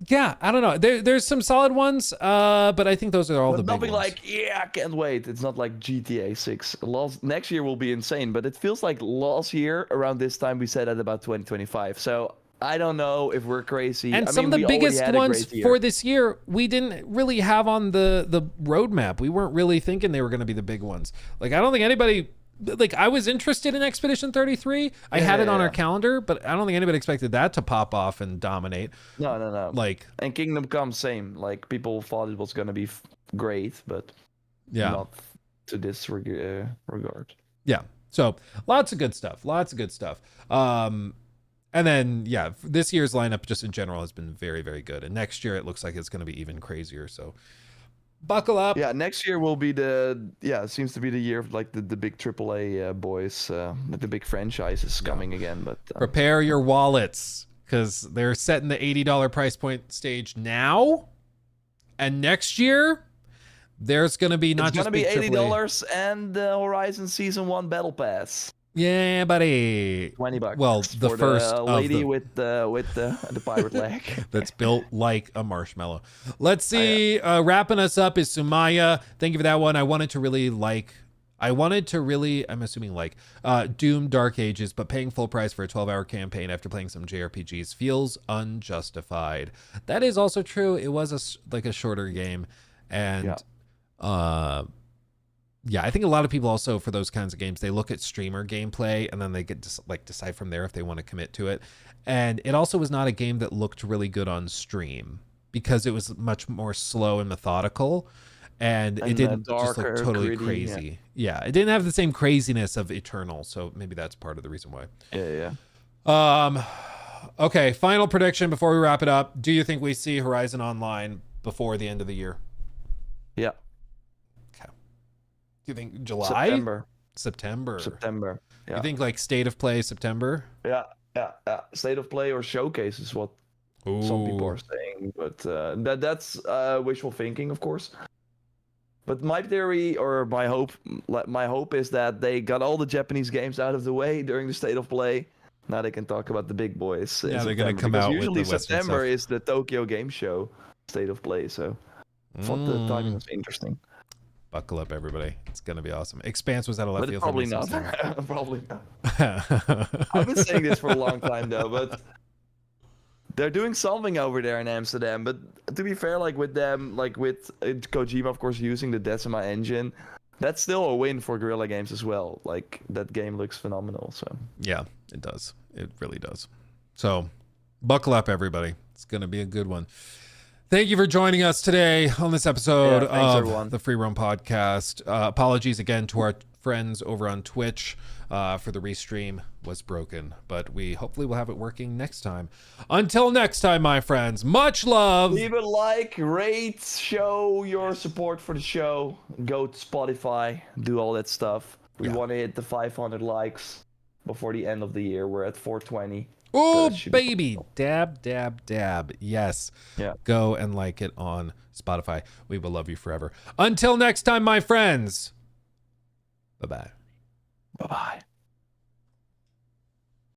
Yeah, I don't know. There's some solid ones, but I think those are all the big ones. Nothing like, I can't wait. It's not like GTA 6. Next year will be insane, but it feels like last year around this time we said that about 2025. So I don't know if we're crazy. And some of the biggest ones for this year, we didn't really have on the roadmap. We weren't really thinking they were going to be the big ones. Like, I don't think anybody... Like, I was interested in Expedition 33. I had it on our calendar, but I don't think anybody expected that to pop off and dominate. No. Like, and Kingdom Come, same. Like, people thought it was going to be great, but not to this regard. Yeah. So, lots of good stuff. And then, this year's lineup just in general has been very, very good. And next year, it looks like it's going to be even crazier. So, buckle up. Yeah, next year will be it seems to be the year of like the big AAA boys, the big franchises coming again. But prepare your wallets because they're setting the $80 price point stage now, and next year there's going to be not just big $80 and the Horizon Season 1 Battle Pass. Yeah, buddy. $20. Well, the for first the lady with the pirate leg that's built like a marshmallow. Let's see. Wrapping us up is Sumaya. Thank you for that one. I wanted to really I'm assuming Doom Dark Ages, but paying full price for a 12-hour campaign after playing some JRPGs feels unjustified. That is also true. It was a shorter game, and I think a lot of people also, for those kinds of games, they look at streamer gameplay and then they get to decide from there if they want to commit to it. And it also was not a game that looked really good on stream because it was much more slow and methodical, and it didn't just look totally crazy. Yeah, it didn't have the same craziness of Eternal, so maybe that's part of the reason why. Okay, final prediction before we wrap it up. Do you think we see Horizon Online before the end of the year? Yeah. Do you think July? September. Yeah. You think like State of Play September? Yeah. State of Play or Showcase is what some people are saying, but that's wishful thinking, of course. But my theory or my hope is that they got all the Japanese games out of the way during the State of Play. Now they can talk about the big boys. Yeah, they're going to come out with the usually Western September stuff. is the Tokyo Game Show State of Play, so I thought the timing was interesting. Buckle up, everybody. It's going to be awesome. Expanse was at a left field. Probably not. Probably not. I've been saying this for a long time, though, but they're doing something over there in Amsterdam. But to be fair, like with them, like with Kojima, of course, using the Decima engine, that's still a win for Guerrilla Games as well. Like that game looks phenomenal. So yeah, it does. It really does. So buckle up, everybody. It's gonna be a good one. Thank you for joining us today on this episode of everyone. the Free Roam Podcast. Apologies again to our friends over on Twitch for the restream was broken, but we hopefully will have it working next time. Until next time, my friends, much love. Leave a like, rate, show your support for the show. Go to Spotify, do all that stuff. We want to hit the 500 likes before the end of the year. We're at 420. Oh, baby. Dab, dab, dab. Yes. Yeah. Go and like it on Spotify. We will love you forever. Until next time, my friends. Bye-bye. Bye-bye.